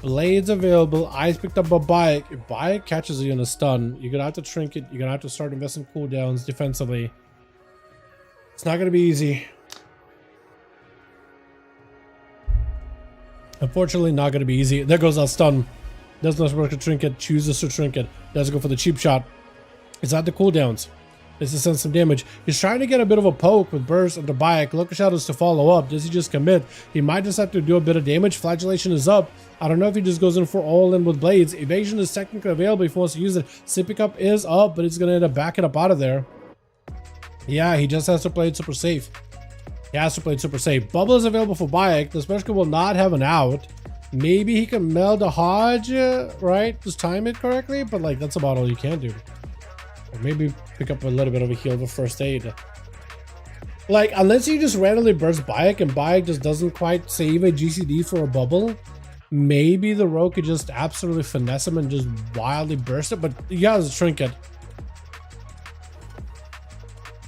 Blades available. Eyes picked up by Bayek. If Bayek catches you in a stun, you're going to have to trinket. You're going to have to start investing cooldowns defensively. It's not going to be easy. Unfortunately, not going to be easy. There goes that stun. Does Nesmershka trinket. Chooses to trinket. Does go for the cheap shot. It's at the cooldowns. This is send some damage. He's trying to get a bit of a poke with burst into Bayek. Look at shadows to follow up. Does he just commit? He might just have to do a bit of damage. Flagellation is up. I don't know if he just goes in for all in with blades. Evasion is technically available if he wants to use it. Sipping up is up, but he's going to end up backing up out of there. Yeah, he just has to play it super safe. He has to play it super safe. Bubble is available for Bayek. The Nesmershka will not have an out. Maybe he can meld a Hodge, right? Just time it correctly, but like that's about all you can do. Or maybe pick up a little bit of a heal with first aid. Like, unless you just randomly burst Bayek and Bayek just doesn't quite save a GCD for a bubble, maybe the rogue could just absolutely finesse him and just wildly burst it, but he has a trinket.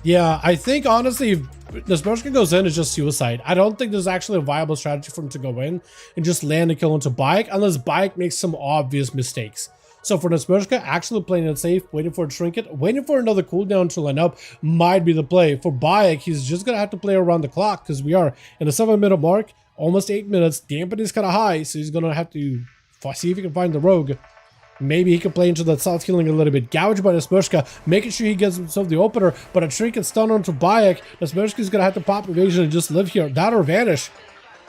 Yeah, I think honestly, if Nesmershka goes in, it's just suicide. I don't think there's actually a viable strategy for him to go in and just land a kill into Bayek, unless Bayek makes some obvious mistakes. So for Nesmershka, actually playing it safe, waiting for a trinket, waiting for another cooldown to line up might be the play. For Bayek, he's just going to have to play around the clock because we are in the 7-minute mark, almost 8 minutes. Dampen is kind of high, so he's going to have to see if he can find the rogue. Maybe he can play into that self-healing a little bit. Gouge by Nesmurshka, making sure he gets himself the opener, but a trinket stun onto Bayek. Nesmurshka's gonna have to pop evasion and just live here. That or vanish.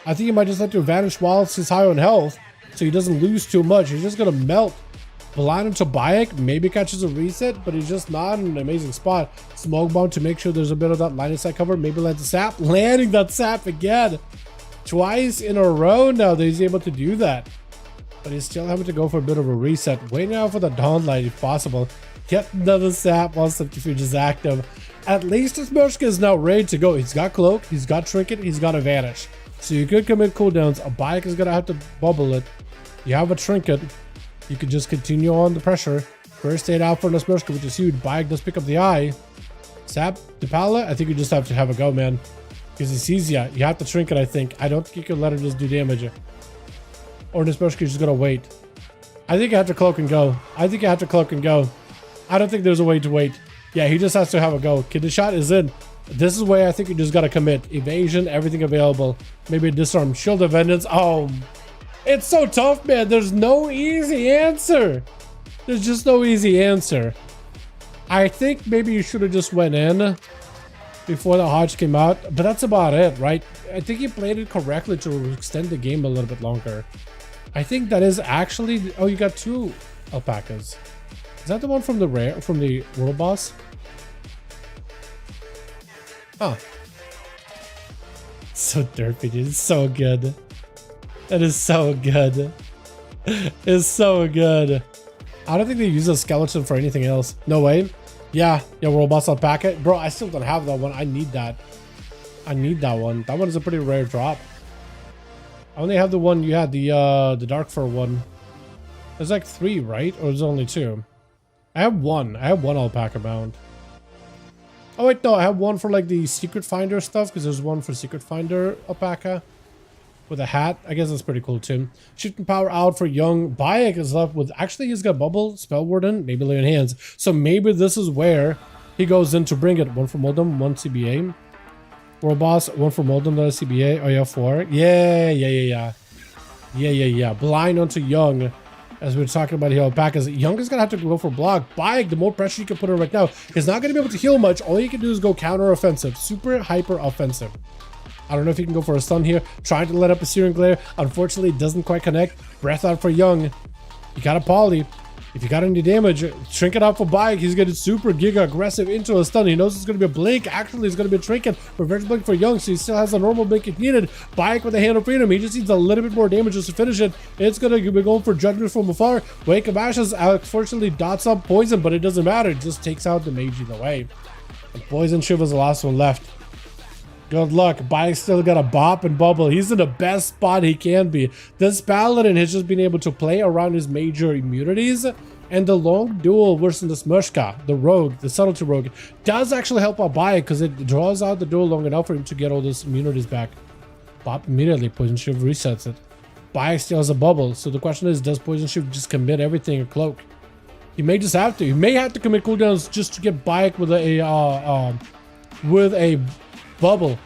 I think he might just let to vanish whilst he's high on health, so he doesn't lose too much. He's just gonna melt. Blind into Bayek, maybe catches a reset, but he's just not in an amazing spot. Smoke bomb to make sure there's a bit of that line of sight cover. Maybe land the sap. Landing that sap again. Twice in a row now that he's able to do that. But he's still having to go for a bit of a reset. Waiting out for the dawn light if possible. Get another sap while subterfuge is active. At least his Murshka is now ready to go. He's got cloak, he's got trinket, he's got a vanish. So you could commit cooldowns. A Bayek is gonna have to bubble it. You have a trinket. You could just continue on the pressure. First aid out for Nesmurshka, which is huge. Bayek does pick up the eye. Sap the pallet. I think you just have to have a go, man. Because he sees ya. You have to trinket, I think. I don't think you can let him just do damage. Or Nesmurshka is just gonna wait. I think I have to cloak and go. I think I have to cloak and go. I don't think there's a way to wait. Yeah, he just has to have a go. Okay, the shot is in. This is where I think you just gotta commit. Evasion, everything available. Maybe a disarm. Shield of Vengeance. Oh, it's so tough, man. There's no easy answer. There's just no easy answer. I think maybe you should have just went in before the Hodge came out. But that's about it, right? I think you played it correctly to extend the game a little bit longer. I think that is actually... Oh, you got two alpacas. Is that the one from the world boss? Huh. So derpy, dude. It's so good. That is so good. It's so good. I don't think they use a skeleton for anything else. No way. Yeah, world boss alpaca. Bro, I still don't have that one. I need that. I need that one. That one is a pretty rare drop. I only have the one you had, the dark fur one. There's like 3, right? Or there's only 2? I have one. I have one alpaca bound. Oh wait, no, I have one for like the secret finder stuff, because there's one for secret finder alpaca with a hat. I guess that's pretty cool too. Shifting power out for young. Bayek is left with, actually he's got bubble, spell warden, maybe lay in hands. So maybe this is where he goes in to bring it. One for Moldum, 1 CBA. World boss, 1 for Moldum, that is CBA. Oh yeah, 4. Yeah. Blind onto Young. As we were talking about here, alpacas. Young is gonna have to go for block. Bayek, the more pressure you can put on right now, he's not gonna be able to heal much. All you can do is go counter offensive, super hyper offensive. I don't know if he can go for a stun here. Trying to let up a Searing Glare. Unfortunately, it doesn't quite connect. Breath out for Young. You got a poly. If you got any damage, shrink it out for Bayek. He's getting super giga aggressive into a stun. He knows it's going to be a blink. Actually, it's going to be a trinket. Reverse blink for Young, so he still has a normal blink if needed. Bayek with a hand of freedom. He just needs a little bit more damage just to finish it. It's going to be going for Judgment from afar. Wake of Ashes, unfortunately, dots up poison, but it doesn't matter. It just takes out the mage either way. And Poison Shiv is the last one left. Good luck. Bayek still got a bop and bubble. He's in the best spot he can be. This paladin has just been able to play around his major immunities, and the long duel versus the Smushka, the rogue, the subtlety rogue, does actually help out Bayek because it draws out the duel long enough for him to get all those immunities back. Bop immediately. Poison Shiv resets it. Bayek still has a bubble, so the question is, does Poison Shiv just commit everything or cloak? He may just have to. He may have to commit cooldowns just to get Bayek with a bubble.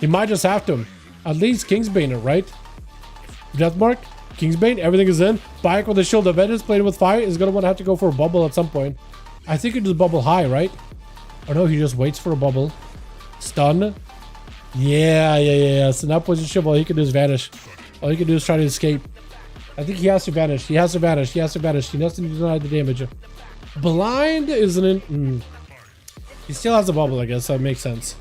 He might just have to. At least Kingsbane it, right? Deathmark, Kingsbane, everything is in. Bayek with a Shield of Vengeance, playing with fire, is gonna want to have to go for a bubble at some point. I think he just bubble high, right? Or no, he just waits for a bubble. Stun. Yeah. So now Poison Shiv, all he can do is vanish. All he can do is try to escape. I think he has to vanish. He has to vanish. He has to deny the damage. Blind isn't in. He still has a bubble, I guess. That makes sense.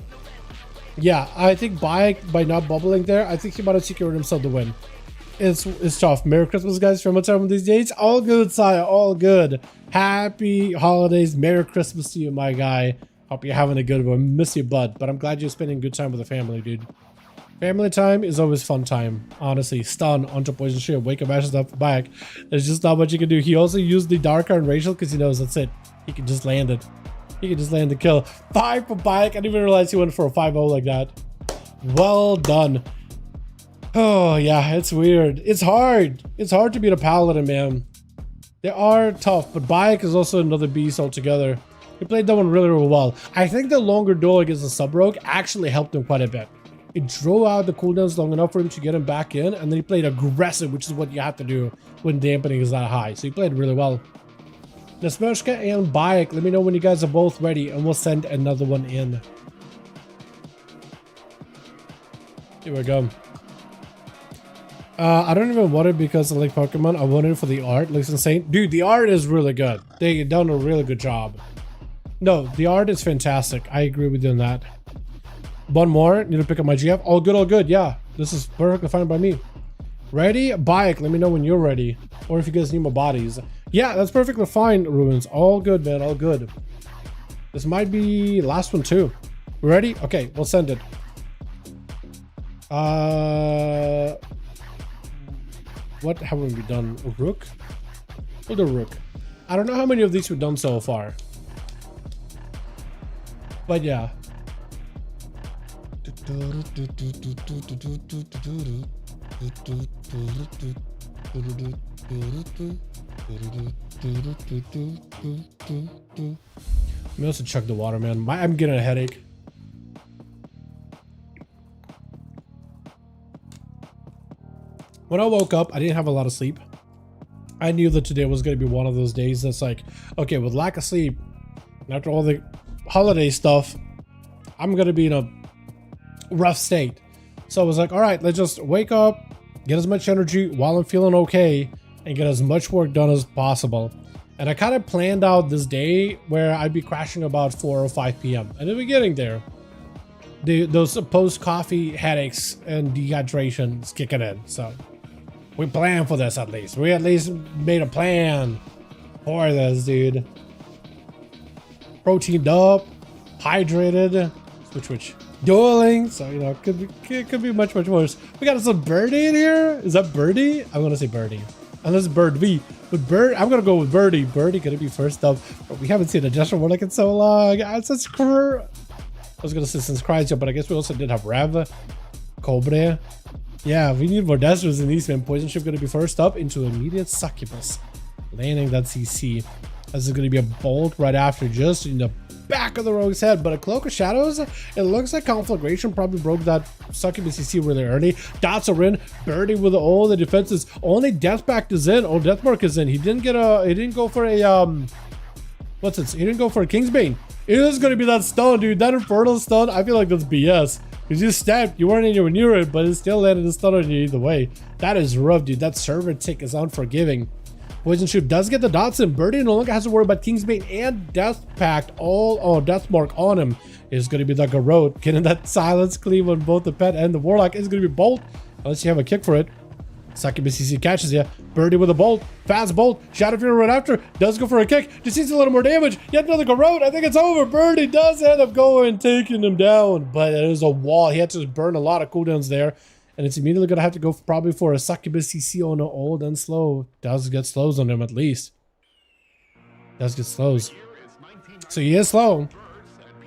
Yeah, I think Bayek, by not bubbling there, I think he might have secured himself the win. It's tough. Merry Christmas, guys, from what's happening these days. All good, Saya. All good. Happy holidays. Merry Christmas to you, my guy. Hope you're having a good one. Miss you, bud. But I'm glad you're spending good time with the family, dude. Family time is always fun time. Honestly, stun onto Poison Shield. Wake up, ashes up, back. There's just not much you can do. He also used the Dark Iron Racial because he knows that's it. He can just land it. He can just land the kill. 5 for Bayek. I didn't even realize he went for a 5-0 like that. Well done. Oh, yeah, it's weird. It's hard. It's hard to beat a paladin, man. They are tough, but Bayek is also another beast altogether. He played that one really, really well. I think the longer duel against the sub-rogue actually helped him quite a bit. He drew out the cooldowns long enough for him to get him back in, and then he played aggressive, which is what you have to do when dampening is that high. So he played really well. Nesmershka and Bayek, let me know when you guys are both ready, and we'll send another one in. Here we go. I don't even want it because I like Pokemon. I want it for the art. It looks insane. Dude, the art is really good. They've done a really good job. No, the art is fantastic. I agree with you on that. One more. Need to pick up my GF. All good, all good. Yeah, this is perfectly fine by me. Ready? Bayek, let me know when you're ready. Or if you guys need more bodies. Yeah, that's perfectly fine, Ruins. All good, man. All good. This might be last one too. Ready? Okay, we'll send it. What haven't we done? A Rook? We'll do Rook. I don't know how many of these we've done so far. But yeah. Let me also chug the water, man. I'm getting a headache. When I woke up, I didn't have a lot of sleep. I knew that today was going to be one of those days that's like, okay, with lack of sleep, after all the holiday stuff, I'm going to be in a rough state. So I was like, all right, let's just wake up, get as much energy while I'm feeling okay, and get as much work done as possible. And I kind of planned out this day where I'd be crashing about 4 or 5 p.m. And then we're getting there. Those post-coffee headaches and dehydration is kicking in. So we planned for this at least. We at least made a plan for this, dude. Proteined up, hydrated, which dueling. So, you know, it could be much worse. We got some birdie in here. Is that birdie? I'm gonna say birdie. Unless bird V. But bird, I'm gonna go with birdie. Birdie gonna be first up. But we haven't seen a Gesture Warlock in so long. I was gonna say since Cryogel, but I guess we also did have Rev, Cobra. Yeah, we need more Destros in these, man. Poison Ship gonna be first up into immediate Succubus. Landing that CC. This is gonna be a bolt right after, just in the back of the Rogue's head. But a Cloak of Shadows, it looks like Conflagration probably broke that Succubus CC really early. Dots are in, Birdie with all the defenses. Only Deathpact is in, or Deathmark is in. He didn't go for a, what's it? He didn't go for a Kingsbane. It is going to be that stun, dude. That Infernal stun, I feel like that's BS. Because you stabbed, you weren't anywhere near it, but it still landed a stun on you either way. That is rough, dude. That server tick is unforgiving. Poison Ship does get the dots in. Birdie no longer has to worry about Kingsbane and Death Pact. Deathmark on him. Is going to be the Garrote. Getting that silence cleave on both the pet and the Warlock is going to be Bolt. Unless you have a kick for it. Succubus CC catches you. Birdie with a bolt. Fast bolt. Shadow Fury right after. Does go for a kick. Just needs a little more damage. Yet another Garrote. I think it's over. Birdie does end up going, taking him down. But there's a wall. He had to burn a lot of cooldowns there. And it's immediately going to have to go probably for a Succubus CC on an old and slow. Does get slows on him at least. Does get slows. So he is slow.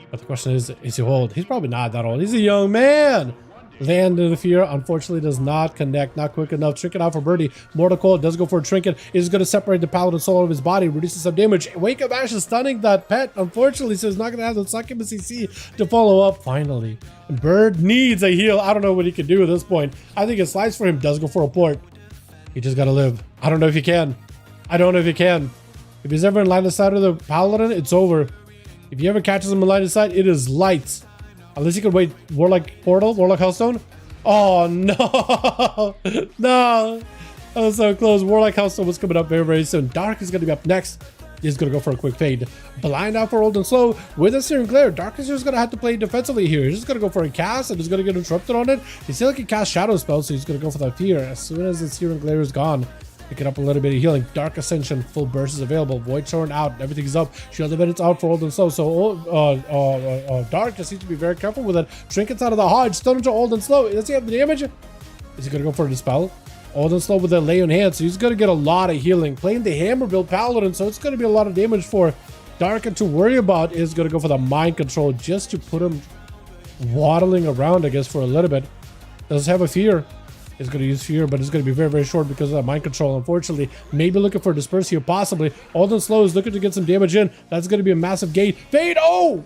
But the question is he old? He's probably not that old. He's a young man. Land in the fear, unfortunately does not connect, not quick enough. Trinket out for Birdie. Mortal Coil does go for a Trinket. Is going to separate the Paladin soul out of his body, reduces some damage. Wake Up Ash is stunning that pet, unfortunately, so he's not going to have the Succubus CC to follow up finally. And Bird needs a heal. I don't know what he can do at this point. I think a slice for him does go for a port. He just got to live. I don't know if he can. I don't know if he can. If he's ever in line of sight of the Paladin, it's over. If he ever catches him in line of sight, it is lights. Unless you could wait Warlock Portal, Warlock Hellstone. Oh no! No! That was so close. Warlock Hellstone was coming up very soon. Dark is going to be up next. He's going to go for a quick fade. Blind out for old and slow. With a Searing Glare, Dark is just going to have to play defensively here. He's just going to go for a cast and he's going to get interrupted on it. He still can cast Shadow Spell, so he's going to go for that fear. As soon as the Searing Glare is gone, pick it up a little bit of healing. Dark Ascension, full burst is available. Void Torrent out. Everything's up. Shield of Edits out for old and slow. So Dark just needs to be very careful with it. Trinkets out of the Hodge. Stun into old and slow. Does he have the damage? Is he going to go for a Dispel? Old and slow with a Lay on Hand. So he's going to get a lot of healing. Playing the Hammer build Paladin. So it's going to be a lot of damage for Dark. And to worry about is going to go for the Mind Control just to put him waddling around, I guess, for a little bit. Does have a fear. Is going to use fear, but it's going to be very short because of that mind control, unfortunately. Maybe looking for disperse here, possibly. Alden Slow is looking to get some damage in. That's going to be a massive gate. Fade! Oh!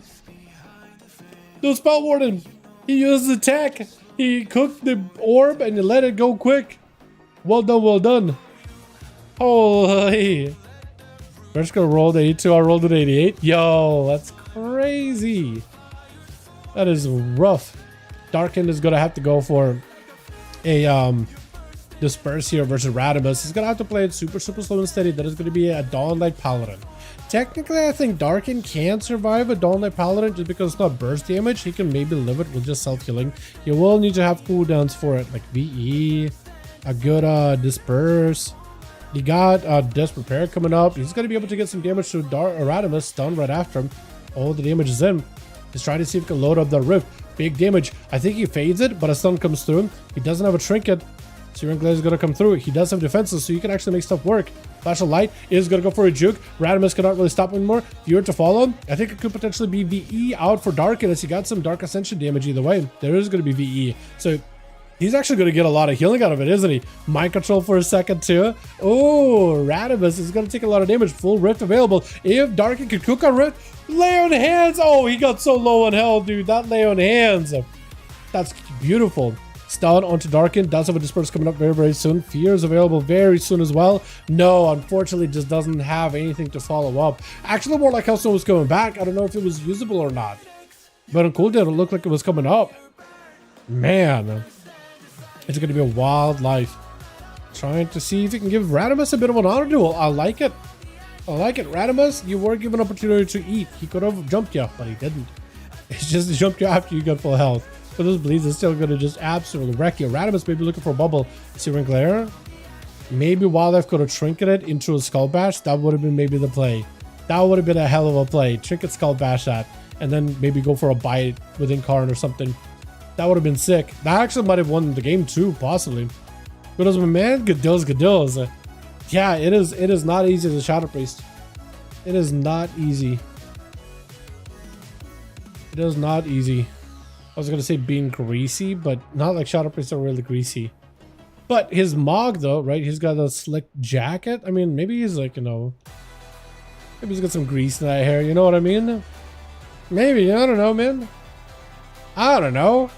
No Spell Warden! He uses attack! He cooked the orb and he let it go quick. Well done, well done. Holy. We're just gonna roll the 82. I rolled an 88. Yo, that's crazy. That is rough. Darkin is gonna have to go for a disperse here versus Radimus. He's gonna have to play it super slow and steady. That is gonna be a Dawnlight Paladin. Technically, I think Darkin can survive a Dawnlight Paladin just because it's not burst damage. He can maybe live it with just self-healing. You will need to have cooldowns for it, like VE, a good disperse. He got Death Repair coming up. He's gonna be able to get some damage to Radimus, stun right after him. All the damage is in. He's trying to see if he can load up the Rift. Big damage. I think he fades it, but a stun comes through. He doesn't have a trinket. Searing Glare is going to come through. He does have defenses, so you can actually make stuff work. Flash of Light is going to go for a juke. Radimus cannot really stop him anymore. Viewer to follow him. I think it could potentially be VE out for Darkin as he got some Dark Ascension damage either way. There is going to be VE. So he's actually going to get a lot of healing out of it, isn't he? Mind control for a second too. Oh, Radimus is going to take a lot of damage. Full Rift available. If Darkin could cook on Rift, lay on hands. Oh, he got so low on health, dude. That lay on hands. That's beautiful. Stun onto Darkin. Does have a disperse coming up very soon. Fear is available very soon as well. No, unfortunately, just doesn't have anything to follow up. Actually, more like how someone was coming back. I don't know if it was usable or not. But on cooldown, it looked like it was coming up. Man. It's going to be a wild life. Trying to see if you can give Radimus a bit of an honor duel. I like it. I like it. Radimus, you were given an opportunity to eat. He could have jumped you, but he didn't. He just jumped you after you got full health. So those bleeds are still going to just absolutely wreck you. Radimus may be looking for a bubble. Searing Glare. Maybe Wildlife could have trinketed it into a Skull Bash. That would have been maybe the play. That would have been a hell of a play. Trinket Skull Bash that. And then maybe go for a bite with Incarn or something. That would have been sick. That actually might have won the game too, possibly. But as my man, Gadills. Yeah, it is not easy as a Shadow Priest. It is not easy. It is not easy. I was gonna say being greasy, but not like Shadow Priests are really greasy. But his Mog though, right? He's got a slick jacket. I mean, maybe he's like, you know, maybe he's got some grease in that hair. You know what I mean? Maybe, I don't know, man. I don't know.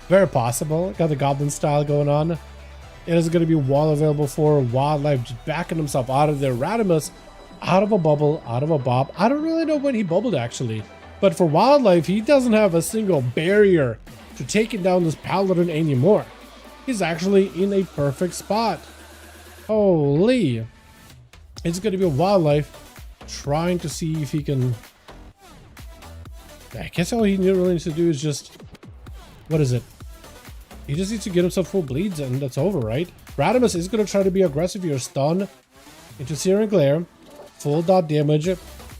Very possible. Got the Goblin style going on. It is going to be wall available for Wildlife, just backing himself out of there. Radimus out of a bubble, out of a bob. I don't really know when he bubbled actually. But for Wildlife, he doesn't have a single barrier to taking down this Paladin anymore. He's actually in a perfect spot. Holy. It's going to be a Wildlife trying to see if he can... I guess all he really needs to do is just... What is it? He just needs to get himself full bleeds and that's over, right? Radimus is going to try to be aggressive here. Stun into Searing Glare. Full dot damage.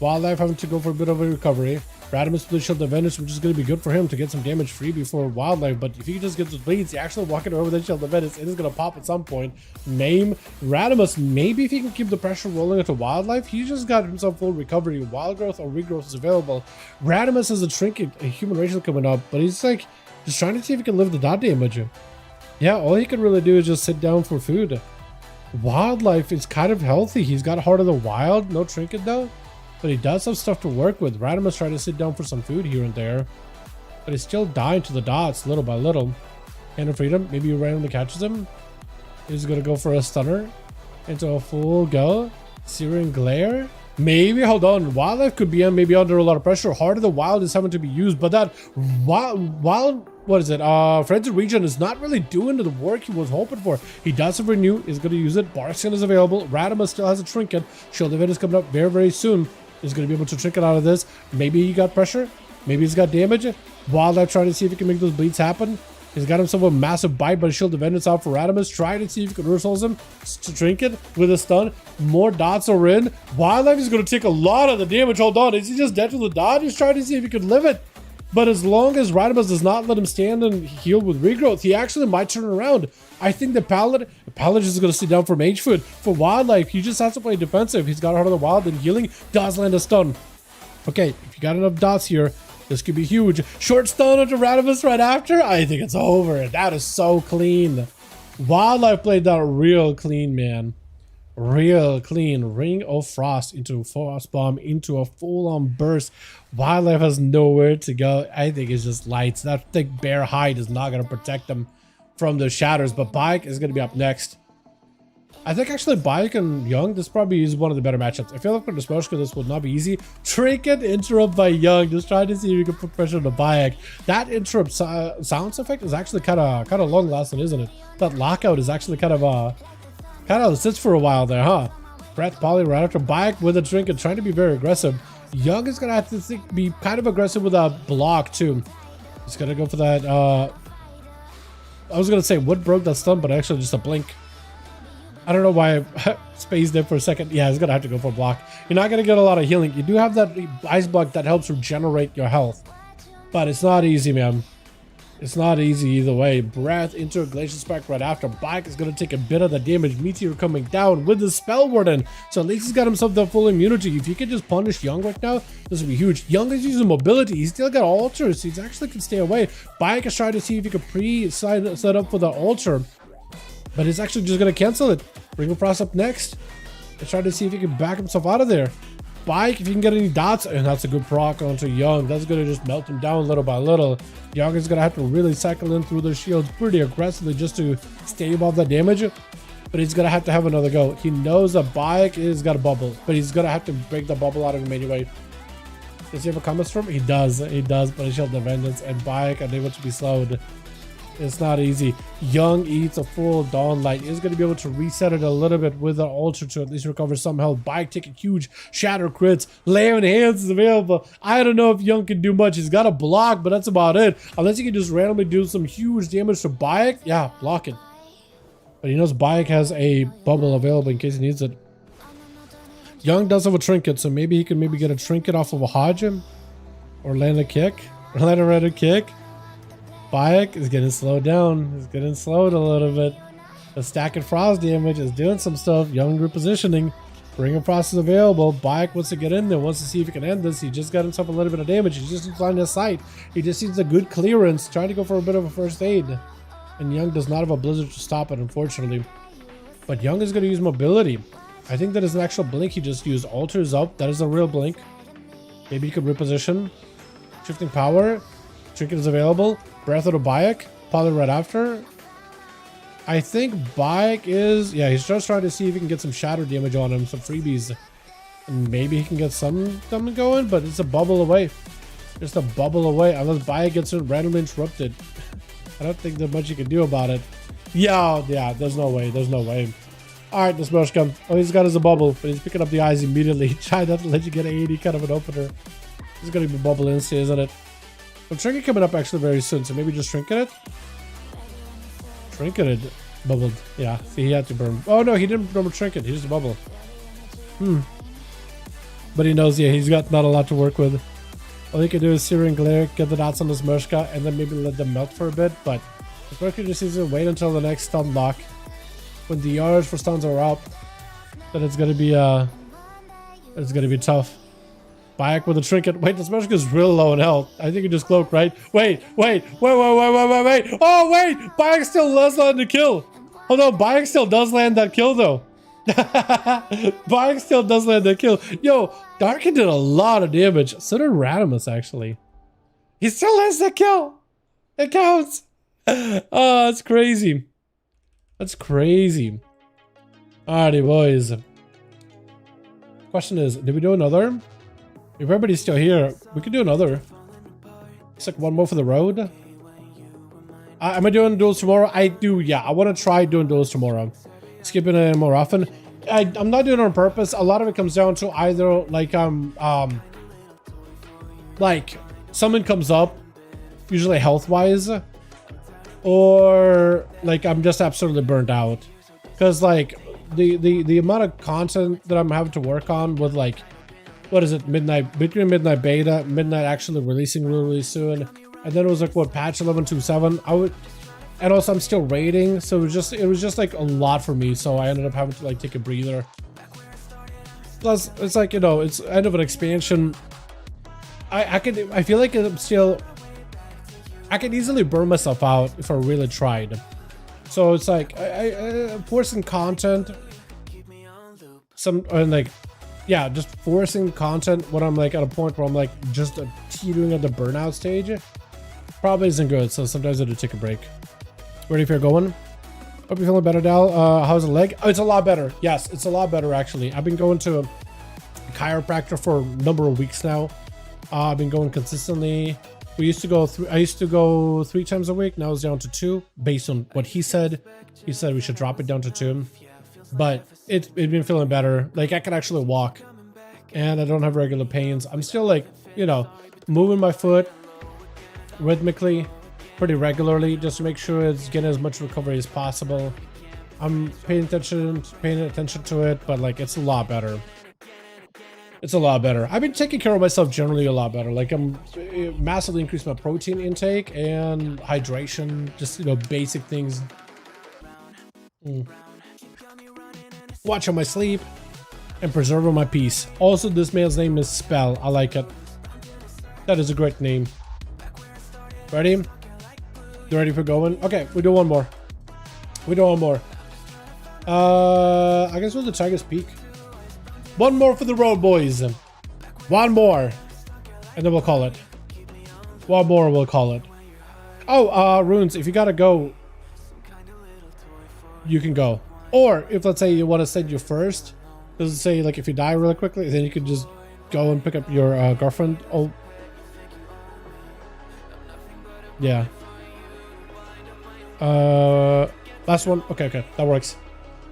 Wildlife having to go for a bit of a recovery. Radimus with the Shield of Venice, which is going to be good for him to get some damage free before Wildlife. But if he just gets the bleeds, he actually walking over the Shield of Venice. It is going to pop at some point. Maim. Radimus, maybe if he can keep the pressure rolling into Wildlife, he just got himself full recovery. Wild Growth or Regrowth is available. Radimus has a trinket, a human racial coming up, but he's like just trying to see if he can live the dot damage. Yeah, all he can really do is just sit down for food. Wildlife is kind of healthy. He's got Heart of the Wild, no trinket though. But he does have stuff to work with. Radimus trying to sit down for some food here and there. But he's still dying to the dots little by little. Hand of Freedom, maybe he randomly catches him. He's going to go for a stunner. Into a full go. Searing Glare. Maybe, hold on. Wildlife could be maybe under a lot of pressure. Heart of the Wild is having to be used. But that wild what is it? Frenzied Region is not really doing the work he was hoping for. He does have Renew. He's going to use it. Barkskin is available. Radimus still has a trinket. Shield of It is coming up very soon. He's going to be able to trinket out of this. Maybe he got pressure. Maybe he's got damage. Wildlife trying to see if he can make those bleeds happen. He's got himself a massive bite, but Shield of Vengeance out for Radimus. Trying to see if he can resource him to trinket with a stun. More dots are in. Wildlife is going to take a lot of the damage. Hold on. Is he just dead to the dot? He's trying to see if he can live it. But as long as Radimus does not let him stand and heal with regrowth, he actually might turn around. I think the Paladin is going to sit down for mage food. For Wildlife, he just has to play defensive. He's got Heart of the Wild and healing does land a stun. Okay, if you got enough dots here, this could be huge. Short stun onto Radimus right after. I think it's over. That is so clean. Wildlife played that real clean, man. Real clean Ring of Frost into Frost Bomb into a full-on burst. Wildlife has nowhere to go. I think it's just lights. That thick bear hide is not going to protect them from the shatters, but Bike is going to be up next. I think actually Bike and Young, this probably is one of the better matchups. I feel like for the Smoshka, this would not be easy. Trinket interrupt by Young, just trying to see if you can put pressure on the Bike. That interrupt sounds effect is actually kind of long lasting, isn't it? That lockout is actually kind of sits for a while there, huh? Breath Poly right after Bike with a Trinket, trying to be very aggressive. Young is gonna have to be kind of aggressive with a block too. He's gonna go for that. I was gonna say what broke that stun, but actually just a blink. I don't know why I spaced there for a second. Yeah, he's gonna have to go for a block. You're not gonna get a lot of healing. You do have that ice block that helps regenerate your health, but it's not easy, man. It's not easy either way. Breath into a Glacial Spec right after. Bike is going to take a bit of the damage. Meteor coming down with the Spell Warden. So at least he's got himself the full immunity. If he can just punish Young right now, this would be huge. Young is using mobility. He's still got altars. He actually can stay away. Bike is trying to see if he can set up for the altar. But he's actually just going to cancel it. Ring of Frost up next. He's trying to see if he can back himself out of there. Bike, if you can get any dots, and that's a good proc onto Young. That's going to just melt him down little by little. Young is going to have to really cycle in through the shields pretty aggressively just to stave off that damage. But he's going to have another go. He knows that Bike is got a bubble, but he's going to have to break the bubble out of him anyway. Does he have a comment from? He does, but he showed the Vengeance, and Bike unable to be slowed. It's not easy. Young eats a full Dawn Light. He's going to be able to reset it a little bit with the Ultra to at least recover some health. Bike taking huge shatter crits. Lay on Hands is available. I don't know if Young can do much. He's got a block, but that's about it. Unless he can just randomly do some huge damage to Bike. Yeah, block it. But he knows Bike has a bubble available in case he needs it. Young does have a Trinket, so maybe he can get a Trinket off of a Hajim. Or land a kick. Or land a red kick. Bike is getting slowed down. He's getting slowed a little bit. The stack and frost damage is doing some stuff. Young repositioning. Ring of Frost is available. Bike wants to get in there. Wants to see if he can end this. He just got himself a little bit of damage. He just needs line of sight. He just needs a good clearance. Trying to go for a bit of a first aid. And Young does not have a blizzard to stop it, unfortunately. But Young is going to use mobility. I think that is an actual blink he just used. Altars up. That is a real blink. Maybe he could reposition. Shifting power. Trinket is available. Breath of the Bike. Poly right after. I think Bike is... Yeah, he's just trying to see if he can get some shatter damage on him. Some freebies. And maybe he can get something going, but it's a bubble away. Just a bubble away. Unless Bike gets randomly interrupted. I don't think there's much you can do about it. Yeah, there's no way. There's no way. Alright, the Smoshka. All he's got is a bubble, but he's picking up the eyes immediately. Try not to let you get 80 kind of an opener. It's gonna be bubble instant, isn't it? But Trinket coming up actually very soon, so maybe just Trinket it? Trinketed. Bubbled. Yeah, see, he had to burn. Oh no, he didn't burn a Trinket, he just bubble. But he knows, yeah, he's got not a lot to work with. All he can do is Searing Glare, get the dots on the Smoshka, and then maybe let them melt for a bit, but the Smoshka just needs to wait until the next stun lock. When the yards for stuns are up, then it's gonna be tough. Bike with a Trinket. Wait, the Smoshka is real low in health. I think he just cloaked, right? Wait. Oh, wait. Bike still does land the kill. Oh, no. Bike still does land that kill, though. Bike still does land that kill. Yo, Darkin did a lot of damage. So did Radimus, actually. He still lands that kill. It counts. Oh, that's crazy. That's crazy. Alrighty, boys. Question is, did we do another? If everybody's still here, we could do another. It's like one more for the road. Am I doing duels tomorrow? I do, yeah. I want to try doing duels tomorrow. Skipping it more often. I'm not doing it on purpose. A lot of it comes down to either like someone comes up, usually health-wise, or like I'm just absolutely burnt out. Because like the amount of content that I'm having to work on with like, what is it, between midnight beta, midnight actually releasing really soon, and then it was like what, patch 11.27. And also I'm still raiding, so it was just like a lot for me, so I ended up having to like take a breather. Plus it's like, you know, it's end of an expansion. I feel like I could easily burn myself out if I really tried. So it's like I forcing content like, yeah, just forcing content when I'm like at a point where I'm like just teetering at the burnout stage probably isn't good. So sometimes I do take a break. Ready if you're going? Hope you're feeling better, Dal. How's the leg? Oh, it's a lot better. Yes, it's a lot better actually. I've been going to a chiropractor for a number of weeks now. I've been going consistently. I used to go 3 times a week. Now it's down to 2 based on what he said. He said we should drop it down to 2. But it's been feeling better. Like I can actually walk and I don't have regular pains. I'm still like, you know, moving my foot rhythmically pretty regularly just to make sure it's getting as much recovery as possible. I'm paying attention to it, but like it's a lot better. It's a lot better. I've been taking care of myself generally a lot better. Like I'm massively increased my protein intake and hydration, just, you know, basic things. Watching my sleep and preserving my peace. Also, this man's name is Spell. I like it. That is a great name. Ready? You ready for going? Okay, we do one more. We do one more. I guess we'll do Tiger's Peak. One more for the road, boys. One more. And then we'll call it. One more, we'll call it. Oh, Runes, if you gotta go, you can go. Or if, let's say, you want to send you first, does it say, like, if you die really quickly, then you can just go and pick up your girlfriend? Oh. Yeah. Last one. Okay, that works.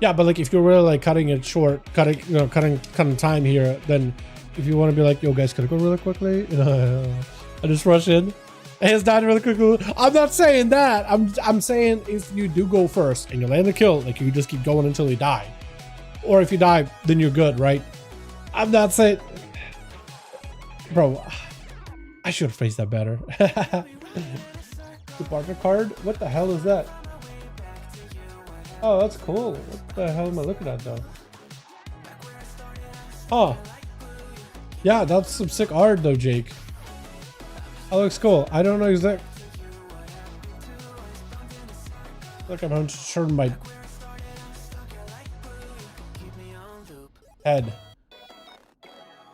Yeah, but like if you're really like cutting it short, cutting time here, then if you want to be like, yo guys, can I go really quickly? You know, I just rush in. And it's died really quickly. I'm not saying that. I'm saying if you do go first and you land a kill, like you just keep going until you die. Or if you die, then you're good, right? I'm not saying, bro, I should have phrased that better. The partner card? What the hell is that? Oh, that's cool. What the hell am I looking at though? Oh. Yeah, that's some sick art though, Jake. That looks cool. I don't know exactly. Look, I'm turning my head.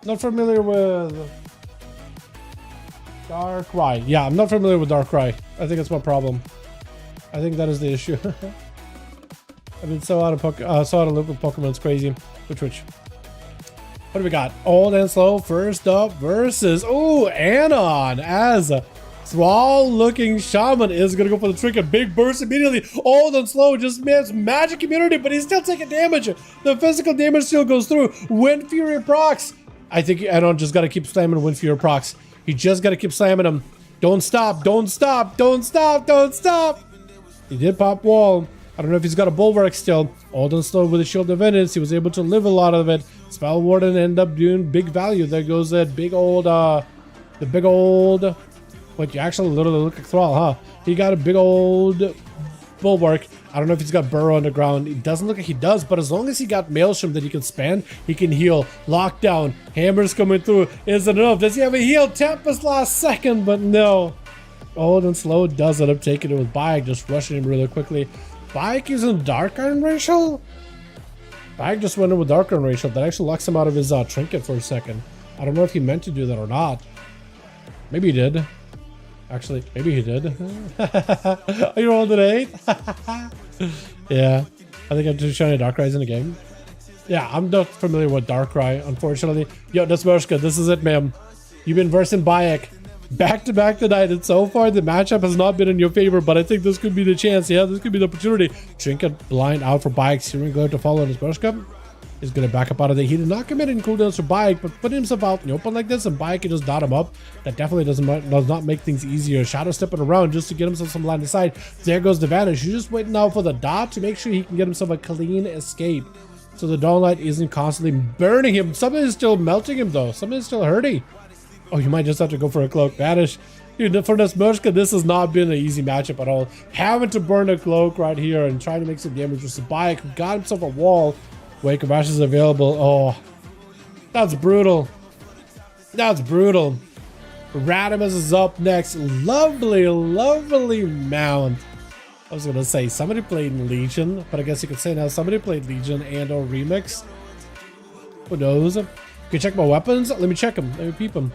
Not familiar with Darkrai. Yeah, I'm not familiar with Darkrai. I think that's my problem. I think that is the issue. I've been so out of loop with Pokemon. It's crazy. Which? What do we got? Old and slow. First up versus Anon as a Thrall looking shaman is gonna go for the trick. A big burst immediately. Old and slow just missed magic immunity, but he's still taking damage. The physical damage still goes through. Wind Fury procs. I think Anon just gotta keep slamming Wind Fury procs. He just gotta keep slamming them. Don't stop. Don't stop. Don't stop. Don't stop. He did pop wall. I don't know if he's got a bulwark still. Old and slow with a shield of vengeance. He was able to live a lot of it. Spell Warden ended up doing big value. There goes that big old, the big old, what, you actually literally look like Thrall, huh? He got a big old bulwark. I don't know if he's got Burrow underground. It doesn't look like he does, but as long as he got Maelstrom that he can spam, he can heal. Lockdown. Hammers coming through. Isn't enough. Does he have a heal? Tempest last second, but no. Old and slow does end up taking it with Bayek, just rushing him really quickly. Bayek using Dark Iron Racial? Bayek just went in with Dark Iron Racial. That actually locks him out of his trinket for a second. I don't know if he meant to do that or not. Maybe he did. Actually, maybe he did. Are you rolling an 8? Yeah. I think I'm just showing Darkrai's in the game. Yeah, I'm not familiar with Darkrai, unfortunately. Yo, Desmershka, this is it, ma'am. You've been versing Bayek back-to-back tonight, and so far the matchup has not been in your favor, but I think this could be the chance. Yeah, this could be the opportunity. Trinket blind out for Bayek. Searing going to follow Desmershka. He's going to back up out of there. He did not commit any cooldowns for Bayek, but putting himself out in the open like this, and Bayek can just dot him up. That definitely does not make things easier. Shadow stepping around just to get himself some line of sight. There goes the Vanish. He's just waiting now for the dot to make sure he can get himself a clean escape, so the Dawnlight isn't constantly burning him. Something is still melting him, though. Something is still hurting. Oh, you might just have to go for a cloak. Vanish. Dude, for Desmershka, this has not been an easy matchup at all. Having to burn a cloak right here and trying to make some damage with Bayek, who got himself a wall. Wake of Ashes available. Oh, that's brutal. That's brutal. Radimus is up next. Lovely, lovely mount. I was gonna say somebody played Legion, but I guess you could say now somebody played Legion and or Remix. Who knows? Can you check my weapons? Let me check them. Let me peep them.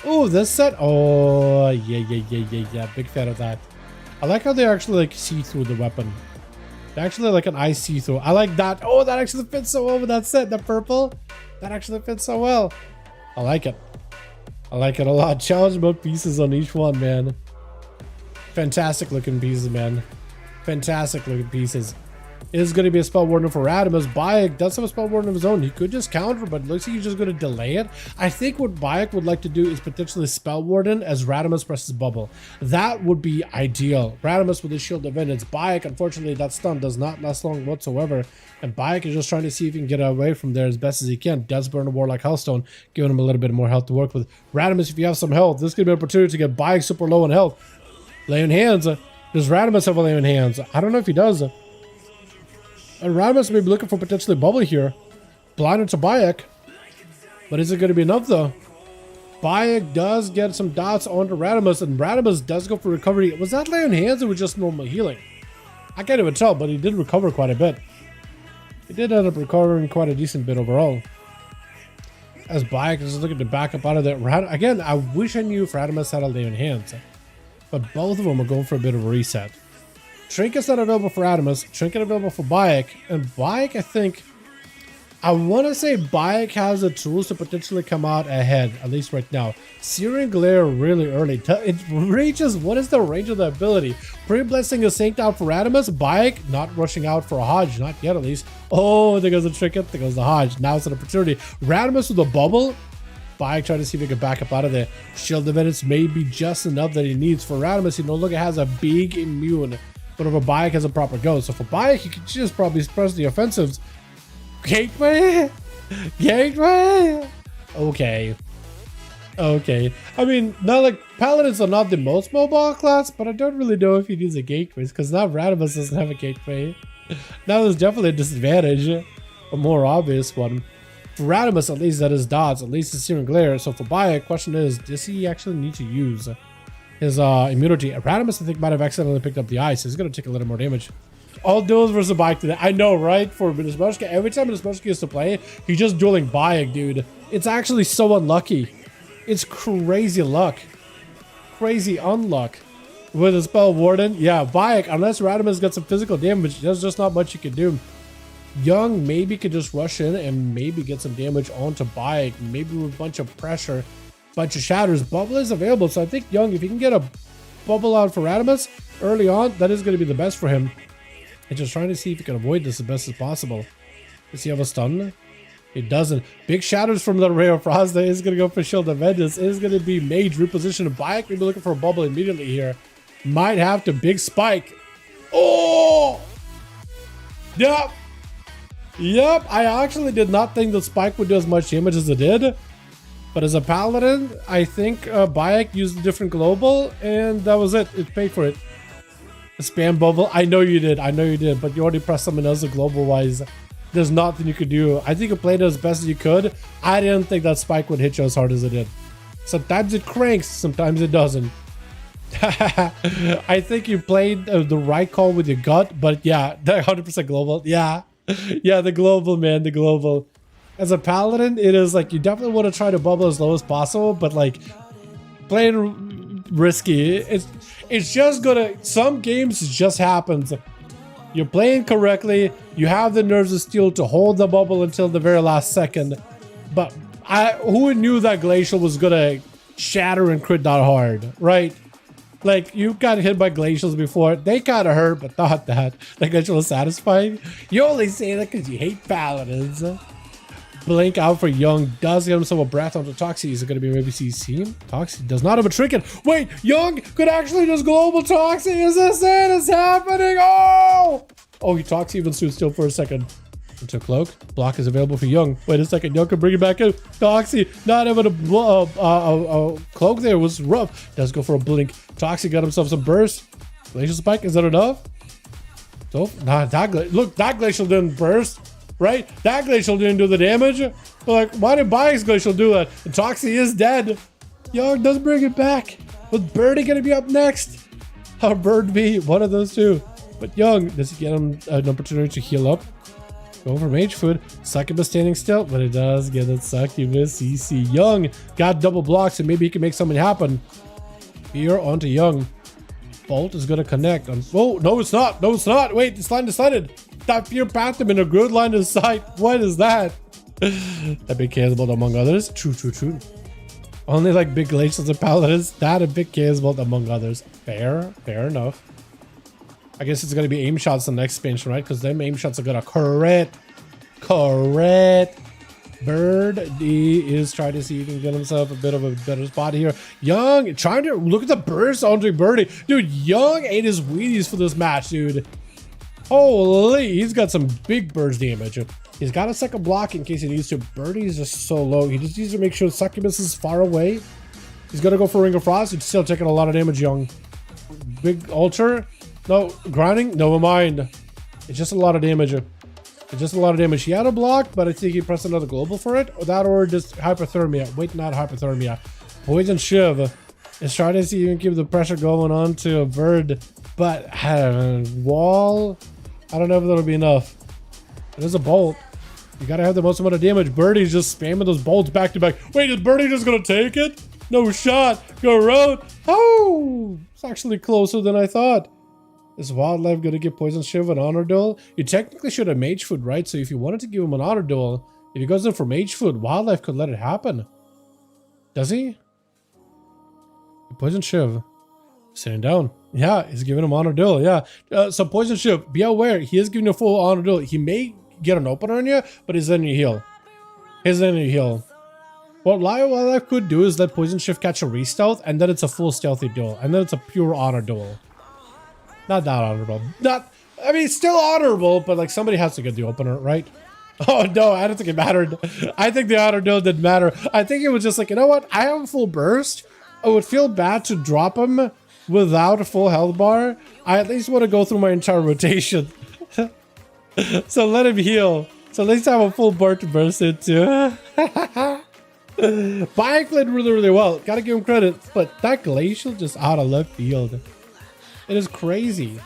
Oh, this set. Oh, yeah. Big fan of that. I like how they actually like see through the weapon. They actually like an eye see through. I like that. Oh, that actually fits so well with that set. That purple. That actually fits so well. I like it. I like it a lot. Challenge mode pieces on each one, man. Fantastic looking pieces, man. Fantastic looking pieces. It is going to be a spell warden for Radimus. Bayek does have a spell warden of his own. He could just counter, but it looks like he's just going to delay it. I think what Bayek would like to do is potentially spell warden as Radimus presses bubble. That would be ideal. Radimus with his shield of vengeance. Bayek, unfortunately, that stun does not last long whatsoever. And Bayek is just trying to see if he can get away from there as best as he can. Does burn a Warlock Hellstone, giving him a little bit more health to work with. Radimus, if you have some health, this could be an opportunity to get Bayek super low in health. Lay in hands. Does Radimus have a lay in hands? I don't know if he does. And Radimus may be looking for potentially bubble here. Blinded to Bayek. But is it going to be enough though? Bayek does get some dots onto Radimus, and Radimus does go for recovery. Was that lay in hands or was just normal healing? I can't even tell, but he did recover quite a bit. He did end up recovering quite a decent bit overall. As Bayek is looking to back up out of there. Again, I wish I knew if Radimus had a lay in hands. But both of them are going for a bit of a reset. Trinket's not available for Radimus. Trinket available for Bayek. And Bayek, I think... I want to say Bayek has the tools to potentially come out ahead, at least right now. Searing Glare really early. It reaches... What is the range of the ability? Pre-blessing is synced out for Radimus. Bayek not rushing out for a Hodge. Not yet, at least. Oh, there goes the Trinket. There goes the Hodge. Now it's an opportunity. Radimus with a bubble. Bayek trying to see if he can back up out of there. Shield of Vengeance may be just enough that he needs. For Radimus, he no longer has a big immune. Whenever Bayek has a proper go. So for Bayek, he can just probably press the offensives. Gateway? Gateway? Okay. Okay. I mean, not like Paladins are not the most mobile class, but I don't really know if he needs a gateway because now Radimus doesn't have a gateway. Now there's definitely a disadvantage. A more obvious one. For Radimus, at least that is dots, at least it's Searing Glare. So for Bayek, question is, does he actually need to use his immunity? Radimus, I think, might have accidentally picked up the ice. So he's going to take a little more damage. All duels versus Bayek today. I know, right? For Minishmushka, every time Minishmushka used to play, he's just dueling Bayek, dude. It's actually so unlucky. It's crazy luck. Crazy unluck. With a spell warden, yeah, Bayek, unless Radimus got some physical damage, there's just not much you can do. Young maybe could just rush in and maybe get some damage onto Bayek, maybe with a bunch of pressure, bunch of shatters. Bubble is available, so I think Young, if he can get a bubble out for Radimus early on, that is going to be the best for him. And just trying to see if he can avoid this as best as possible. Does he have a stun? He doesn't. Big shatters from the Ray of Frost. That is going to go for Shield of Vengeance. It is going to be Mage reposition. Bayek may be looking for a bubble immediately here. Might have to big spike. Oh! Yep. Yep. I actually did not think the spike would do as much damage as it did. But as a Paladin, I think Bayek used a different global. And that was it. It paid for it. A spam bubble. I know you did. I know you did. But you already pressed someone else global wise. There's nothing you could do. I think you played it as best as you could. I didn't think that spike would hit you as hard as it did. Sometimes it cranks, sometimes it doesn't. I think you played the right call with your gut, but yeah, the 100% global. Yeah. Yeah, the global, man, the global. As a Paladin, it is like you definitely want to try to bubble as low as possible, but like playing risky. It's just gonna, some games it just happens. You're playing correctly, you have the nerves of steel to hold the bubble until the very last second. But who knew that Glacial was gonna shatter and crit that hard, right? Like, you got hit by Glacials before. They kind of hurt, but not that. The Glacial was satisfying. You only say that because you hate Paladins. Blink out for Young. Does get himself a breath onto Toxie. Is it going to be maybe CC? Toxie does not have a trinket. Wait, Young could actually just global Toxie. Is this it? It's happening. Oh! Oh, he Toxie even stood still for a second. Into Cloak. Block is available for Young. Wait a second. Young can bring it back in. Toxie not having a Cloak there was rough. Does go for a blink. Toxie got himself some burst. Glacial Spike. Is that enough? So, nah, look, that Glacial didn't burst. Right? That Glacial didn't do the damage. But like, why did Bayek's Glacial do that? And Toxie is dead. Young does bring it back. With Birdie gonna be up next? Or Bird B, one of those two. But Young, does he get him an opportunity to heal up? Go for mage food. Succubus standing still, but it does get a Succubus CC. Young got double blocks, and maybe he can make something happen. Here onto Young. Bolt is gonna connect. Oh, no, it's not. No, it's not. Wait, this line decided. That fear pathed him in a good line of sight. What is that? That big Chaos among others. True, true, true. Only like big glaciers and paladins. That a big Chaos among others. Fair enough. I guess it's gonna be aim shots in the next expansion, right? Because them aim shots are gonna correct. Bird D is trying to see if he can get himself a bit of a better spot here. Young trying to look at the burst onto Birdie. Dude, Young ate his Wheaties for this match, dude. Holy, he's got some big burst damage. He's got a second block in case he needs to. Birdie is just so low. He just needs to make sure Succubus is far away. He's gonna go for Ring of Frost. He's still taking a lot of damage, Young. Big altar. No, grinding. Never mind. It's just a lot of damage. It's just a lot of damage. He had a block, but I think he pressed another global for it. Or that, or just hypothermia. Wait, not hypothermia. Poison Shiv is trying to see if you can keep the pressure going on to a bird. But wall, I don't know if that'll be enough. It is a bolt. You gotta have the most amount of damage. Birdie's just spamming those bolts back to back. Wait, is Birdie just gonna take it? No shot. Go around. Oh, it's actually closer than I thought. Is Wildlife gonna give Poison Shiv an honor duel? You technically should have mage food, right? So if you wanted to give him an honor duel, if he goes in for mage food, Wildlife could let it happen. Does he? Poison Shiv sitting down. Yeah, he's giving him honor duel. Yeah. So Poison Shiv, be aware, he is giving you a full honor duel. He may get an opener on you, but he's letting you heal. He's letting you heal. What Wildlife could do is let Poison Shiv catch a re-stealth, and then it's a full stealthy duel, and then it's a pure honor duel. Not that honorable. Not, I mean, still honorable, but like somebody has to get the opener, right? Oh no, I don't think it mattered. I think the honor duel didn't matter. I think it was just like, you know what? I have a full burst. I would feel bad to drop him without a full health bar. I at least want to go through my entire rotation. So let him heal. So at least I have a full bar to burst into. Bayek played really, really well. Gotta give him credit. But that Glacial just out of left field. It is crazy.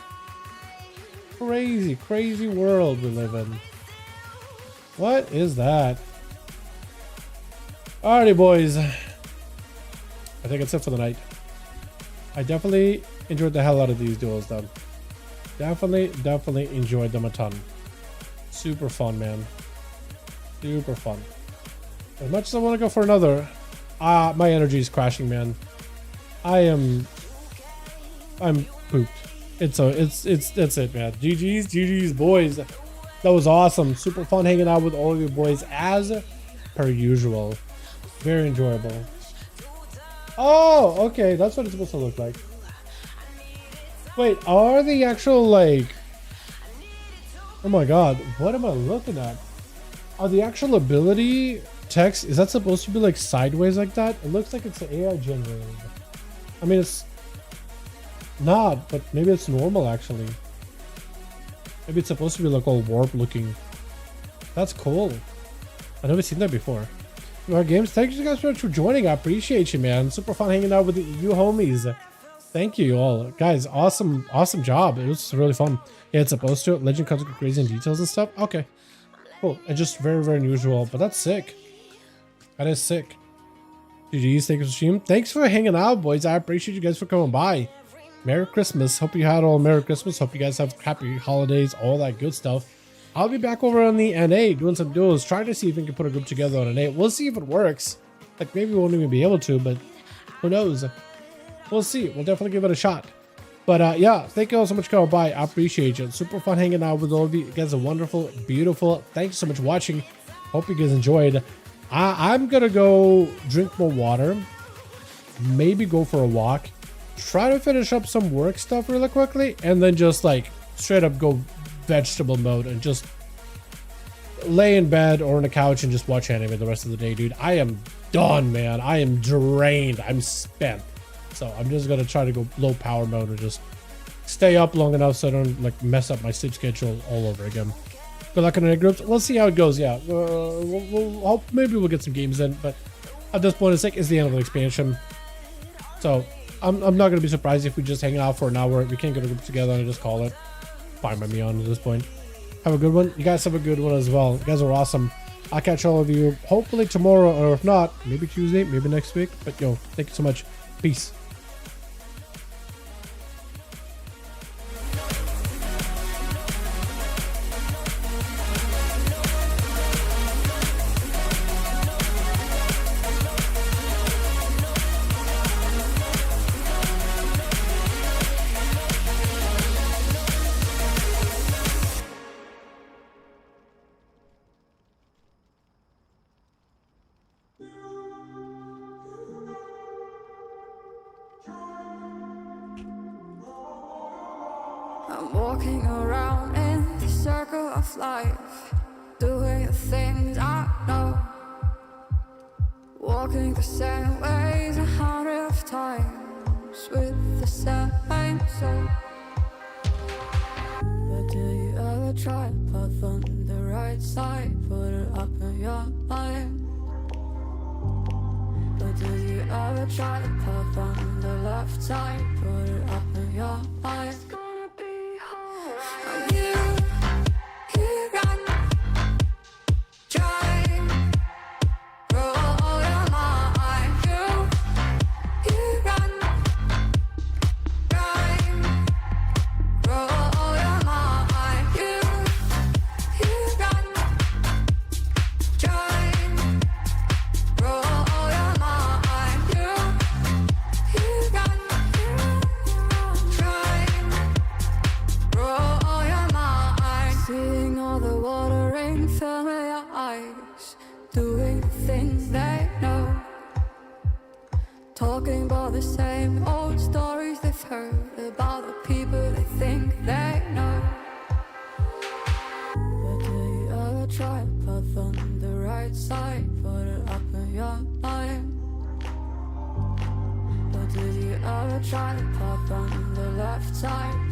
Crazy world we live in. What is that? Alrighty, boys. I think it's it for the night. I definitely enjoyed the hell out of these duels, though. Definitely enjoyed them a ton. Super fun, man. Super fun. As much as I want to go for another, my energy is crashing, man. I'm pooped. That's it, man. GG's, boys. That was awesome. Super fun hanging out with all of you boys as per usual. Very enjoyable. Oh, okay. That's what it's supposed to look like. Wait, are the actual, like... Oh my god, what am I looking at? Are the actual ability text, is that supposed to be like sideways like that? It looks like it's AI generated. I mean, it's not, but maybe it's normal actually. Maybe it's supposed to be like all warp looking. That's cool. I've never seen that before. Our games, thank you guys so much for joining. I appreciate you, man. Super fun hanging out with you homies. Thank you all, guys. Awesome job. It was really fun. Yeah, it's supposed to. Legend comes with crazy in details and stuff. Okay, cool. It's just very unusual, but that's sick. That is sick. GG's, thank you for stream. Thanks for hanging out, boys. I appreciate you guys for coming by. Merry Christmas. Hope you had all Merry Christmas. Hope you guys have happy holidays, all that good stuff. I'll be back over on the NA doing some duels, trying to see if we can put a group together on NA. We'll see if it works. Like, maybe we won't even be able to, but who knows? We'll see. We'll definitely give it a shot. But yeah, thank you all so much for coming by. I appreciate you. Super fun hanging out with all of you. You guys are wonderful, beautiful. Thank you so much for watching. Hope you guys enjoyed. I'm gonna go drink more water. Maybe go for a walk. Try to finish up some work stuff really quickly. And then just like straight up go vegetable mode and just lay in bed or on the couch and just watch anime the rest of the day, dude. I am done, man. I am drained. I'm spent. So I'm just gonna try to go low power mode and just stay up long enough so I don't like mess up my sleep schedule all over again. Good luck in the groups. We'll see how it goes. Yeah, we'll hope maybe we'll get some games in, but at this point, it's the end of the expansion. So I'm not gonna be surprised if we just hang out for an hour. We can't get a group together and just call it. Fine by me on at this point. Have a good one. You guys have a good one as well. You guys are awesome. I'll catch all of you hopefully tomorrow, or if not, maybe Tuesday, maybe next week. But yo, thank you so much. Peace. I'm walking around in the circle of life, doing the things I know, walking the same ways 100 times with the same soul. But do you ever try to path on the right side, put it up in your mind? But do you ever try to path on the left side, put it up in your mind? Doing things they know, talking about the same old stories they've heard about the people they think they know. But do you ever try to path on the right side, put it up in your mind? But did you ever try to path on the left side?